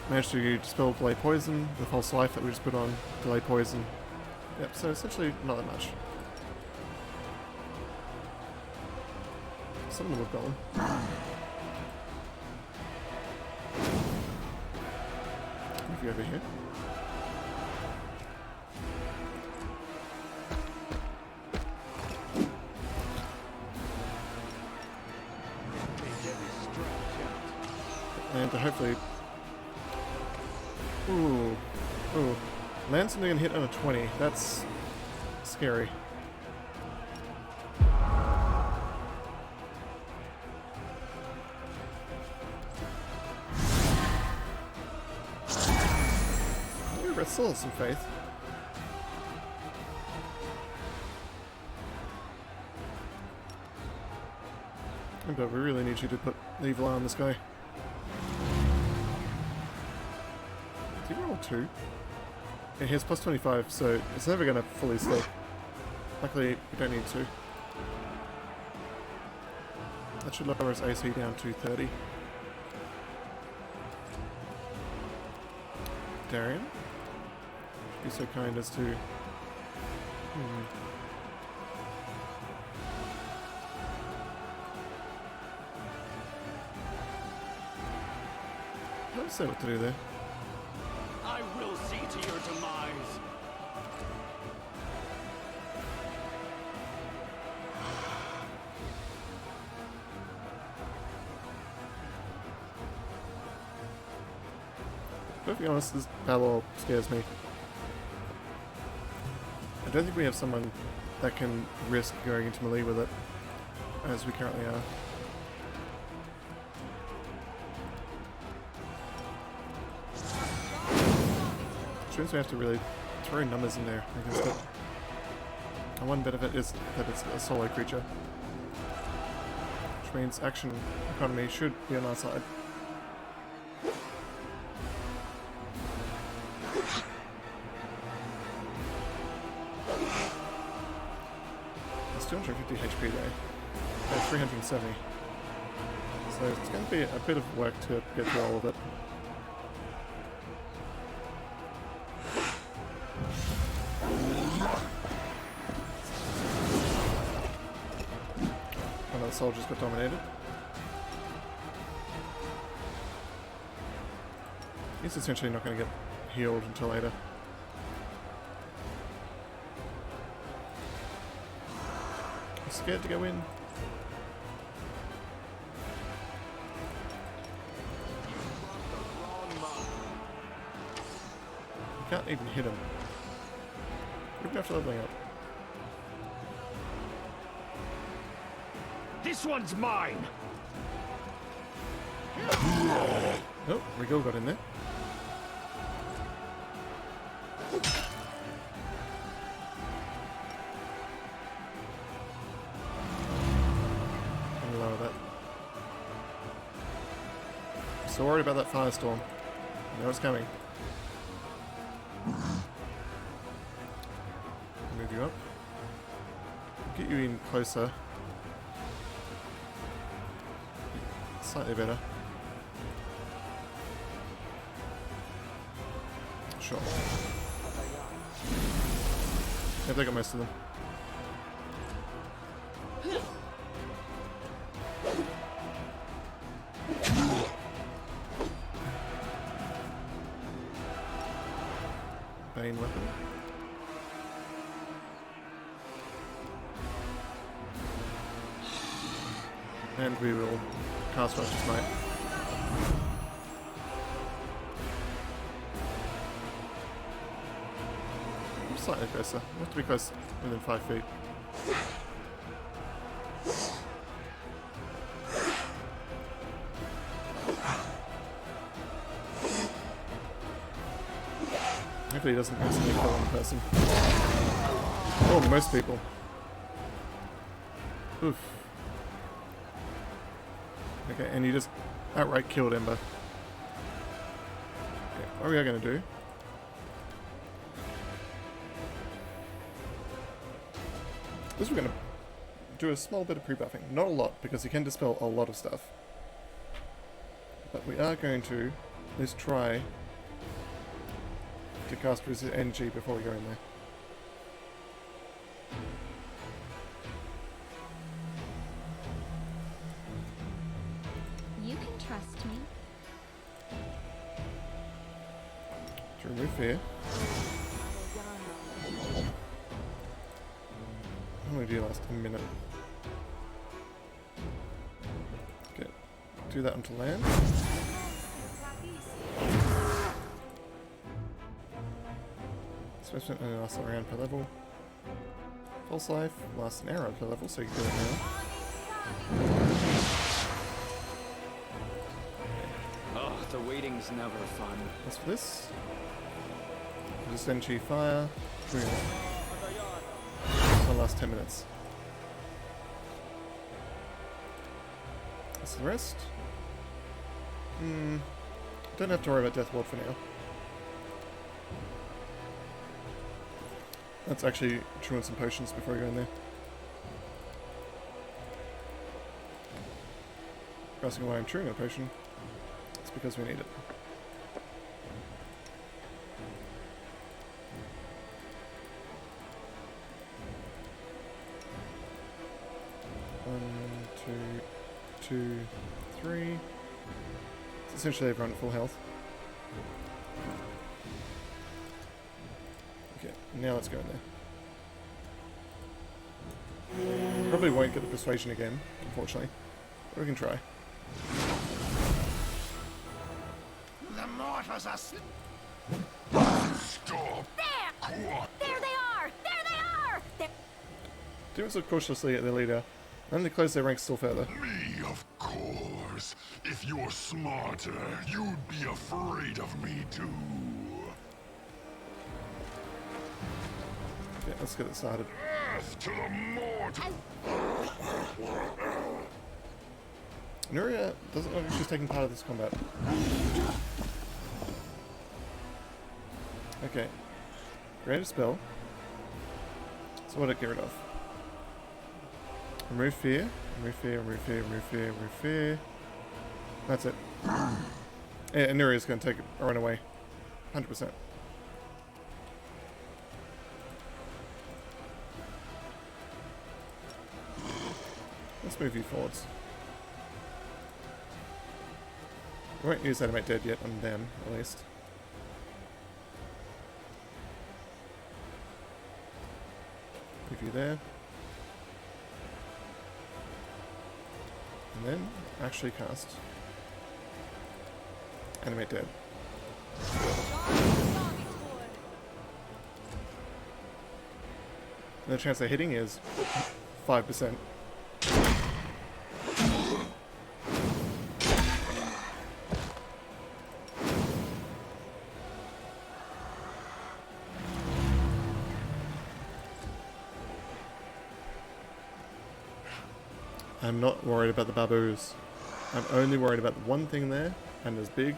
Managed to dispel delay poison, the false life that we just put on, delay poison. Yep, so essentially not that much. Some of them have gone. you over here. And to hopefully... Ooh. Ooh. Land something and hit on a 20. That's scary. Ooh, but still has some faith. But we really need you to put the evil eye on this guy. Did he roll 2? Yeah, he has plus 25, so it's never going to fully stick. Luckily, we don't need to. That should lower his AC down to 30. Darian? Be so kind as to... I don't say what to do there. I will see to your demise. To be honest, this battle scares me. I don't think we have someone that can risk going into melee with it, as we currently are. Which means we have to really throw numbers in there against it. And one benefit is that it's a solo creature. Which means action economy should be on our side. It's 250 HP there. 370. So it's going to be a bit of work to get through all of it. One of the soldiers got dominated. He's essentially not going to get healed until later. I'm scared to go in. You can't even hit him. Even after leveling up. This one's mine! Oh, Regal got in there. And lower that. I'm so worried about that firestorm. I know it's coming. Move you up. Get you in closer. Slightly better. Sure. Yep, they got most of them. Bane weapon. And we will cast Righteous Might. Slightly closer. We have to be close within 5 feet. Hopefully he doesn't instantly kill one person. Oh, most people. Oof. Okay, and you just outright killed Ember. Okay, what we are going to do... is we're going to do a small bit of pre-buffing. Not a lot, because he can dispel a lot of stuff. But we are going to at least try to cast resist energy before we go in there. You can trust me. Remove fear. How long do you last? A minute. Okay. Do that until land. Specimen only lasts a round per level. False life lasts an hour per level, so you can do it now. Oh, the waiting's never fun. As for this, Senchi fire. The last 10 minutes. That's the rest. Don't have to worry about Death Ward for now. Let's actually chew on some potions before we go in there. Asking why I'm chewing a potion. It's because we need it. One, two, 3. It's essentially everyone at full health. Okay, now let's go in there. Probably won't get the persuasion again, unfortunately. But we can try. The mortals are Stop! There! There they are! There they are! Demons look cautiously at their leader, and they close their ranks still further. Me, of course. If you're smarter, you'd be afraid of me too. Okay, let's get it started. Death to the mortal! Nuria doesn't look like she's taking part of this combat. Okay. Create a spell. So what did it get rid of? Remove fear. Remove fear, remove fear, remove fear, remove fear. That's it. Yeah, Nuria's going to take a run away. 100%. Let's move you forwards. We won't use Animate Dead yet on them, at least. Move you there. And then actually cast Animate Dead. And the chance of hitting is 5%. I'm not worried about the baboos. I'm only worried about the one thing there, and it's big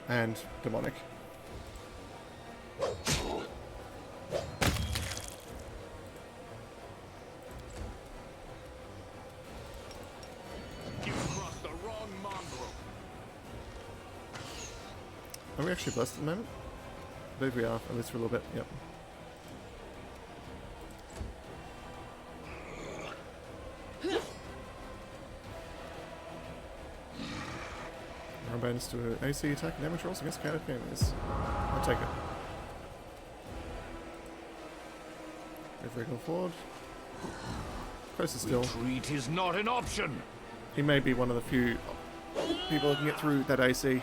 and demonic. You crossed the wrong mongrel. Are we actually blessed at the moment? I believe we are, at least for a little bit, yep. Bonus to AC attack and damage rolls against counter enemies. I'll take it. Move regular forward. Closer still. Retreat is not an option. He may be one of the few people that can get through that AC.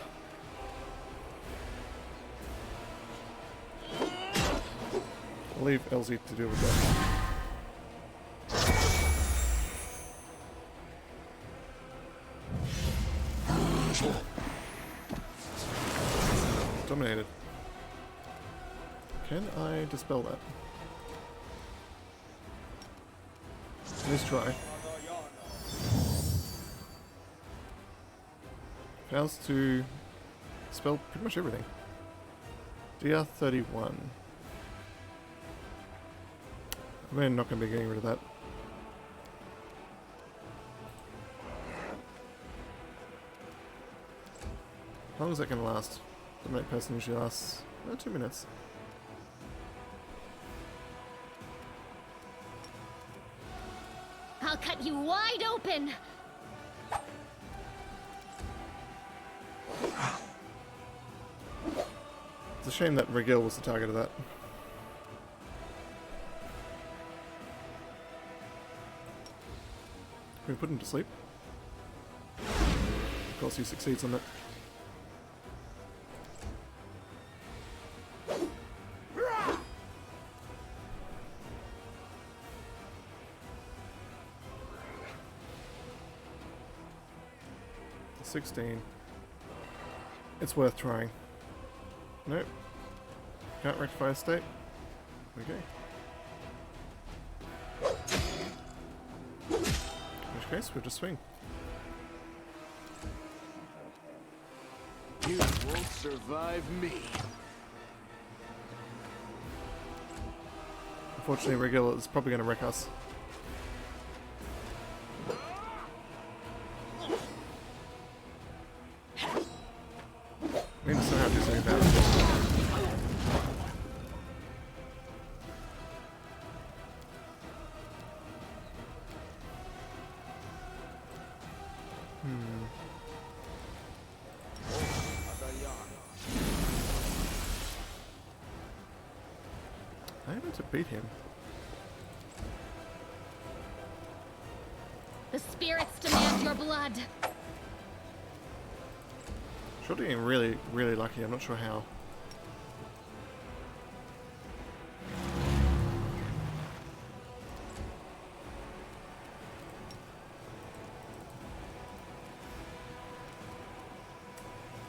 I'll leave LZ to deal with that. Dominated. Can I dispel that? Let's try. Fails to spell pretty much everything. DR31. We're not going to be getting rid of that. How long is that going to last? Dominate person usually lasts 2 minutes. I'll cut you wide open! It's a shame that Regil was the target of that. Can we put him to sleep? Of course he succeeds on that. $16. It's worth trying. Nope. Can't rectify a state. Okay. In which case, we'll just swing. You won't survive me. Unfortunately, Regil is probably going to wreck us. We need to somehow do something about it. I'm able to beat him. The spirits demand your blood. Short getting really, really lucky. I'm not sure how.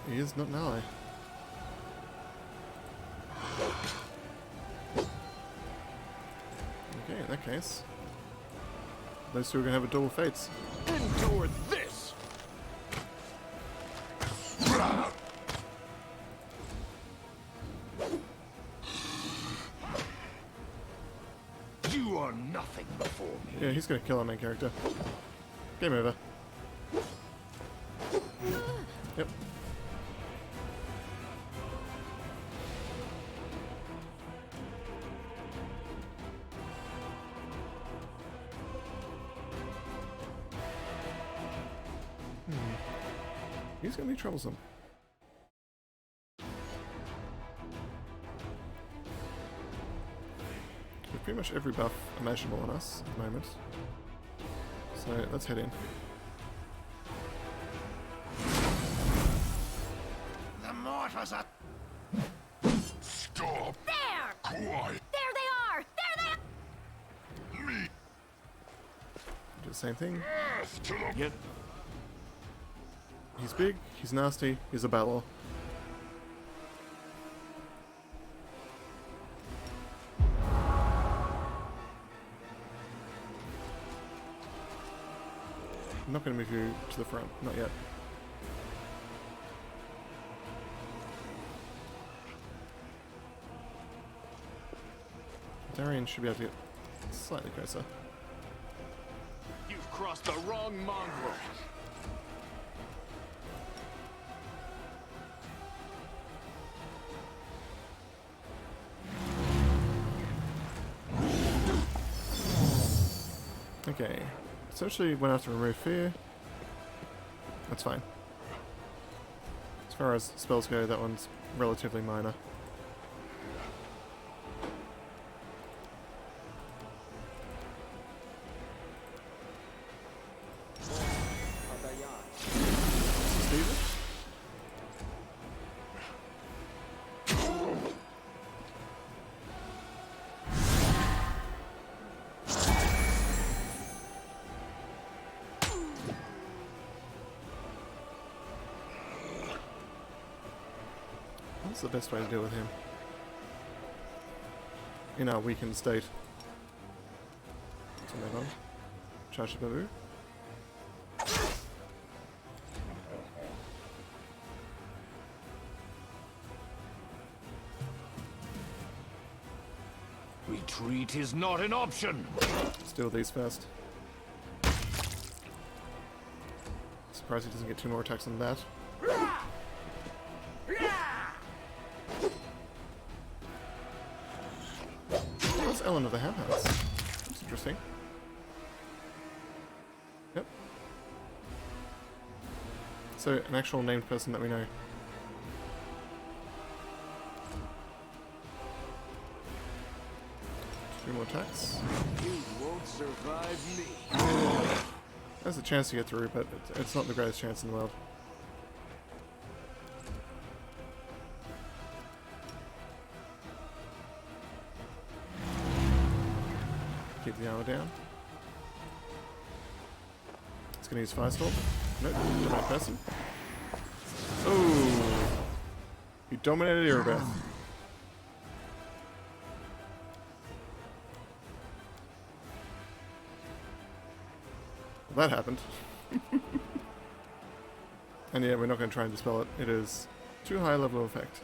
He is not an ally. Okay, in that case, those two are going to have a duel of fates. Endure this! You are nothing before me. Yeah, he's going to kill our main character. Game over. Yep. He's going to be troublesome. We have pretty much every buff imaginable on us at the moment. So let's head in. The mortals are... Stop! There! Quiet! There they are! There they are! Me! Do the same thing. Earth to the... Yet He's big, he's nasty, he's a battle. I'm not going to move you to the front, not yet. Darian should be able to get slightly closer. you've crossed the wrong mongrel. Okay, essentially when I have to remove fear, that's fine. As far as spells go, that one's relatively minor. Steven? What's the best way to deal with him? In our weakened state. Turn that on. Charge the Babu. Retreat is not an option. Steal these first. Surprised he doesn't get 2 more attacks on that. That's Ellen of the Hamhouse. That's interesting. Yep. So, an actual named person that we know. 3 more attacks. You won't survive me. There's a chance to get through, but it's not the greatest chance in the world. Keep the armor down. It's gonna use Firestorm. Nope, the right person. Oh! You dominated Erebeth. Well, that happened. And yeah, we're not going to try and dispel it. It is too high a level of effect.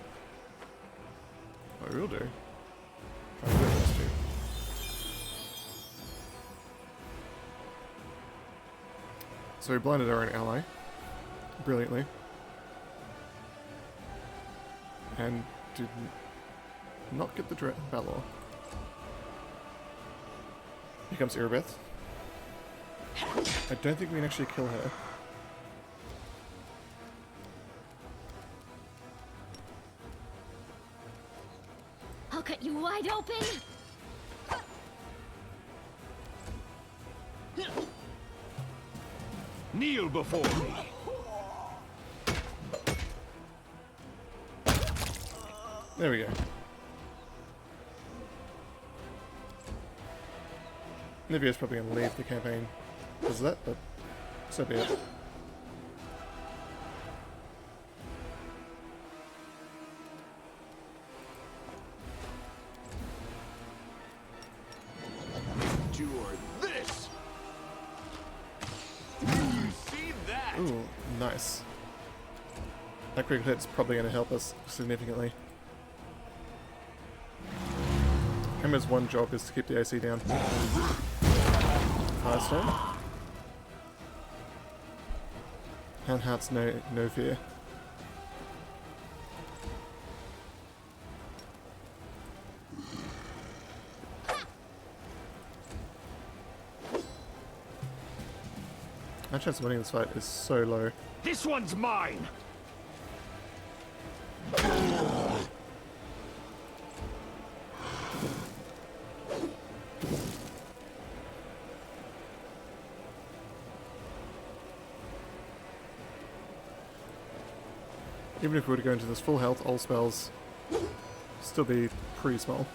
What we will do... try and do this too. So we blinded our own ally. Brilliantly. And did not get the Balor. Here comes Erebeth. I don't think we can actually kill her. I'll cut you wide open. Kneel before me. There we go. Nivea's probably going to leave the campaign because of that, but so be it. Endure this. You see that? Ooh, nice. That critical hit's probably going to help us significantly. Hammer's one job is to keep the AC down. Firestorm. Handheart's no fear. Our chance of winning this fight is so low. This one's mine. Even if we were to go into this full health, all spells still be pretty small.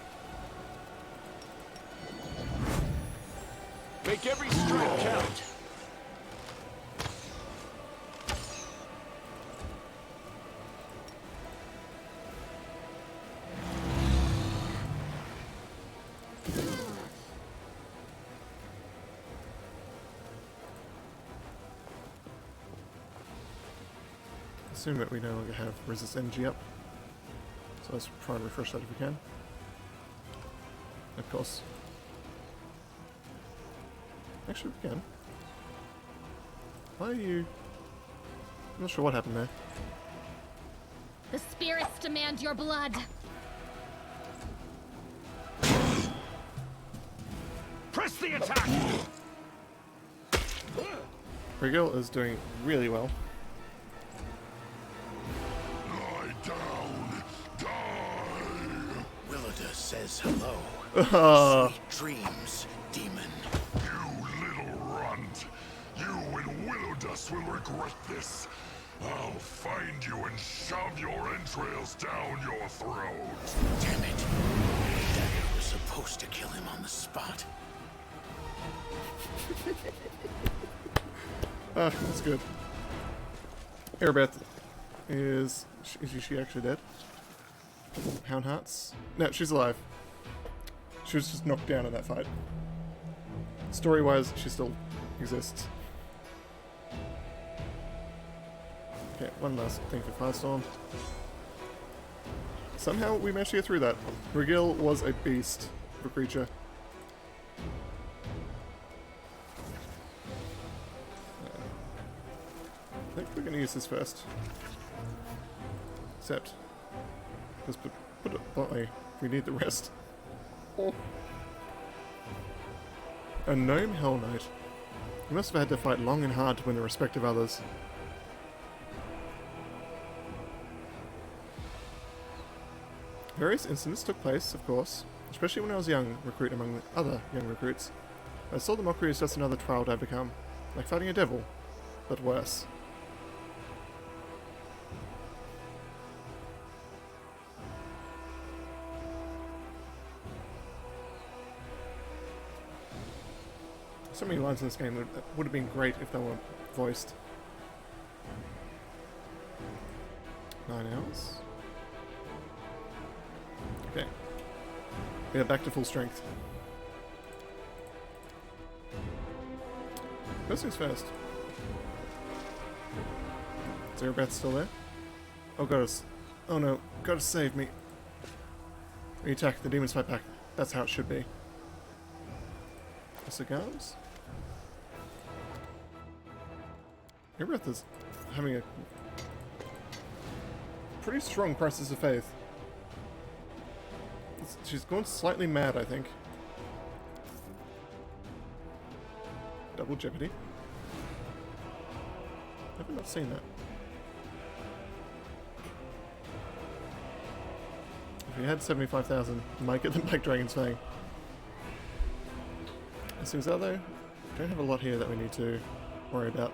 Make every strike count. Assume that we no longer have resist energy up. So let's try and refresh that if we can. Of course. Actually, we can. Why are you... I'm not sure what happened there. The spirits demand your blood. Press the attack. Rigel is doing really well. Lie down. Die. Willida says hello. Sweet dreams, demon. You little runt. You and Willowdust will regret this. I'll find you and shove your entrails down your throat. Damn it. Dagger was supposed to kill him on the spot. Ah, that's good. Erebeth is she actually dead? Hound Hearts? No, she's alive. She was just knocked down in that fight. Story-wise, she still exists. Okay, one last thing for Firestorm. Somehow we managed to get through that. Rigil was a beast of a creature. I think we're going to use this first. Except, let's put it bluntly, we need the rest. Oh. A gnome Hell Knight. You must have had to fight long and hard to win the respect of others. Various incidents took place, of course, especially when I was a young recruit among the other young recruits. I saw the mockery as just another trial to overcome, like fighting a devil, but worse. So many lines in this game that would have been great if they were voiced. 9 hours. Okay. We are back to full strength. First things first. Is there a breath still there? Oh god, oh no, gotta save me. We attack, the demons fight back. That's how it should be. Cigars? Erebeth is having a pretty strong crisis of faith. She's gone slightly mad, I think. Double jeopardy. Have I not seen that? If we had 75,000, we might get the Black Dragon's Fang. As things are though, don't have a lot here that we need to worry about.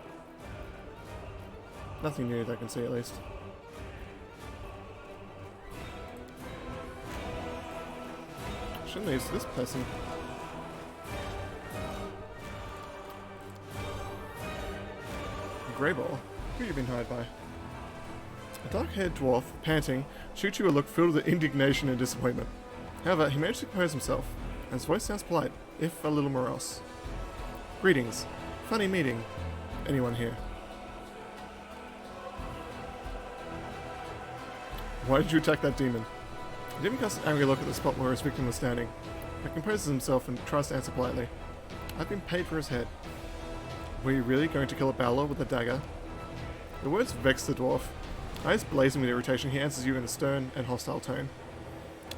Nothing new that I can see at least. Shouldn't use this person. Greyball? Who have you been hired by? A dark-haired dwarf, panting, shoots you a look filled with indignation and disappointment. However, he managed to compose himself, and his voice sounds polite, if a little morose. Greetings. Funny meeting. Anyone here? Why did you attack that demon? The demon casts an angry look at the spot where his victim was standing, but composes himself and tries to answer politely. I've been paid for his head. Were you really going to kill a Balor with a dagger? The words vex the dwarf. Eyes blazing with irritation, he answers you in a stern and hostile tone.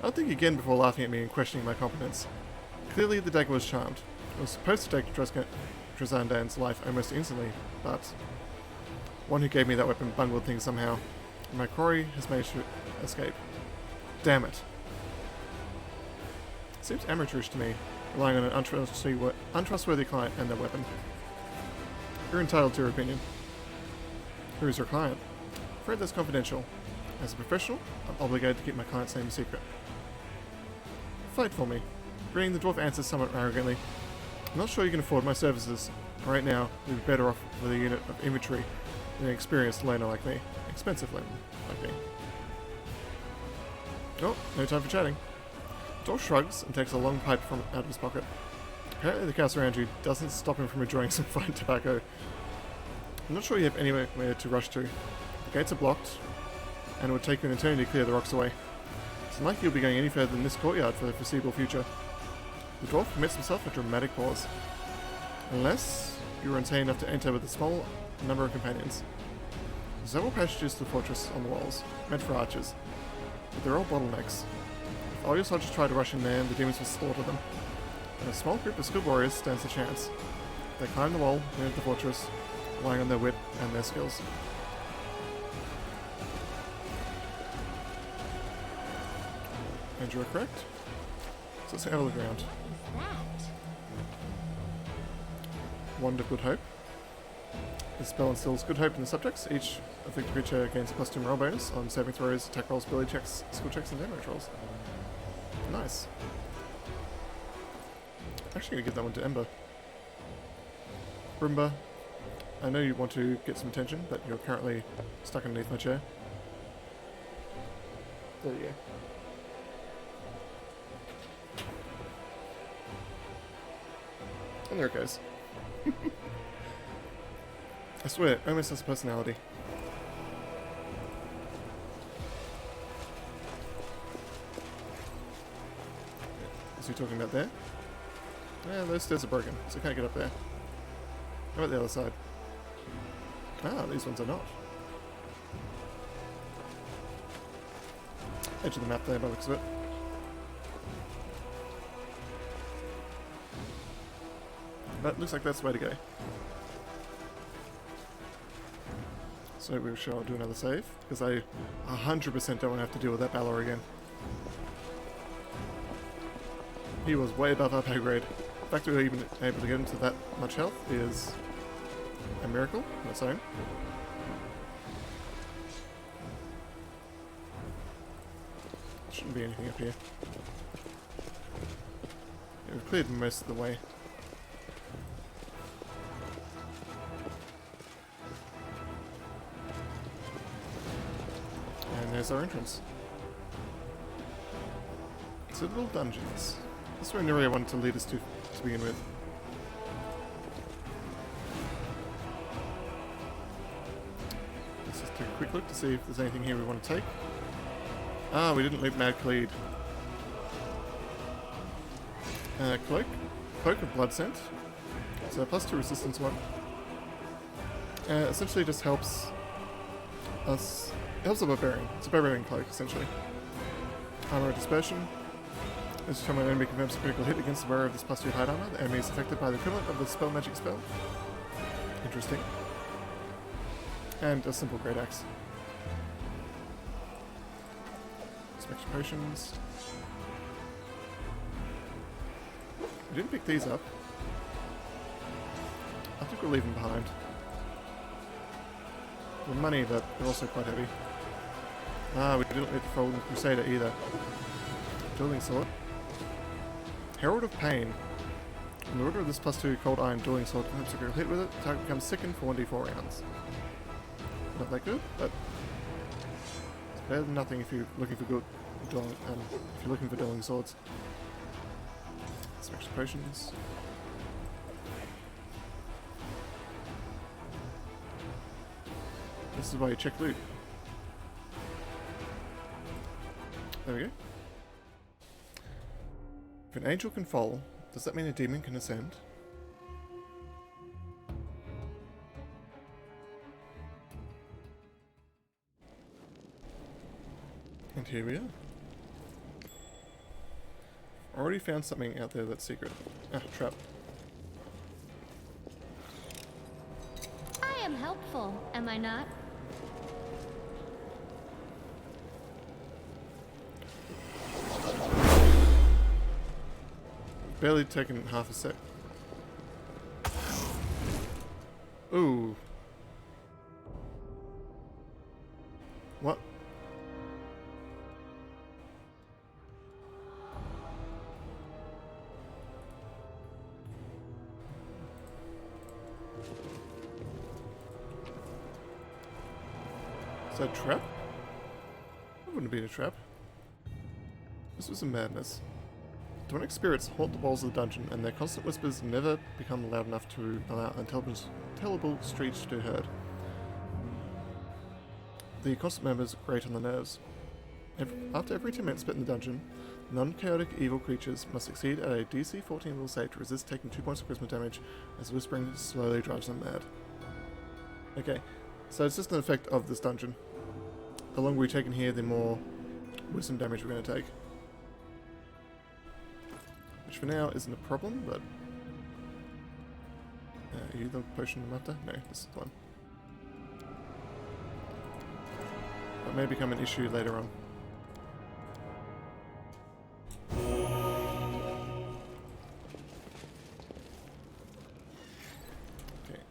I'll think again before laughing at me and questioning my competence. Clearly the dagger was charmed. It was supposed to take Drazandan's life almost instantly, but one who gave me that weapon bungled things somehow, and my quarry has managed to escape. Damn it. Seems amateurish to me, relying on an untrustworthy client and their weapon. You're entitled to your opinion. Who is your client? I'm afraid that's confidential. As a professional, I'm obligated to keep my client's name a secret. Fight for me. Greeting, the dwarf answers somewhat arrogantly. I'm not sure you can afford my services. Right now, we'd be better off with a unit of infantry than an experienced laner like me. Expensive laner like me. Oh, no time for chatting. The dwarf shrugs and takes a long pipe from out of his pocket. Apparently the chaos around you doesn't stop him from enjoying some fine tobacco. I'm not sure you have anywhere to rush to. The gates are blocked, and it would take you an eternity to clear the rocks away. It's unlikely you'll be going any further than this courtyard for the foreseeable future. The dwarf permits himself a dramatic pause. Unless you are insane enough to enter with a small number of companions. There's several passages to the fortress on the walls, meant for archers, but they're all bottlenecks. If all your soldiers try to rush in there, the demons will slaughter them. And a small group of skilled warriors stands a chance. They climb the wall, enter the fortress, relying on their wit and their skills. And you are correct. So let's have a look around. Wand of Good Hope. This spell instills good hope in the subjects. Each afflicted creature gains a +2 morale bonus on saving throws, attack rolls, ability checks, skill checks, and damage rolls. Nice. Actually gonna give that one to Ember. Brimba, I know you want to get some attention, but you're currently stuck underneath my chair. There you go. And there it goes. I swear, it almost has a personality. Is he talking about there? Yeah, those stairs are broken, so I can't get up there. How about the other side? Ah, these ones are not. Edge of the map there by the looks of it. But looks like that's the way to go. So we shall do another save, because I 100% don't want to have to deal with that Balor again. He was way above our pay grade. The fact that we were even able to get into that much health is a miracle on its own. Shouldn't be anything up here. Yeah, we've cleared most of the way. And there's our entrance. Citadel Dungeons. This is where Nuria wanted to lead us to begin with. Let's just take a quick look to see if there's anything here we want to take. Ah, we didn't loot Mad Khalid. Cloak. Cloak of Blood Scent. It's a +2 resistance one. Essentially just helps us... It helps a barbarian. It's a barbarian cloak, essentially. Armor of Dispersion. Each time an enemy confirms a critical hit against the wearer of this +2 hide armor, the enemy is affected by the equivalent of the spell magic spell. Interesting. And a simple great axe. Some extra potions. We didn't pick these up. I think we'll leave them behind. The money, but they're also quite heavy. Ah, we didn't leave the Fallen Crusader either. Dueling Sword. Herald of Pain. In the order of this +2 cold iron dueling sword confirms a critical hit with it, the target becomes sickened for 1d4 rounds. Not that good, but it's better than nothing if you're looking for good dueling, if you're looking for dueling swords. Some extra potions. This is why you check loot. There we go. If an angel can fall, does that mean a demon can ascend? And here we are. Already found something out there that's secret. Ah, trap. I am helpful, am I not? Barely taken half a sec. Ooh. What? Is that a trap? That wouldn't be a trap. This was a madness. Demonic spirits haunt the walls of the dungeon, and their constant whispers never become loud enough to allow an intelligible screech to be heard. The constant murmurs grate on the nerves. After every 10 minutes spent in the dungeon, non-chaotic evil creatures must succeed at a DC 14 will save to resist taking 2 points of charisma damage as whispering slowly drives them mad. Okay, so it's just an effect of this dungeon. The longer we take in here, the more wisdom damage we're going to take. Which for now isn't a problem, but... are you the potion I'm after? No, this is the one. That may become an issue later on. Okay.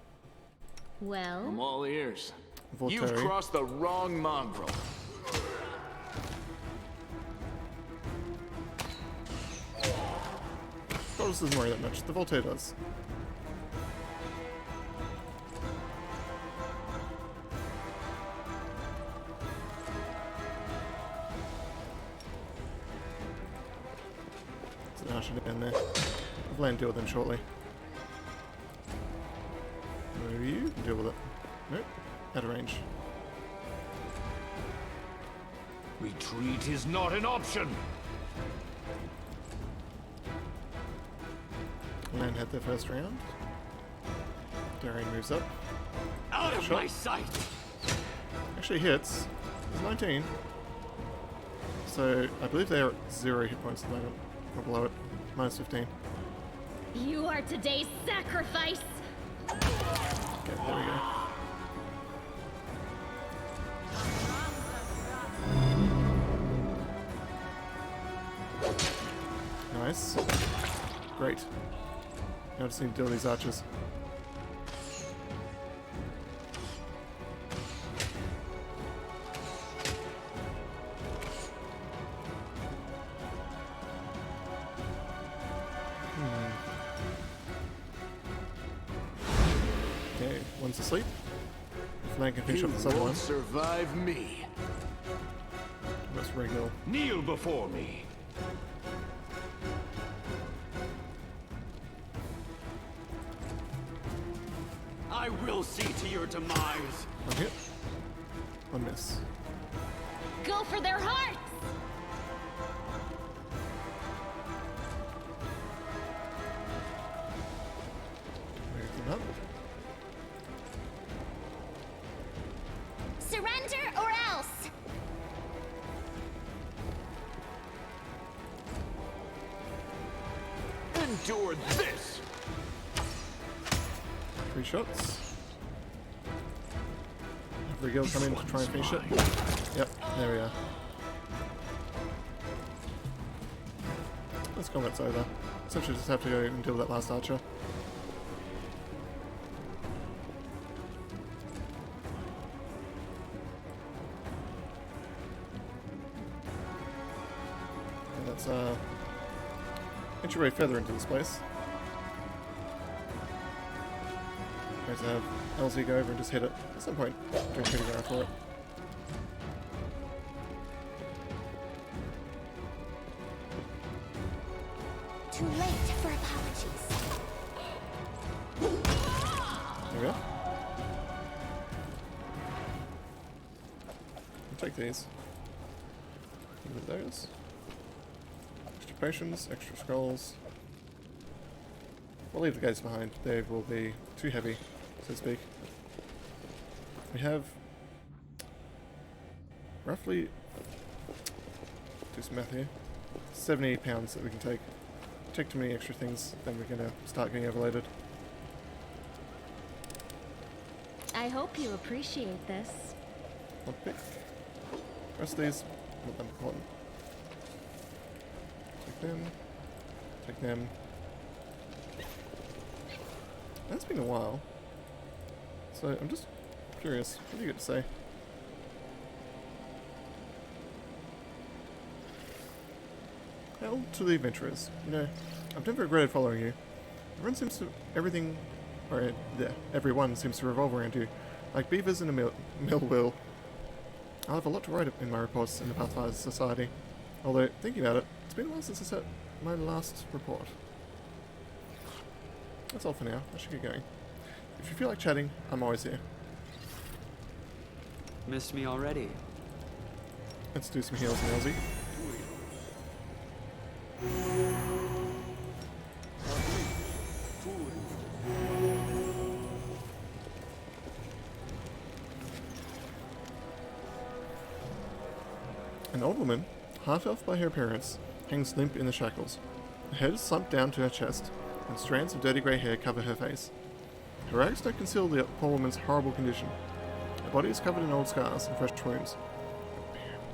Well? I'm all ears. Volturi. You've crossed the wrong mongrel. This doesn't worry that much. The Voltaire does. There's an Asher down there. I'll land deal with them shortly. Maybe you can deal with it. Nope. Out of range. Retreat is not an option. Land had their first round. Darian moves up. Out of Shot. my sight! Actually hits. It's 19. So I believe they're at 0 hit points at the moment. Or below it. Minus 15. You are today's sacrifice! Okay, there we go. Nice. Great. Now I just need to deal with these archers. Okay, one's asleep. If I can finish You off this other one. won't survive me. That's regular. Kneel before me. I will see to your demise. One hit. One miss. Go for their hearts! Move them up. Surrender or else! Endure this. 3 shots. Have Regal come in to try and finish it. Yep, there we are. This combat's over. Essentially just have to go and deal with that last archer. And that's entryway further into this place. Going to have LZ go over and just hit it at some point during hitting around for it. Too late for apologies. There we go. I'll take these. With those. Extra potions, extra scrolls. We'll leave the gates behind. They will be too heavy, so to speak. We have roughly, do some math here, 70 pounds that we can take. Take too many extra things, then we're going to start getting overloaded. I hope you appreciate this. One pick. Rest of these, not that important. Take them. Take them. That's been a while. So I'm just curious, what do you get to say? Hell to the adventurers. You know, I've never regretted following you. Everyone seems to revolve around you, like beavers in a mill wheel. I'll have a lot to write in my reports in the Pathfinder Society. Although, thinking about it, it's been a while since I set my last report. That's all for now. I should get going. If you feel like chatting, I'm always here. Missed me already. Let's do some heals, Nelsy. An old woman, half-elf by her appearance, hangs limp in the shackles. Her head is slumped down to her chest, and strands of dirty grey hair cover her face. Her rags don't conceal the poor woman's horrible condition. Her body is covered in old scars and fresh wounds.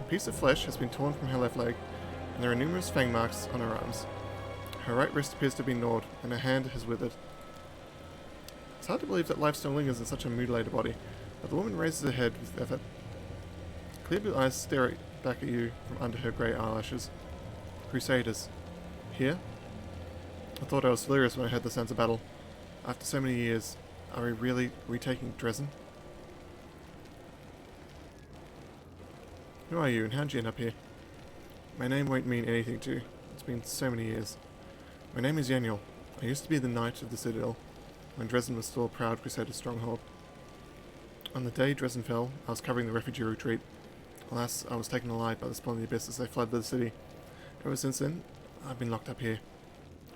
A piece of flesh has been torn from her left leg, and there are numerous fang marks on her arms. Her right wrist appears to have been gnawed, and her hand has withered. It's hard to believe that life still lingers in such a mutilated body, but the woman raises her head with effort. Clear blue eyes stare back at you from under her grey eyelashes. Crusaders. Here? I thought I was delirious when I heard the sounds of battle. After so many years, are we really retaking Dresden? Who are you, and how'd you end up here? My name won't mean anything to you. It's been so many years. My name is Yaniel. I used to be the Knight of the Citadel, when Dresden was still a proud Crusader stronghold. On the day Dresden fell, I was covering the refugee retreat. Alas, I was taken alive by the spawn of the abyss as they flooded the city. Ever since then, I've been locked up here.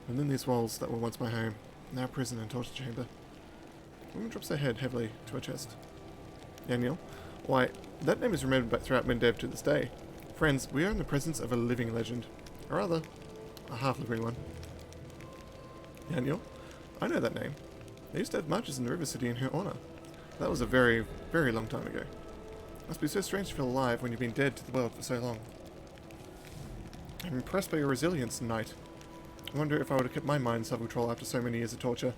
Within these walls that were once my home, now a prison and torture chamber. The woman drops her head heavily to her chest. Yaniel? Why, that name is remembered throughout Mendev to this day. Friends, we are in the presence of a living legend. Or rather, a half-living one. Yaniel? I know that name. They used to have marches in the River City in her honor. That was a very, very long time ago. Must be so strange to feel alive when you've been dead to the world for so long. I'm impressed by your resilience, Knight. I wonder if I would have kept my mind self-control after so many years of torture.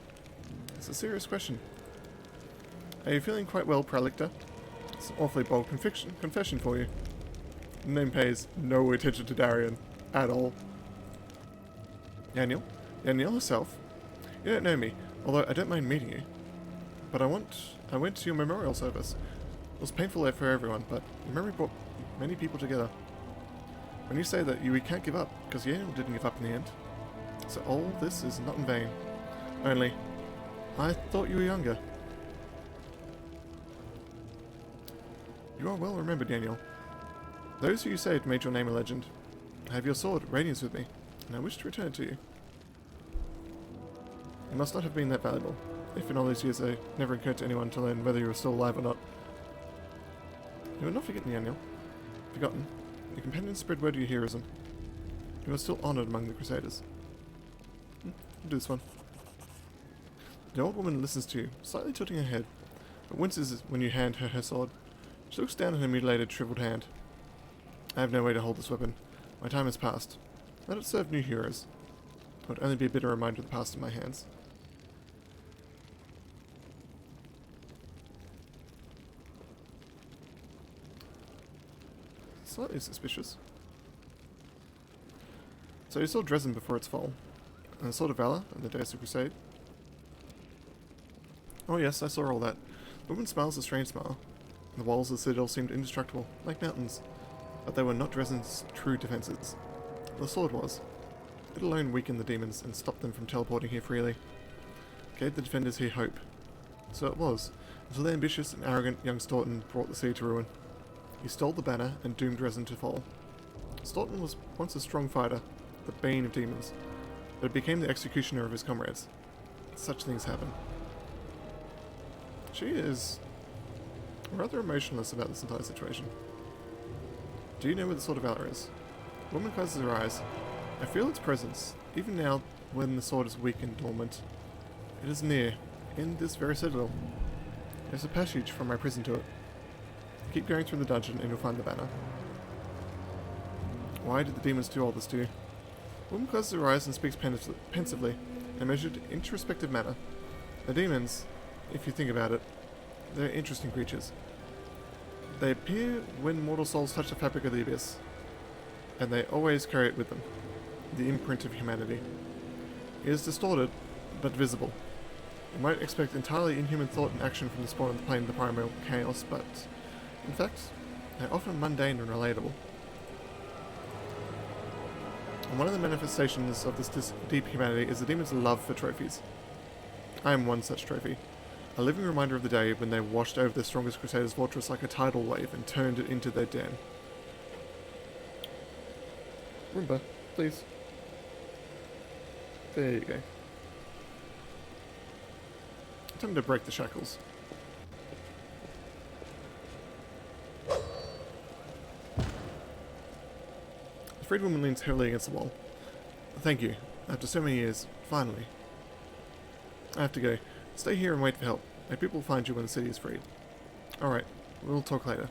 It's a serious question. Are you feeling quite well, Pralictor? It's an awfully bold confession for you. The name pays no attention to Darian at all. Daniel? Danielle herself? You don't know me, although I don't mind meeting you. But I went to your memorial service. It was painful for everyone, but your memory brought many people together. When you say that we can't give up, because Daniel didn't give up in the end. So all this is not in vain. Only, I thought you were younger. You are well remembered, Daniel. Those who you saved made your name a legend. I have your sword, Radiance, with me, and I wish to return it to you. It must not have been that valuable, if in all these years it never occurred to anyone to learn whether you were still alive or not. You are not forgotten, Daniel. Forgotten. Your companions spread word of your heroism. You are still honoured among the Crusaders. I'll do this one. The old woman listens to you, slightly tilting her head, but winces when you hand her her sword. She looks down at her mutilated, shriveled hand. I have no way to hold this weapon. My time has passed. Let it serve new heroes. It would only be a bitter reminder of the past in my hands. Slightly suspicious. So you saw Dresden before its fall, and the Sword of Valor and the Days of Crusade. Oh yes, I saw all that. The woman smiles a strange smile. The walls of the citadel seemed indestructible, like mountains, but they were not Dresden's true defences. The sword was. It alone weakened the demons and stopped them from teleporting here freely. Gave the defenders here hope. So it was, until the ambitious and arrogant young Staunton brought the city to ruin. He stole the banner and doomed Dresden to fall. Staunton was once a strong fighter, the bane of demons, but became the executioner of his comrades. Such things happen. She is rather emotionless about this entire situation. Do you know where the Sword of Valor is? The woman closes her eyes. I feel its presence, even now when the sword is weak and dormant. It is near, in this very citadel. There's a passage from my prison to it. Keep going through the dungeon and you'll find the banner. Why did the demons do all this to you? The woman closes her eyes and speaks pensively, in a measured, introspective manner. The demons, if you think about it, they're interesting creatures. They appear when mortal souls touch the fabric of the abyss, and they always carry it with them, the imprint of humanity. It is distorted, but visible. You might expect entirely inhuman thought and action from the spawn of the plane of the primal chaos, but in fact, they're often mundane and relatable. And one of the manifestations of this deep humanity is the demon's love for trophies. I am one such trophy. A living reminder of the day when they washed over the strongest Crusaders' fortress like a tidal wave and turned it into their den. Roomba, please. There you go. Time to break the shackles. The freed woman leans heavily against the wall. Thank you. After so many years, finally. I have to go. Stay here and wait for help. My people will find you when the city is freed. Alright, we'll talk later.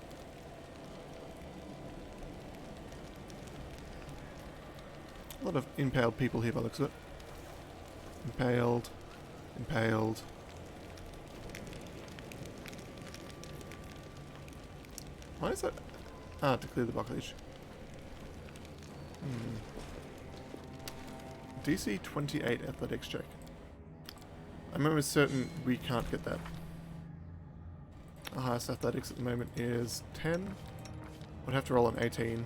A lot of impaled people here by the looks of it. Impaled. Impaled. Why is that? Ah, to clear the blockage. DC 28 athletics check. I'm almost certain we can't get that. Our highest athletics at the moment is 10. Would have to roll an 18.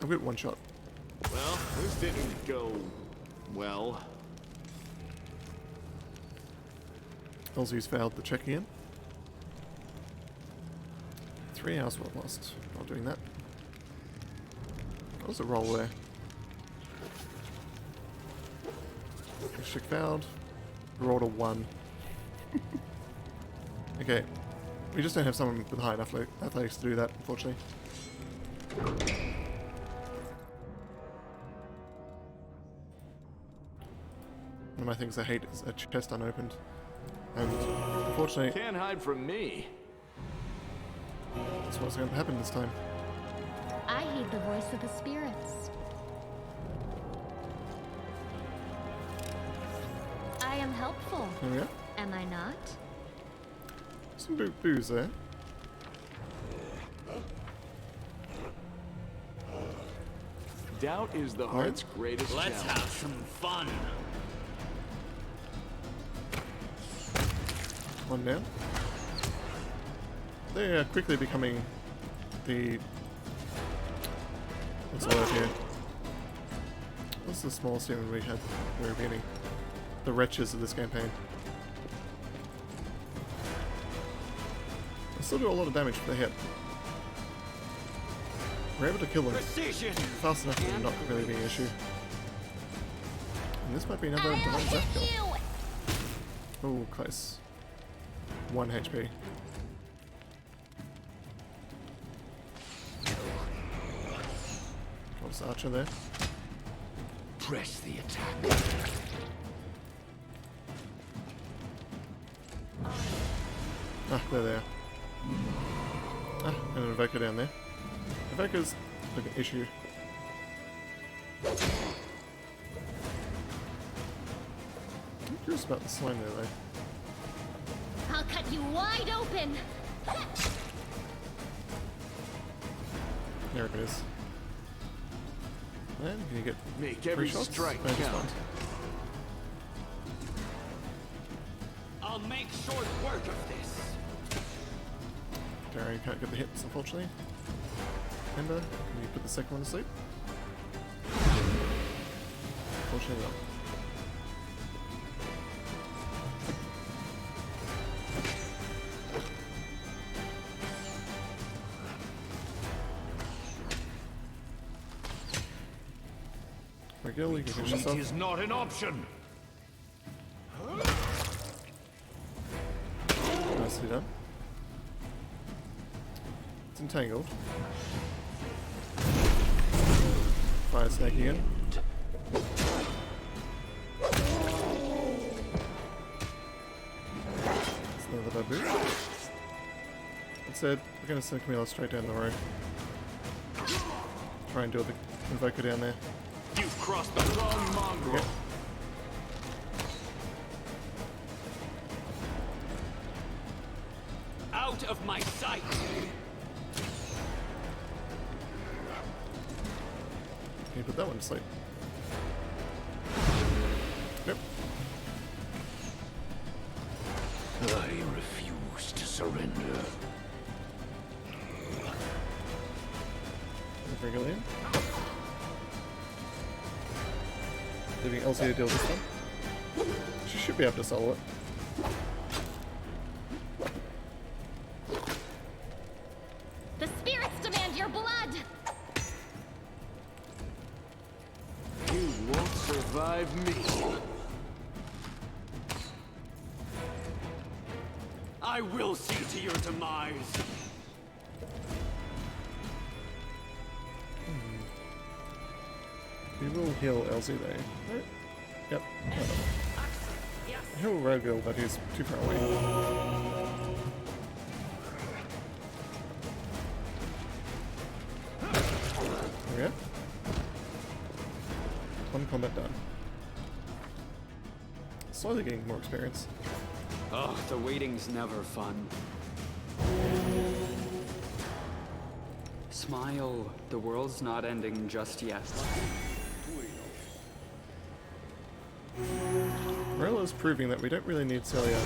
I'll get one shot. Well, this didn't go well. Elsie's failed the check again. 3 hours well lost. Not doing that. What was the roll there? Check failed. Rolled a 1. Okay. We just don't have someone with high enough athletics to do that, unfortunately. One of my things I hate is a chest unopened. And unfortunately, Can't hide from me. that's what's going to happen this time. I heed the voice of the spirits. am helpful. There we go. Am I not? Some booze there. Doubt is the heart's greatest Let's challenge. have some fun. One down. They are quickly becoming the... What's the word here? What's the smallest demon we had at the very beginning? The wretches of this campaign. They still do a lot of damage if they hit. We're able to kill them Precision. fast enough to not really be an issue. And this might be another I'll divine hit zap kill. you! Oh, close. 1 HP. What's the archer there? Press the attack. Ah, there they are. Ah, and an Evoker down there. Evoker's an issue. I'm curious about the slime there though. I'll cut you wide open! There it is. And can you get Make 3 every shots? strike No, just count. one. I'll make short work of this. Darian can't get the hits, unfortunately. Ember, can you put the second one to sleep? Unfortunately not. Miguel, you can finish this Retreat off. is not an option. Nicely done. It's entangled. Fire snake again. It's another baboon. That said, we're going to send Camilla straight down the road. Try and do the Invoker down there. You've crossed the wrong mongrel. Okay. Out of my sight. Can you put that one to sleep? Yep. I refuse to surrender. Bring it in. Leaving Elsie to deal with this one. She should be able to solo it. The spirits demand your blood! You won't survive me. I will see to your demise. We will heal Elsie though. Right? Yep. Heal Rogil, but he's too far away. There we go. One combat done. Slowly getting more experience. Oh, the waiting's never fun. Smile. The world's not ending just yet. Morella's proving that we don't really need Celia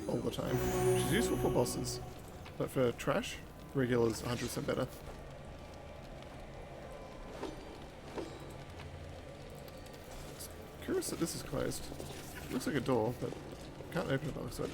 all the time. She's useful for bosses, but for trash, Regula's 100% better. It's curious that this is closed. Looks like a door, but can't open it by the looks of it.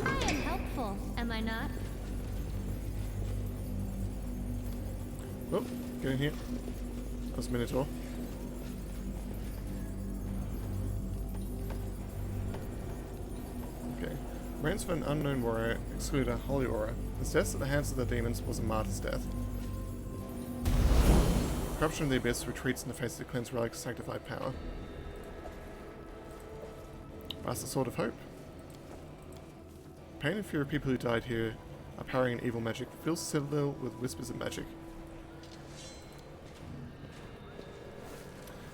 I am helpful, am I not? Oh, get in here. That was Minotaur. Okay. Reigns of an unknown warrior excluded a holy aura. His death at the hands of the demons was a martyr's death. Corruption of the Abyss retreats in the face of the cleansed relic's sanctified power. That's the Sword of Hope. Pain and fear of people who died here are powering an evil magic. Fills the citadel with whispers of magic.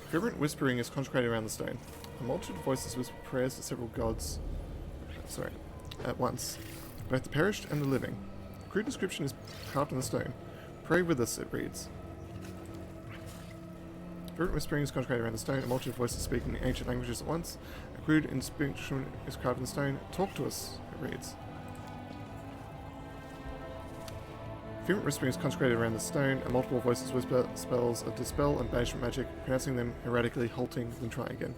Fervent whispering is consecrated around the stone. A multitude of voices whisper prayers to several gods at once, both the perished and the living. A crude description is carved in the stone. Pray with us, it reads. Fervent whispering is consecrated around the stone. A multitude of voices speaking in ancient languages at once. A crude inscription is carved in the stone. Talk to us, it reads. Fervent whispering is consecrated around the stone, and multiple voices whisper spells of dispel and banishment magic, pronouncing them erratically, halting, then trying again.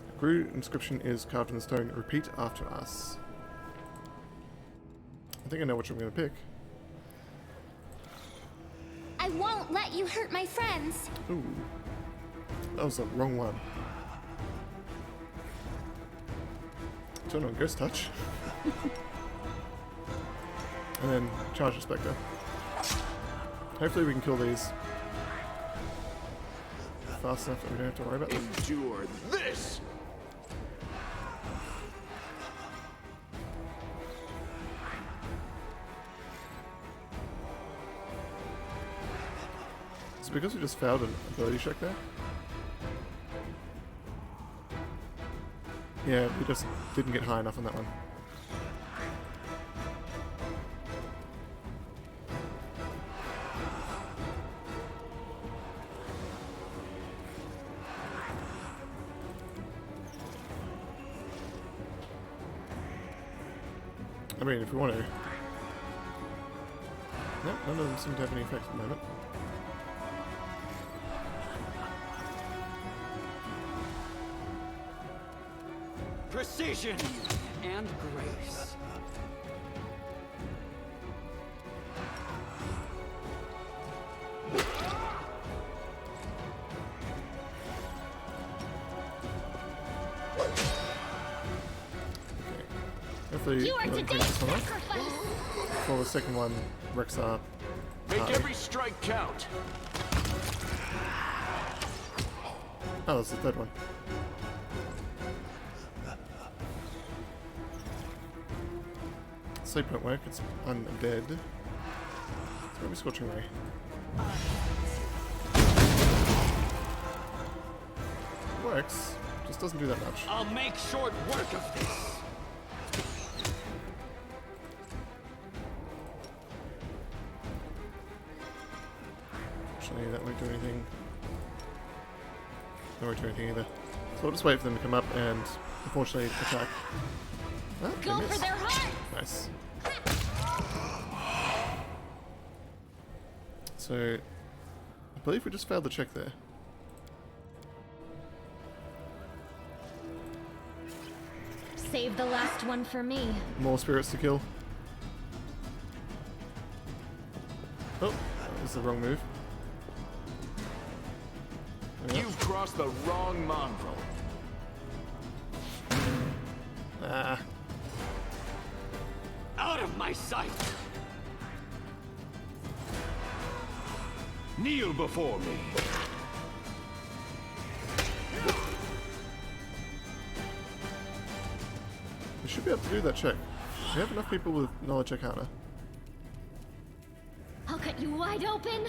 A crude inscription is carved in the stone. Repeat after us. I think I know which I'm going to pick. I won't let you hurt my friends. Ooh. That was the wrong one. Turn on Ghost Touch. And then Charge Inspector. Hopefully we can kill these fast enough that we don't have to worry about them. Endure this! Is it because we just failed an ability check there? Yeah, we just didn't get high enough on that one. I mean, if we want to. Nope, none of them seem to have any effect at the moment. Precision And grace. Hopefully, You are we'll today's this one off sacrifice. before the second one wrecks our Make party. every strike count. Oh, that's the third one. Sleep won't work, it's undead. It's maybe Scorching Ray. Works, just doesn't do that much. I'll make short work of this. Actually, that won't do anything. That won't do anything either. So we'll just wait for them to come up and, unfortunately, attack. Ah, they Go for missed. their heart. Nice. So, I believe we just failed the check there. Save the last one for me. More spirits to kill. Oh, that was the wrong move. There we go. You've crossed the wrong mongrel. Ah, Out of my sight. Kneel before me. we should be able to do that check. We have enough people with knowledge arcana. I'll cut you wide open.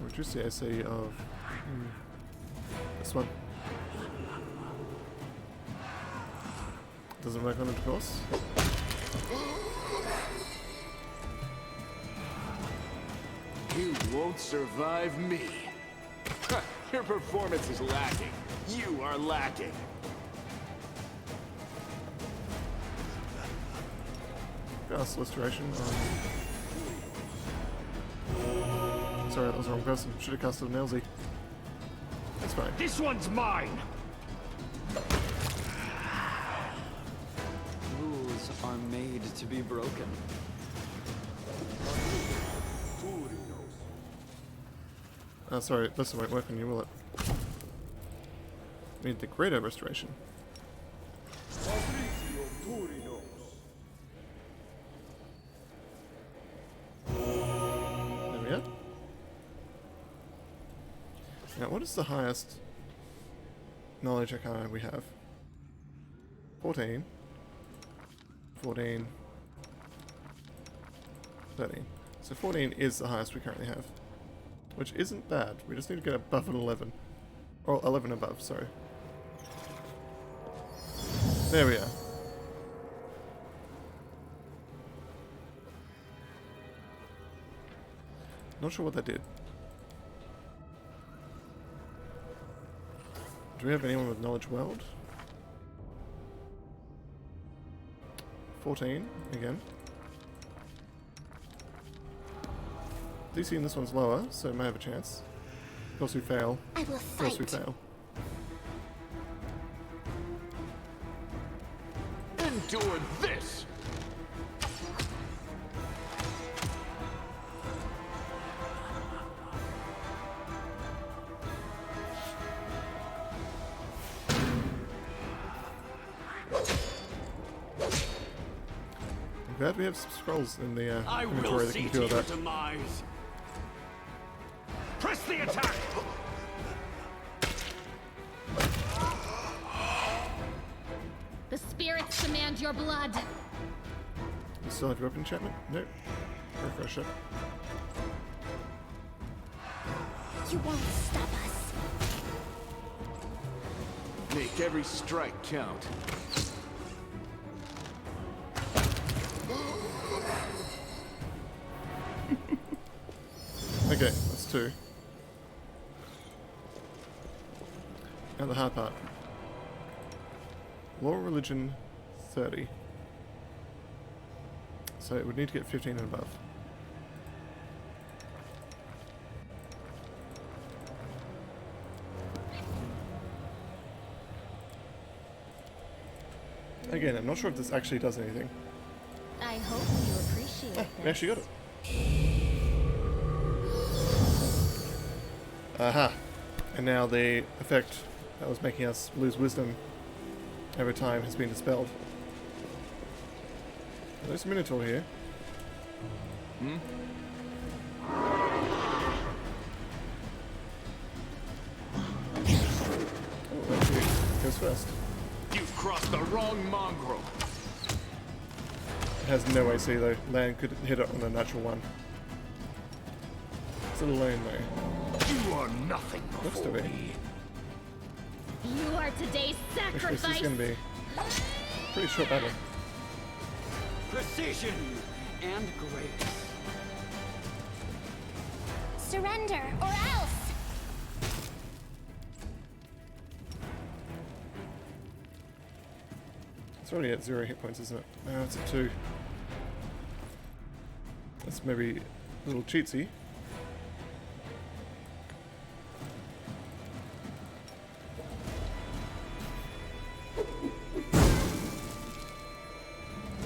Reduce the AC of this one. Doesn't work on it, of course. You won't survive me. Your performance is lacking. You are lacking. Gas restoration. Sorry, that was the wrong person. Should have casted an Elsie. That's fine. This one's mine. Rules are made to be broken. Sorry, this won't work on you, will it? We need the greater restoration. There we go. Now, what is the highest knowledge arcana we have? 14. 14. 13. So 14 is the highest we currently have. Which isn't bad. We just need to get above an 11. Or 11 above, sorry. There we are. Not sure what that did. Do we have anyone with knowledge weld? 14 again. DC in this one's lower, so it may have a chance. Of course we fail. I will Of course we fight. fail. Endure this! I'm glad we have some scrolls in the I will inventory that see can to cure your that. demise. Press the attack! The spirits demand your blood. You still have your weapon enchantment? Nope. Refresh it. You won't stop us. Make every strike count. Okay, that's 2. Now the hard part. Law religion 30. So it would need to get 15 and above. Again, I'm not sure if this actually does anything. I hope you appreciate Ah, we this. actually got it. Aha! And now the effect that was making us lose wisdom over time has been dispelled. There's a Minotaur here. Oh, actually, goes first. You've crossed the wrong mongrel. It has no AC though. Land could hit it on a natural one. It's a little lane though. You are nothing Looks to before be. me. You are today's Which this is sacrifice. going to be a pretty short battle. Precision and grace. Surrender, or else! It's already at 0 hit points, isn't it? No, it's at 2. That's maybe a little cheatsy.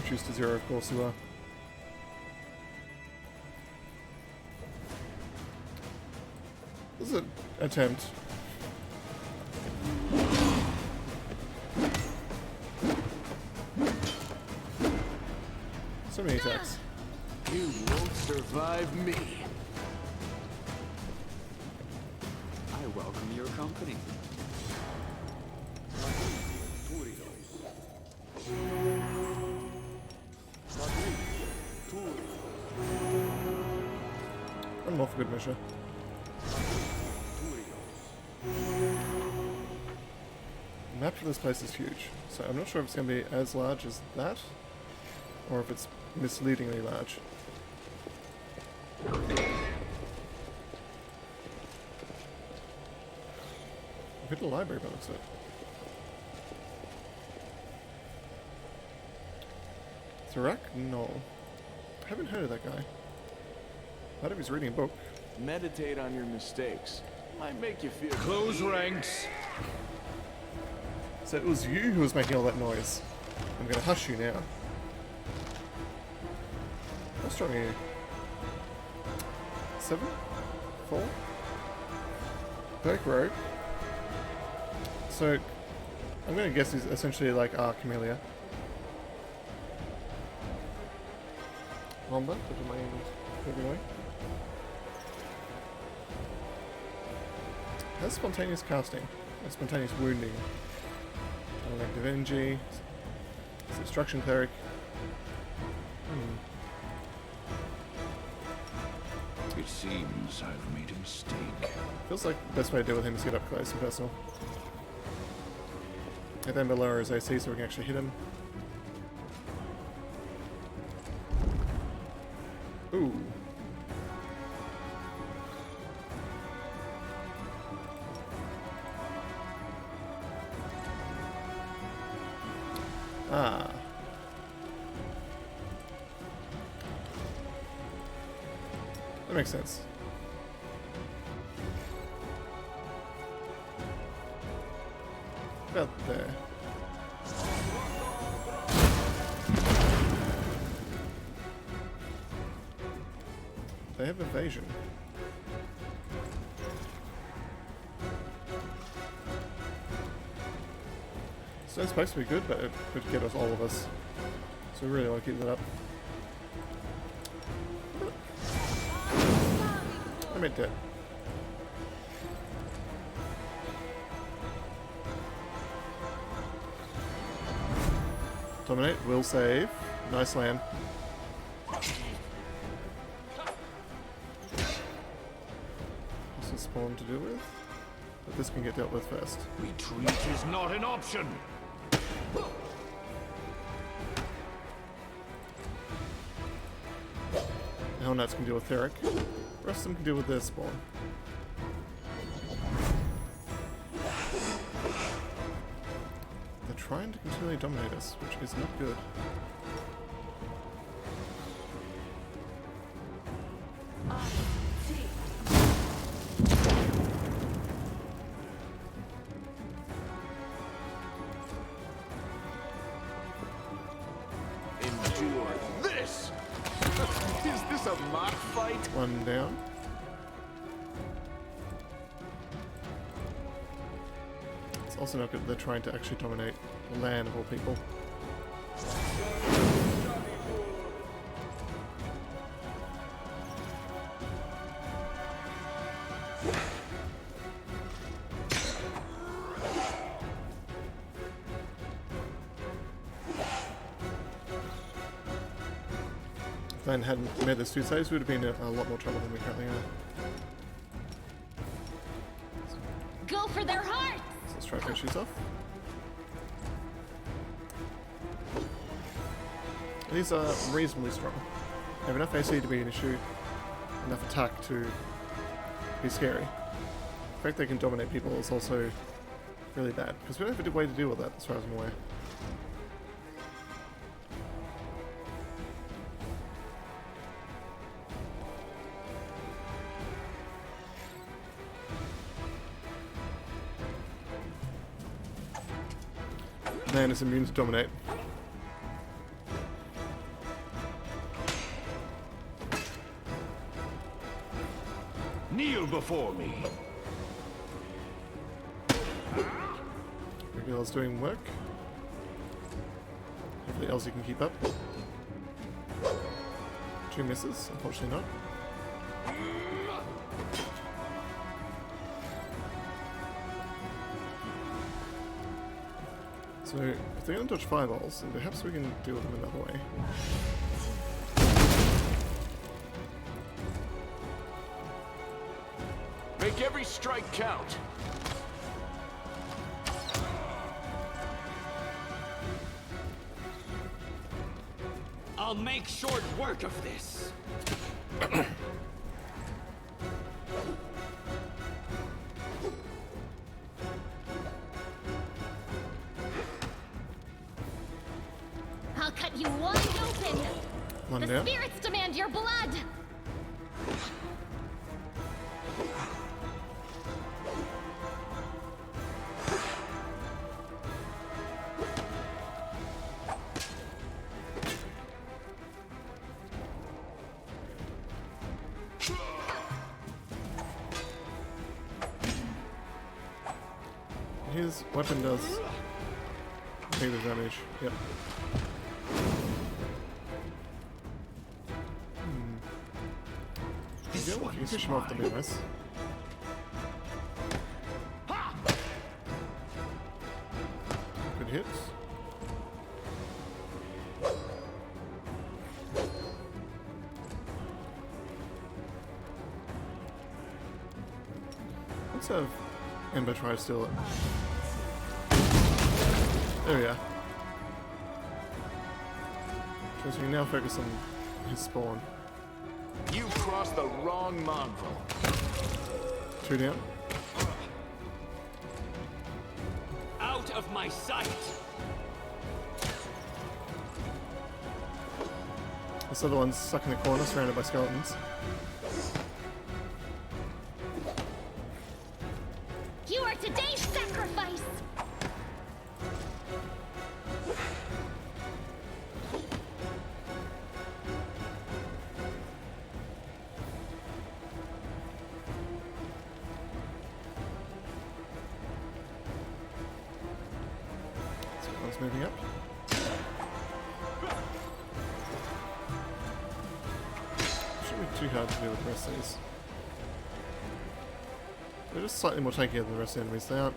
Reduced to 0, of course you are. This is an attempt. So many attacks. You won't survive me. I welcome your company. One more for good measure. The map for this place is huge, so I'm not sure if it's going to be as large as that, or if it's misleadingly large. I've hit the library by the looks of it. Tarak? No. I haven't heard of that guy. Not if he's reading a book. Meditate on your mistakes. Might make you feel Close ranks. So it was you who was making all that noise. I'm gonna hush you now. How strong are you? 7? 4? Perk rogue. So I'm gonna guess he's essentially like our Camellia. Lomba, put your money in every way. That's spontaneous casting. That's spontaneous wounding. Elective energy. Destruction cleric. It seems I've made a mistake. Feels like the best way to deal with him is get up close and personal. And then below his AC so we can actually hit him. Ooh. Ah. That makes sense. About there. They have evasion. It's not supposed to be good, but it could get us all of us. So we really want to keep that up. I'm at dead. Dominate, will save. Nice land. This is spawn to deal with. But this can get dealt with first. Retreat is not an option. Hell Knights can deal with Theric. The rest of them can deal with their spawn. They're trying to continually dominate us, which is not good. Endure this! Is this a mock fight? One down. It's also not good that they're trying to actually dominate the land of all people. If Lan hadn't made those 2 saves, we would have been in a lot more trouble than we currently are. Go for their hearts! So let's try to finish these off. These are reasonably strong. They have enough AC to be an issue, enough attack to be scary. The fact they can dominate people is also really bad, because we don't have a way to deal with that as far as I'm aware. Man is immune to dominate. Kneel before me. Regular's doing work. Hopefully Elsie can keep up. 2 misses, unfortunately not. So, if they're going to dodge fireballs, then perhaps we can deal with them another way. Make every strike count. I'll make short work of this. I'll cut you wide open! One The down. spirits demand your blood! His weapon does negative damage. Yep. If you can finish him off, that'd be nice. Good hit. Let's have Ember try to steal it. There we are. So we can now focus on his spawn. You crossed the wrong mongrel. 2 down. Out of my sight! This other one's stuck in the corner, surrounded by skeletons. You are today's sacrifice! One's moving up. Shouldn't be too hard to deal with the rest of these. They're just slightly more tankier than the rest of the enemies. They aren't,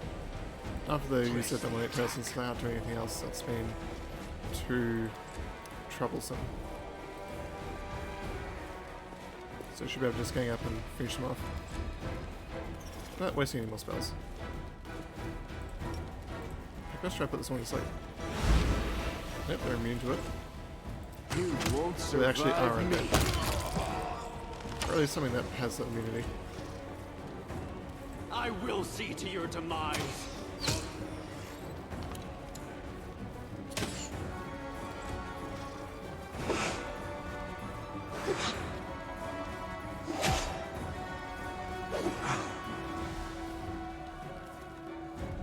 after they use their dominate presence, they aren't doing anything else that's been too troublesome. So should be able to just gang up and finish them off. Not wasting any more spells. Let's try to put this one to sleep. Yep, they're immune to it. You won't So they actually are survive me. undead. Or at least something that has that immunity. I will see to your demise.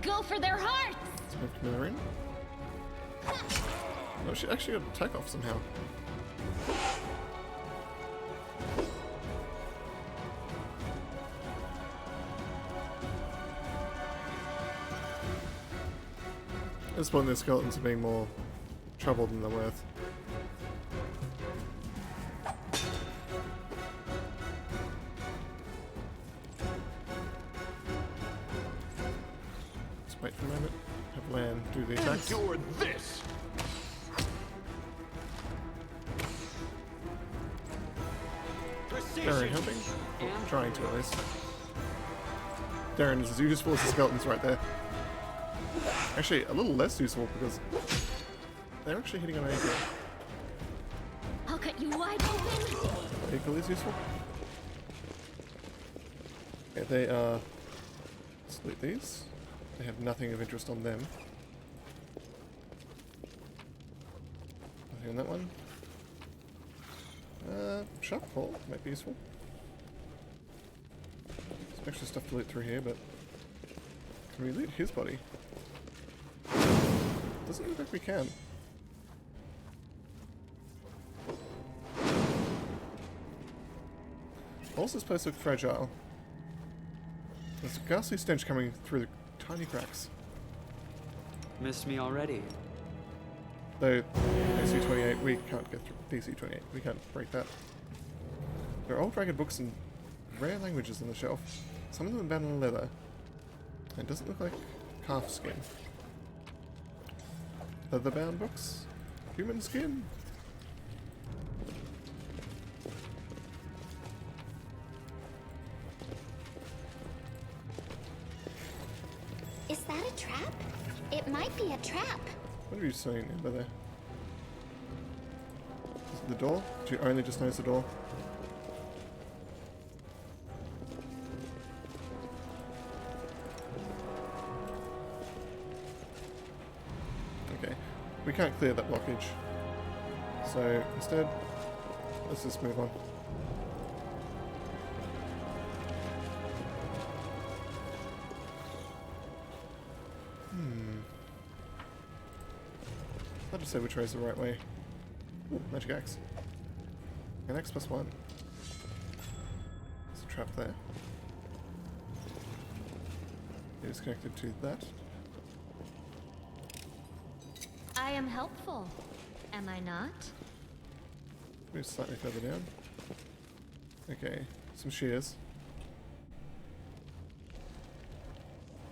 Go for their hearts! Let's move Camilla in. No, she actually got an attack off somehow. At this point, the skeletons are being more trouble than they're worth. Just wait for a moment. Have Lan do the attacks. Endure this! Darren helping? Or trying to, at least. Darren is as useful as the skeletons right there. Actually, a little less useful because they're actually hitting on an AK. I'll cut you wide open! Equally as useful. Okay, they are... Split these. They have nothing of interest on them. Nothing on that one. Sharp Claw might be useful. Some extra stuff to loot through here, but can we loot his body? Doesn't look like we can. Also, this place looks fragile. There's a ghastly stench coming through the tiny cracks. Missed me already. Though DC 28, we can't get through DC 28. We can't break that. There are old ragged books and rare languages on the shelf. Some of them are bound in leather. It doesn't look like calf skin. Leather bound books? Human skin? Is that a trap? It might be a trap. What are you saying over there? Is it the door? Do you only just notice the door? Okay. We can't clear that blockage. So instead, let's just move on. I'll just say which way is the right way. Ooh, magic axe. An axe +1. There's a trap there. It is connected to that. I am helpful, am I not? Move slightly further down. Okay, some shears.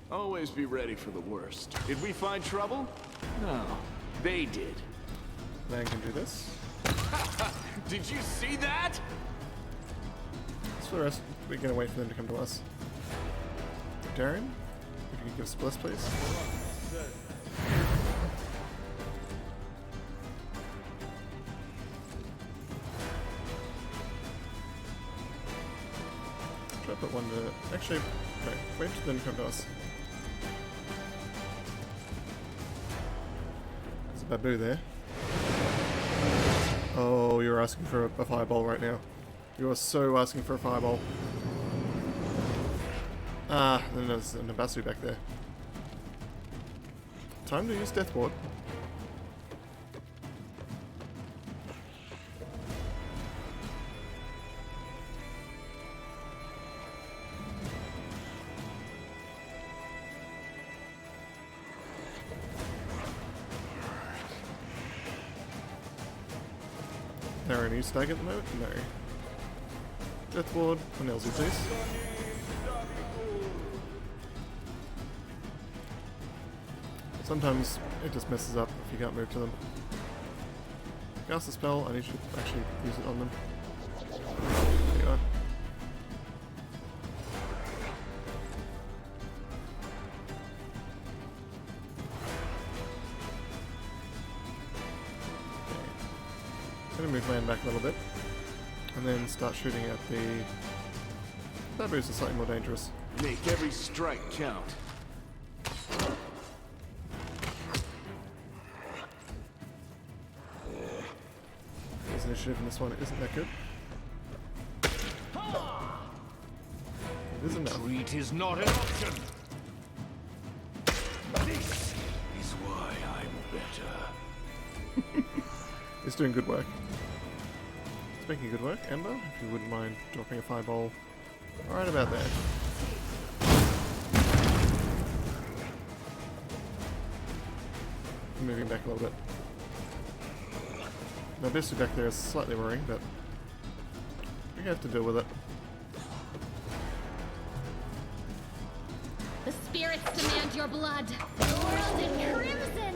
Always be ready for the worst. Did we find trouble? No, they did. Man can do this. Did you see that? So for the rest, we're gonna wait for them to come to us. Darren, if you could give us a bliss, please. Try to put one to... Actually, no, wait for them to come to us. There's a babu there. Oh, you're asking for a fireball right now. You are so asking for a fireball. Ah, then there's an Nabasu back there. Time to use Death Ward. Darren, are you stag at the moment? No. Death Ward, one Elsie, please. Sometimes it just messes up if you can't move to them. Cast a spell, I need to actually use it on them. There you are. I'm gonna move land back a little bit, and then start shooting at the babus are slightly more dangerous. Make every strike count. His initiative in this one isn't that good. It is enough. Retreat is not an option. This is why I'm better. It's doing good work. It's making good work. Ember, if you wouldn't mind dropping a fireball right about there. Moving back a little bit. Now this back there is slightly worrying, but we have to deal with it. The spirits demand your blood. The world in crimson.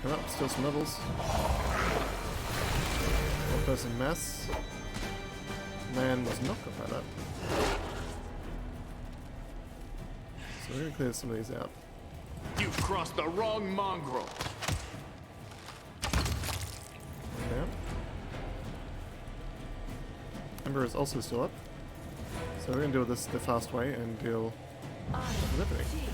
Come up, steal some levels. One person mass. Man was not got by that. So we're gonna clear some of these out. You've crossed the wrong mongrel. One down. Ember is also still up. So we're gonna deal with this the fast way and deal with everything.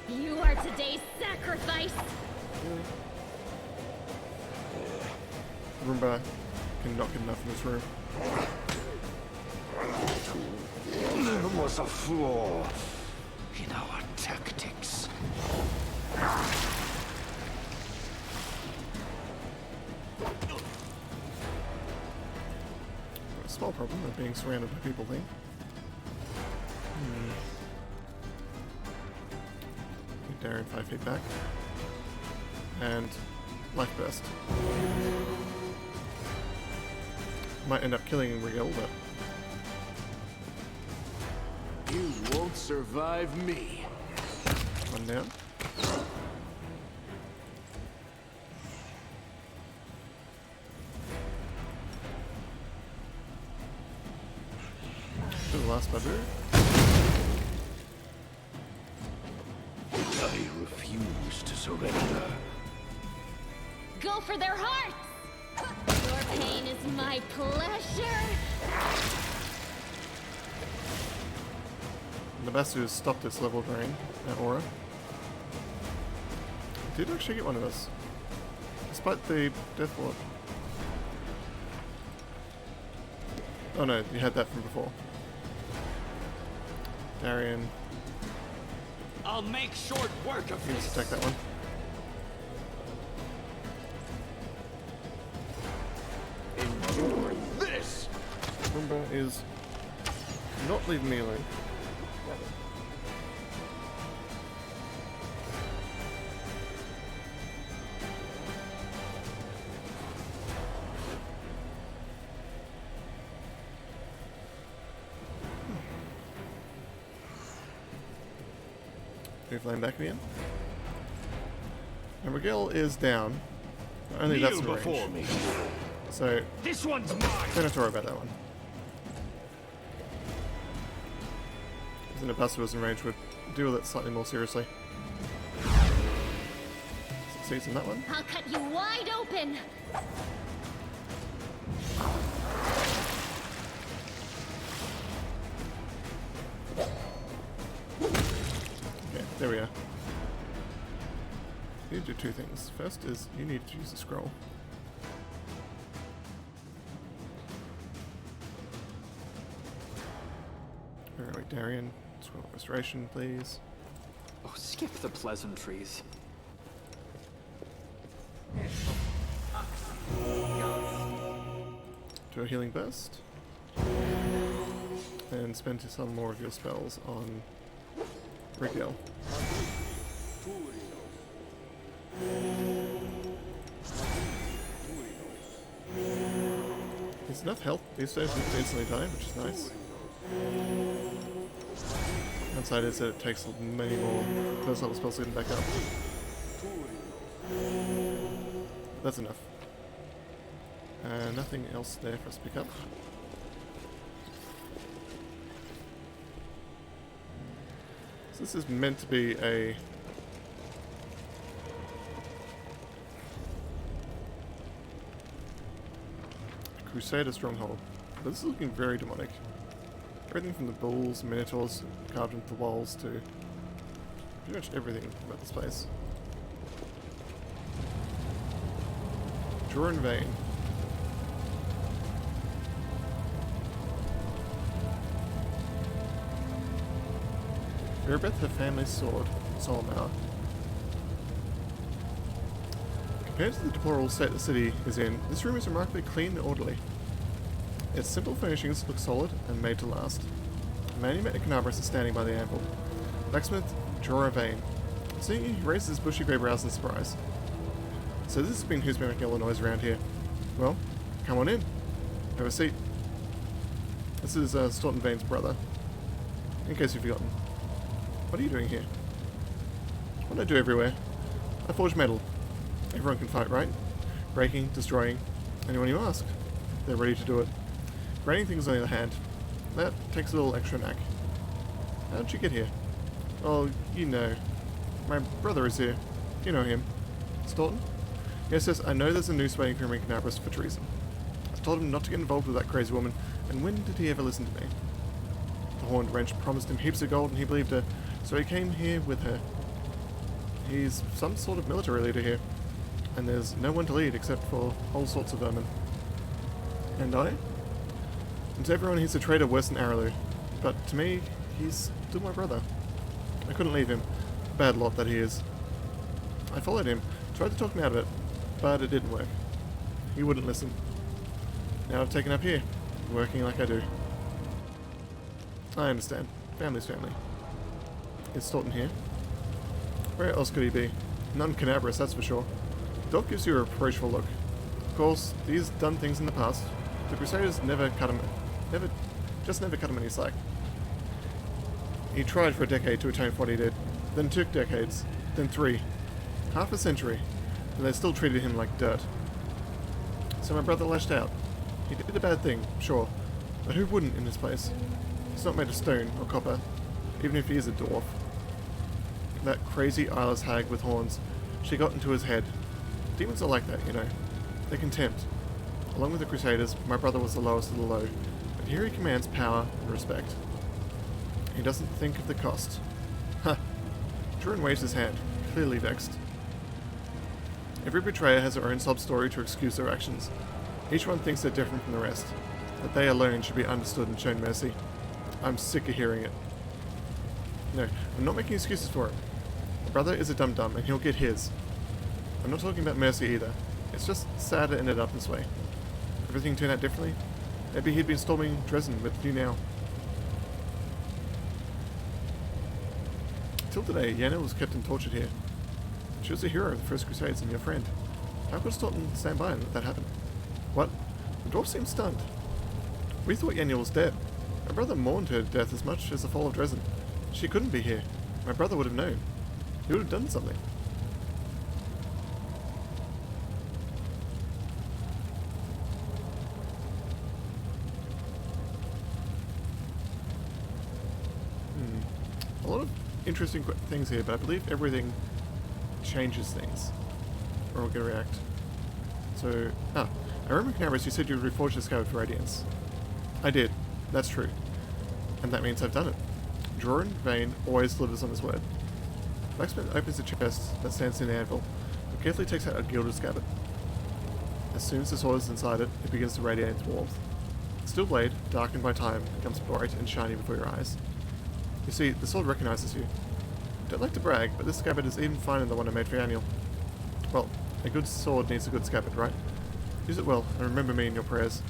You are today's sacrifice. Roomba cannot get enough in this room. There was a flaw in our tactics. A small problem of being surrounded by people thing. Get Darren 5 feet back. And life burst. Might end up killing Rigel, but You won't survive me. one down. To the last babu. I refuse to surrender. Go for their hearts. Your pain is my pleasure. Nabasu has stopped its level drain at Aura. Did actually get one of us. Despite the Death Ward. Oh no, you had that from before. Darian, I'll make short work of you just this. attack that one. Endure this. Roomba is Not leaving me alone. Can we flame back again? And Miguel is down. Only that's in range. me. So, This one's mine. don't have to worry about that one. Because if Buster was in range, we'd deal with it slightly more seriously. Succeeds in that one. I'll cut you wide open. Okay, there we are. You need to do two things. First is you need to use the scroll. Alright, Darian, scroll restoration, please. Oh, skip the pleasantries. Do a healing burst. And spend some more of your spells on Rigel. There's enough health these days to instantly die, which is nice. Downside is that it takes many more first level spells to get back up. That's enough. Nothing else there for us to pick up. So this is meant to be a Crusader stronghold, but this is looking very demonic. Everything from the bulls, minotaurs carved into the walls to pretty much everything about this place. Draw in vain. Erebeth, her family's sword, Solomar. Compared to the deplorable state the city is in, this room is remarkably clean and orderly. Its simple furnishings look solid and made to last. The man you met in Canabras is standing by the anvil. Blacksmith, draw a vein. Seeing you, he raises his bushy grey brows in surprise. So this has been who's been making all the noise around here. Well, come on in. Have a seat. This is Staunton Vane's brother. In case you've forgotten. What are you doing here? What do I do everywhere? I forge metal. Everyone can fight, right? Breaking, destroying. Anyone you ask. They're ready to do it. Grinding things on the other hand. That takes a little extra knack. How'd you get here? Well, you know. My brother is here. You know him. Staunton? Yes, I know there's a noose waiting for him in Canabras for treason. I told him not to get involved with that crazy woman, and when did he ever listen to me? The Horned Wench promised him heaps of gold and he believed her, so he came here with her. He's some sort of military leader here, and there's no one to lead except for all sorts of vermin. And I? And to everyone he's a traitor worse than Araloo, but to me, he's still my brother. I couldn't leave him. Bad lot that he is. I followed him, tried to talk him out of it, but it didn't work. He wouldn't listen. Now I've taken up here, working like I do. I understand. Family's family. Is Staunton here? Where else could he be? Not in Canabras, that's for sure. Doc gives you a reproachful look. Of course, he's done things in the past. The Crusaders never cut him any slack. He tried for a decade to atone for what he did, then 2 decades, then 3. Half a century, and they still treated him like dirt. So my brother lashed out. He did a bad thing, sure, but who wouldn't in this place? He's not made of stone or copper, even if he is a dwarf. That crazy eyeless hag with horns, she got into his head. Demons are like that, you know. They can tempt. Along with the Crusaders, my brother was the lowest of the low, but here he commands power and respect. He doesn't think of the cost. Ha! Druin waves his hand, clearly vexed. Every betrayer has their own sob-story to excuse their actions. Each one thinks they're different from the rest, that they alone should be understood and shown mercy. I'm sick of hearing it. No, I'm not making excuses for him. My brother is a dum-dum, and he'll get his. I'm not talking about mercy either. It's just sad it ended up this way. Everything turned out differently. Maybe he'd been storming Dresden with you now. Until today, Yana was kept and tortured here. She was a hero of the First Crusades and your friend. How could Staunton stand by and let that happen? What? The dwarf seemed stunned. We thought Yaniel was dead. My brother mourned her death as much as the fall of Dresden. She couldn't be here. My brother would have known. He would have done something. A lot of interesting things here, but I believe everything changes things. Or we're going to react. So, I remember Canaris, you said you would reforge the scabbard for Radiance. I did. That's true. And that means I've done it. Drorin Vane always delivers on his word. Blacksmith opens the chest that stands in the anvil, and carefully takes out a gilded scabbard. As soon as the sword is inside it, it begins to radiate its warmth. The steel blade, darkened by time, becomes bright and shiny before your eyes. You see, the sword recognizes you. Don't like to brag, but this scabbard is even finer than the one I made for Aniel. Well, a good sword needs a good scabbard, right? Use it well, and remember me in your prayers.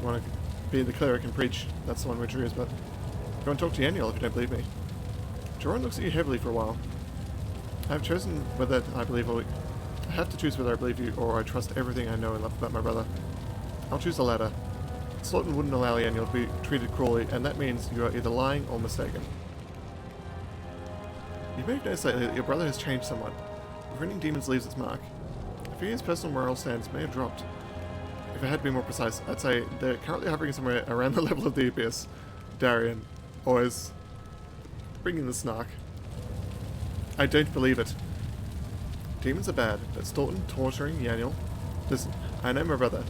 You want to be the cleric and preach, that's the one we choose, but go and talk to Aniel if you don't believe me. Joran looks at you heavily for a while. I have chosen whether I believe or I have to choose whether I believe you or I trust everything I know and love about my brother. I'll choose the latter. Slaughton wouldn't allow Yaniel to be treated cruelly, and that means you are either lying or mistaken. You may have noticed lately that your brother has changed somewhat. Befriending demons leaves its mark. I fear his personal moral standards may have dropped. If I had to be more precise, I'd say they're currently hovering somewhere around the level of the abyss. Darian, always bringing the snark. I don't believe it. Demons are bad, but Staunton torturing Yaniel? Listen, I know my brother.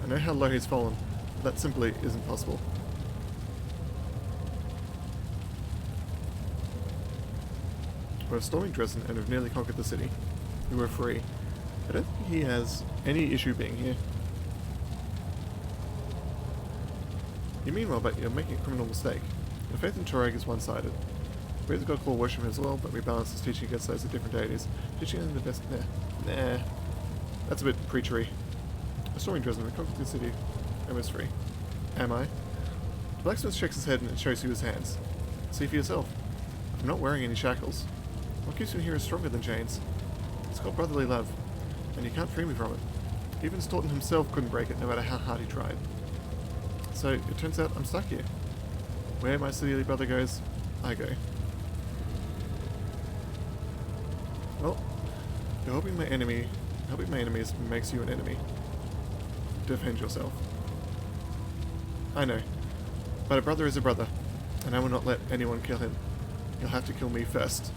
I know how low he's fallen. But that simply isn't possible. We're storming Dresden and have nearly conquered the city. We were free. I don't think he has any issue being here. You mean well, but you're making a criminal mistake. Your faith in Torag is one-sided. We as a god call worship him as well, but we balance his teaching against those of different deities. Teaching him the best... Nah. That's a bit preachery. We're storming Dresden, we conquered the city. Almost free. Am I? The blacksmith shakes his head and shows you his hands. See for yourself. I'm not wearing any shackles. What keeps me here is stronger than chains. It's called brotherly love, and you can't free me from it. Even Staunton himself couldn't break it, no matter how hard he tried. So, it turns out I'm stuck here. Where my silly brother goes, I go. Well, helping my enemies makes you an enemy. Defend yourself. I know, but a brother is a brother, and I will not let anyone kill him. You'll have to kill me first.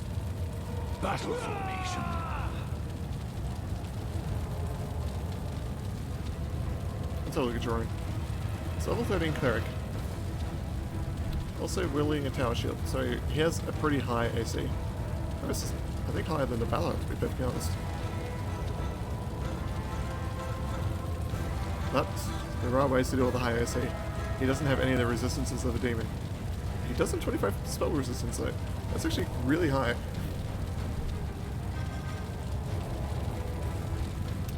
Battle formation. Let's have a look at drawing. It's level 13 cleric. Also wielding a tower shield, so he has a pretty high AC. I think higher than the Valor, to be perfectly honest. But there are ways to deal with the high AC. He doesn't have any of the resistances of a demon. He does have 25 spell resistance though. That's actually really high.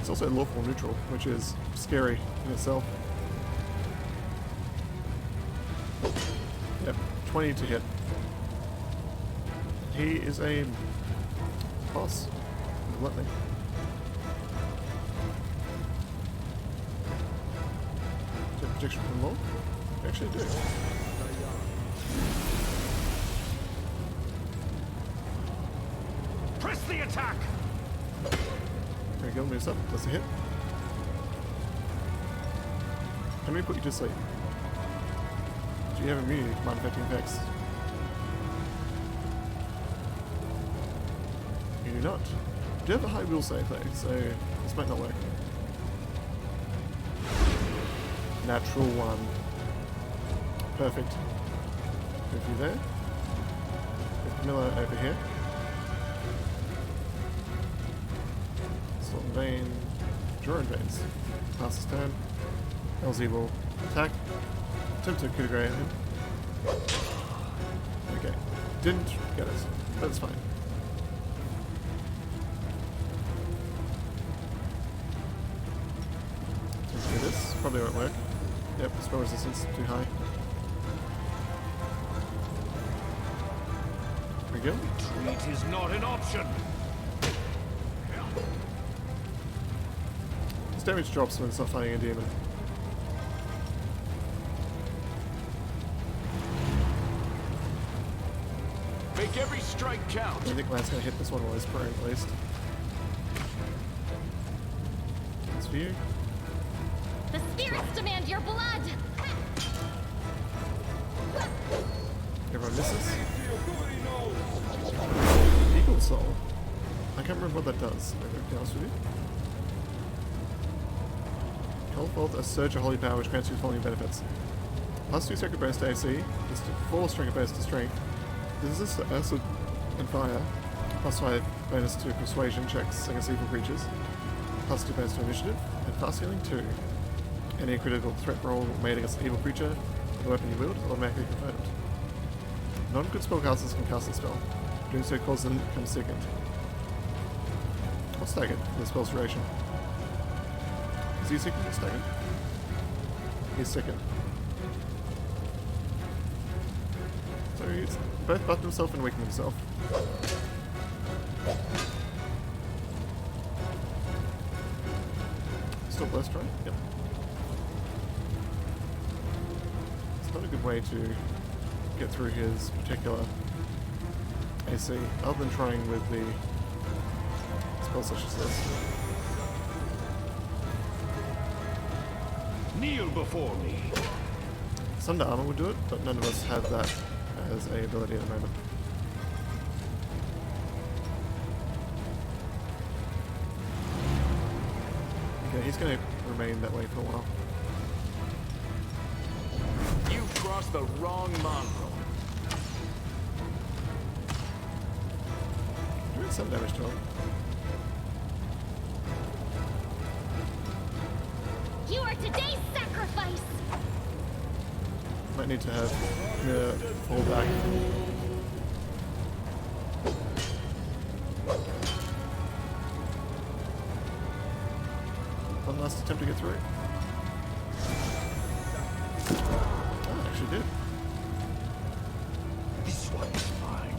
It's also lawful neutral, which is scary in itself. Yep, 20 to hit. He is a boss. Gluttony. Do you have protection from law? You actually do. Press the attack! There we go, moves up. That's a hit. Let me put you to sleep. Do you have immunity to command affecting effects? You do not. You do have a high will save though, so this might not work. Natural 1. Perfect. Move you there. Get Camilla over here. Salt and Vein. Draw and Veins. Pass his turn. LZ will attack. Attempt to coup de grace him. Okay. Didn't get it. That's fine. Let's do this. Probably won't work. Yep, spell resistance too high. There we go. Retreat is not an option. His damage drops when it's not fighting a demon. Make every strike count. I think Lance gonna hit this one while he's prone at least. That's for you. The spirits demand your blood! Everyone misses. Eagle Soul. I can't remember what that does. I'll be honest with you. Call forth a surge of holy power which grants you the following benefits. +2 sacred bonus to AC, +4 strength bonus to strength, resistance to acid and fire, +5 bonus to persuasion checks against evil creatures, +2 bonus to initiative, and fast healing 2. Any critical threat roll made against an evil creature, the weapon you wield is automatically confirmed. Non-good spellcasters can cast a spell. Doing so causes them to become sickened. Or staggered for the spell's duration. Is he sickened or staggered? He's sickened. So he's both buffed himself and weakened himself. Still blessed, right? Yep. It's not a good way to get through his particular AC, other than trying with the spell such as this. Kneel before me. Thunder Armor would do it, but none of us have that as a ability at the moment. Okay, he's going to remain that way for a while. You've crossed the wrong mongrel. Doing some damage to him. You are today's sacrifice! Might need to have fall back. One last attempt to get through. Oh, I actually did. This one's mine.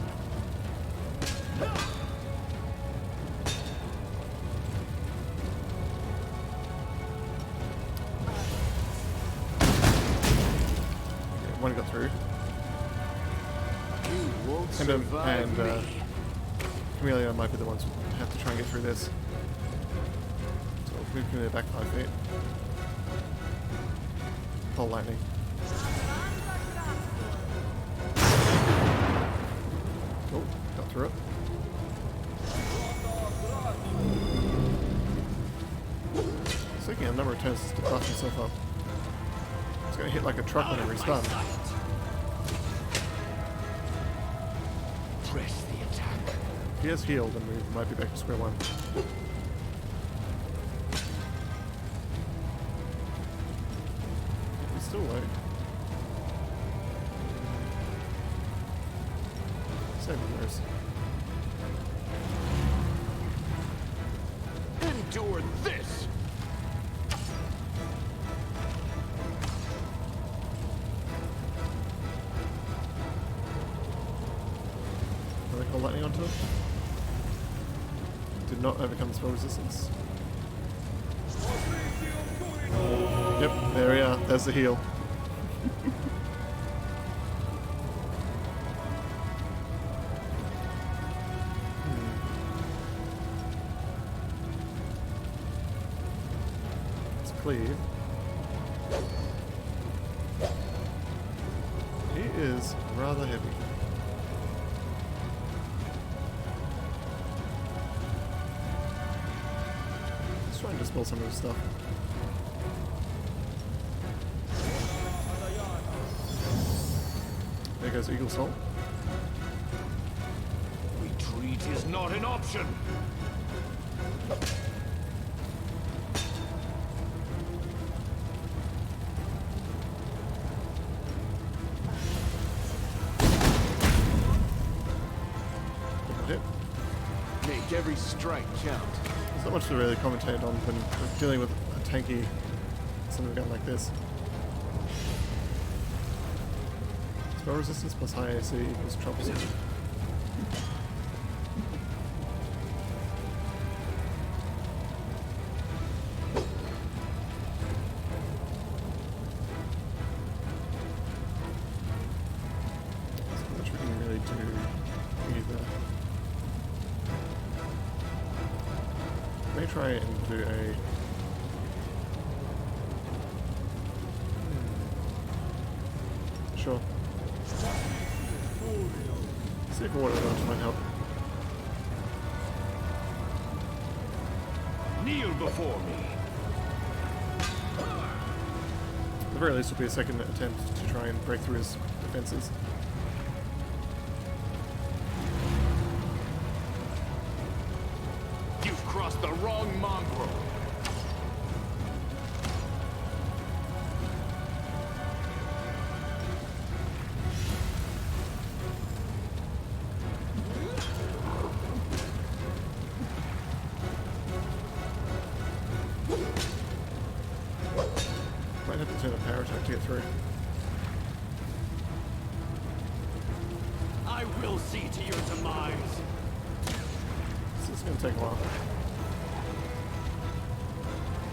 One got through. You won't And survive me. Camellia might be the ones who have to try and get through this. So we'll move Camellia back 5 feet. Pull lightning. Oh, got through it. It's taking a number of turns to buff himself up. It's going to hit like a truck whenever he's done. Press the attack. If he has healed, then we might be back to square one. He's still low. Saving yours. Endure this. Can I call lightning onto him? Did not overcome the spell resistance. Yep, there we are. There's the heal. Let's cleave. He is rather heavy. Let's try and dispel some of his stuff. There goes Eagle Soul. Retreat is not an option. Double hit. Make every strike count. There's not much to really commentate on when we're dealing with a tanky son of a gun like this. Spell resistance plus high AC equals troublesome. There's not much we can really do either. May try and do a sure. See if water launch might help. Kneel before me. At the very least, it'll be a second attempt to try and break through his defenses. You've crossed the wrong mongrel. Might have to turn a power attack to get through. I will see to your demise. This is going to take a while.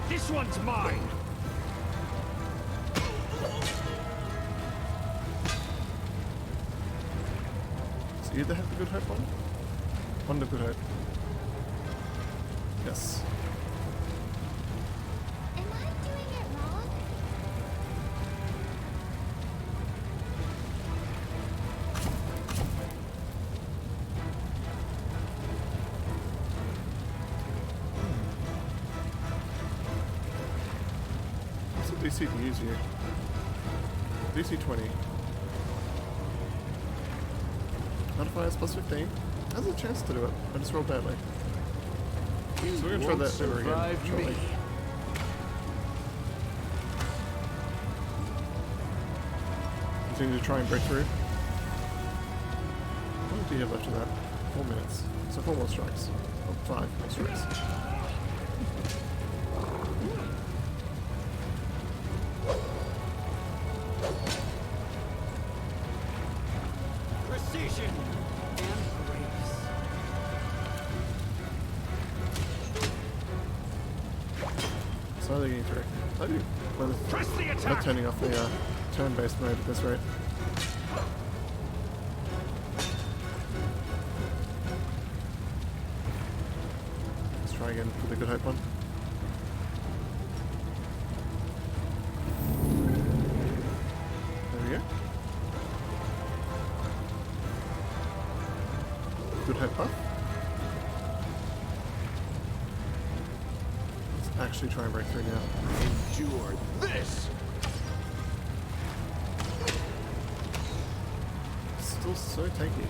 This one's mine. So you either have the Good Hope on? On the Good Hope. Yes. Am I doing it wrong? What's the DC to use here? DC 20. Modifiers plus 15. Has a chance to do it. I just rolled badly. So we're going to try that over again. Shortly. Continue to try and break through. How long do you have left of that? 4 minutes. So 4 more strikes. Or 5 more strikes. Precision and grace. Slowly getting through. I do. Press the Not attack. turning off the turn-based mode at this rate. Let's try again with the Good Hope one. There we go. Good Hope buff. Let's actually try and break through now. Endure this. Still so tanky.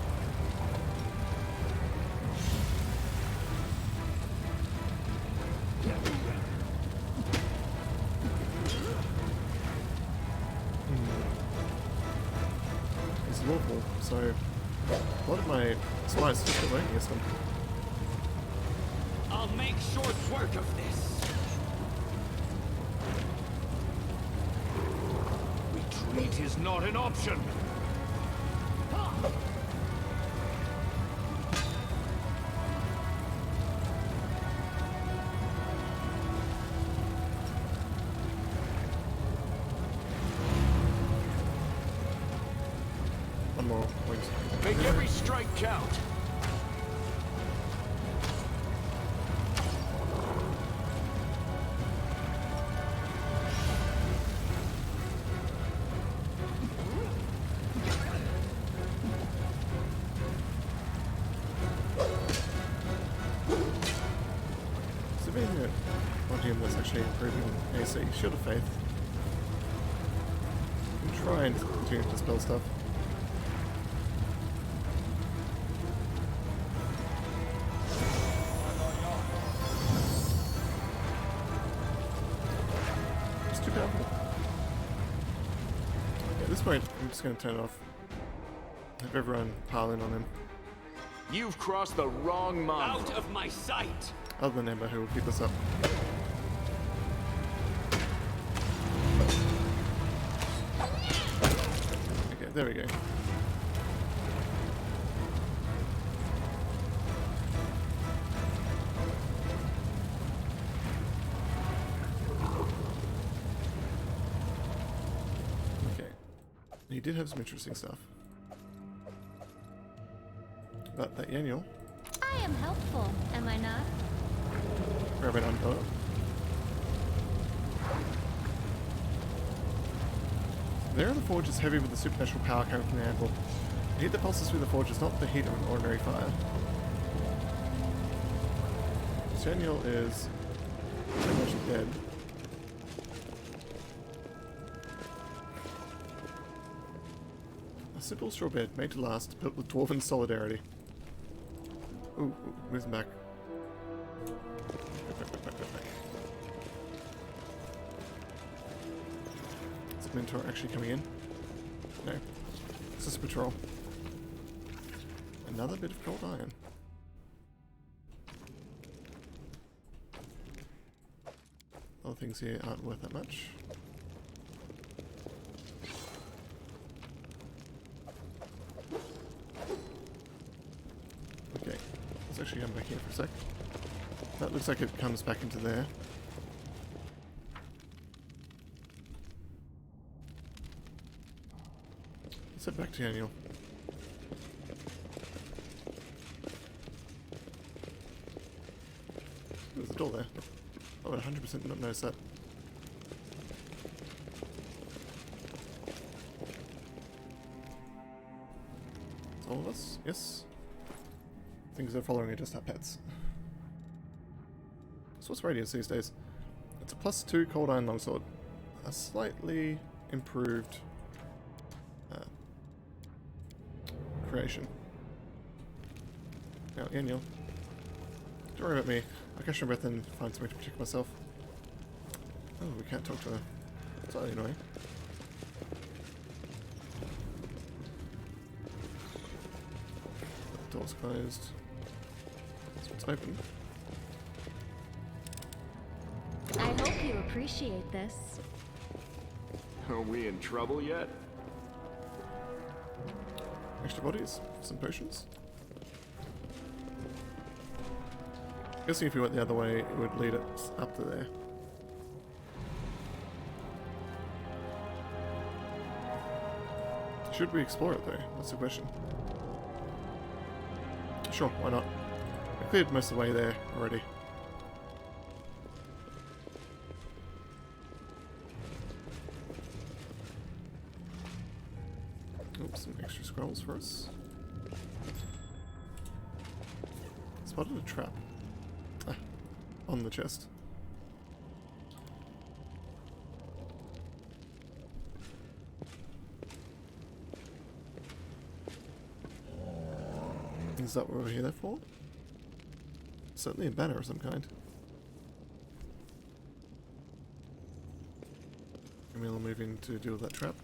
It's lawful, so a lot of my smites just get working against them. I'll make short work of this. Retreat is not an option. One more point. Make every strike count. Is there anything on him that's actually improving AC? Shield of Faith. You can try and continue to dispel stuff. It's too powerful. Yeah, at this point, I'm just going to turn it off. Have everyone pile in on him. You've crossed the wrong mongrel. Out of my sight. Other than Ember, who will keep us up. Okay, there we go. Okay. He did have some interesting stuff. But that Yaniel. I am helpful, am I not? Grab it on top. There in the forge is heavy with the supernatural power coming from the anvil. The heat that pulses through the forge is not the heat of an ordinary fire. Daniel is pretty much dead. A simple straw bed made to last, built with dwarven solidarity. Ooh, moves him back. Is the mentor actually coming in? No. It's just a patrol. Another bit of cold iron. Other things here aren't worth that much. Okay, let's actually come back here for a sec. That looks like it comes back into there. Let's head back to Daniel. There's a door there. I would 100% not notice that. It's all of us? Yes. Things they're following are just our pets. So what's radius these days? It's a +2 cold iron longsword. A slightly improved creation. Now, Daniel. Don't worry about me. I'll catch my breath and find somewhere to protect myself. Oh, we can't talk to her. Slightly annoying. The door's closed. So it's open. I hope you appreciate this. Are we in trouble yet? Extra bodies, some potions. Guessing if we went the other way, it would lead us up to there. Should we explore it though? That's the question. Sure, why not? We cleared most of the way there already. Oops, some extra scrolls for us. Spotted a trap. Ah, on the chest. Is that what we're here for? Certainly a banner of some kind. And we'll move in to deal with that trap.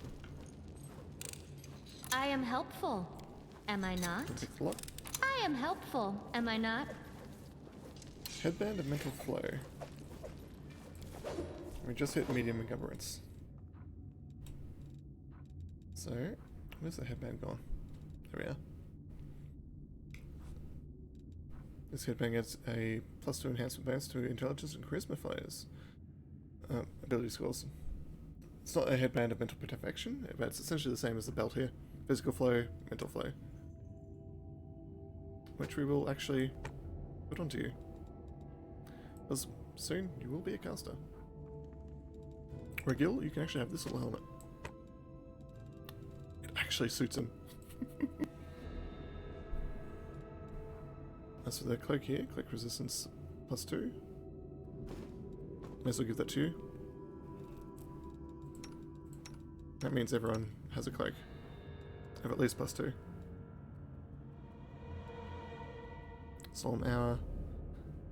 I am helpful, am I not? We'll take the lock. I am helpful, am I not? Headband of mental flow. We just hit medium encumbrance. So, where's the headband gone? There we are. This headband gets a +2 enhancement bonus to intelligence and charisma flows. Ability scores. It's not a headband of mental perfection, but it's essentially the same as the belt here. Physical flow, mental flow. Which we will actually put onto you. Because soon you will be a caster. Regil, you can actually have this little helmet. It actually suits him. As for the cloak here, cloak resistance +2. May as well give that to you. That means everyone has a cloak of at least +2. Solemn Hour.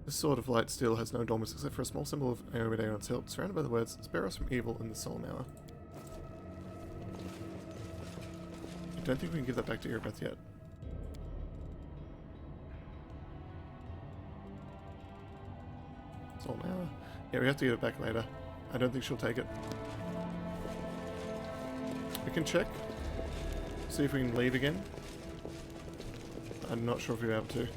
This sword of light steel has no adornments except for a small symbol of Aomade on its hilt, surrounded by the words, "Spare us from evil in the Solemn Hour." I don't think we can give that back to Erebeth yet. Solemn Hour. Yeah, we have to give it back later. I don't think she'll take it. We can check. see if we can leave again. I'm not sure if we're able to.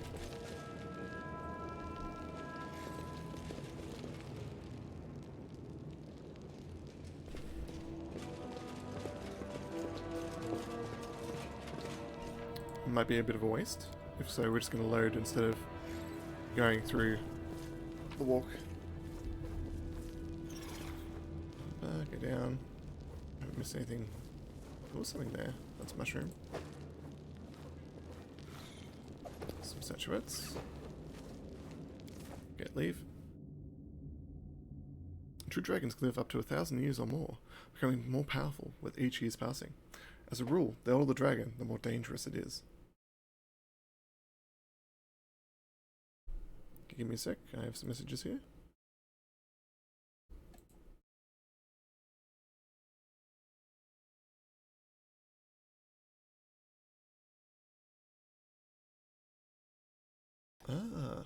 Might be a bit of a waste. If so, we're just going to load instead of going through the walk. Go down. Haven't missed anything. There was something there. That's a mushroom. Some statuettes. Get leave. True dragons can live up to 1,000 years or more, becoming more powerful with each year's passing. As a rule, the older the dragon, the more dangerous it is. Give me a sec, I have some messages here. Ah.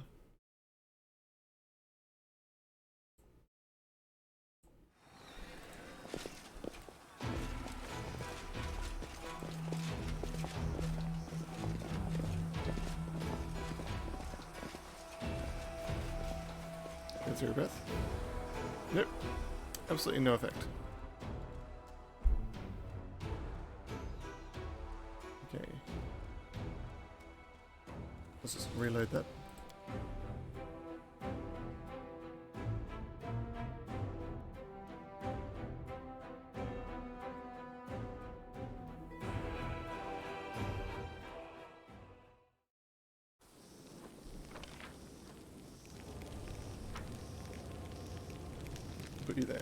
Zero breath. Nope. Absolutely no effect. Okay. Let's just reload that. Put you there.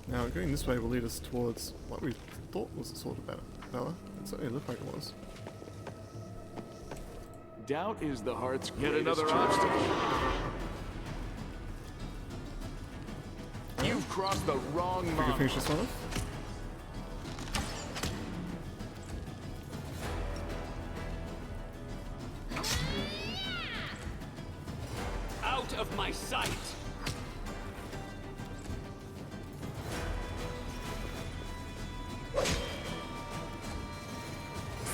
Now, going this way will lead us towards what we thought was a sword of Valor. It certainly looked like it was. Doubt is the heart's Yet greatest another joy. obstacle. You've crossed the wrong We can mark. finish this one off. Out of my sight!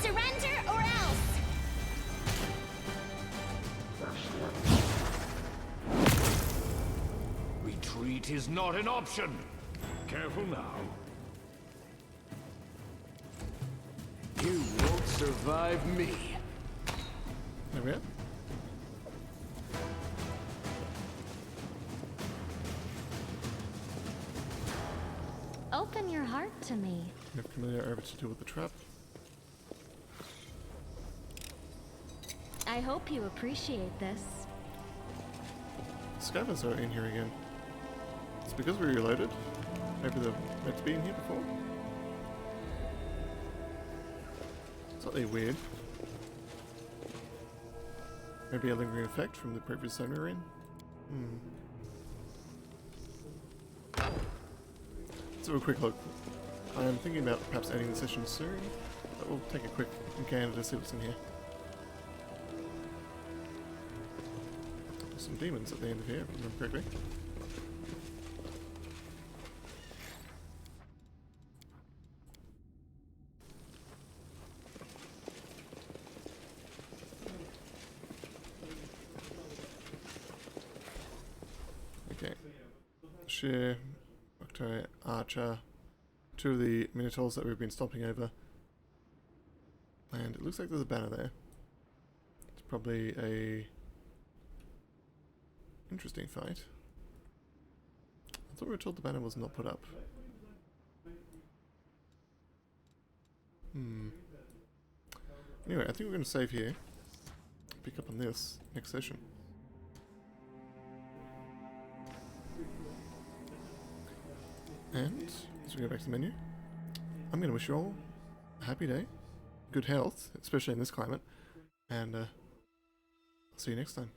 Surrender or else! Retreat is not an option. Careful now. You won't survive me. There we are. Open your heart to me. We have familiar over to deal with the trap. I hope you appreciate this. Scavengers are in here again. It's because we reloaded. Maybe they're meant to be in here before. Slightly weird. Maybe a lingering effect from the previous zone we were in. Let's have a quick look. I'm thinking about perhaps ending the session soon, but we'll take a quick gander to see what's in here. There's some demons at the end of here, if I remember correctly. Okay. Sheer, Octo, Archer, two of the Minotaurs that we've been stomping over. And it looks like there's a banner there. It's probably a interesting fight. I thought we were told the banner was not put up. Anyway, I think we're going to save here. Pick up on this next session. And as we go back to the menu, I'm going to wish you all a happy day, good health, especially in this climate, and I'll see you next time.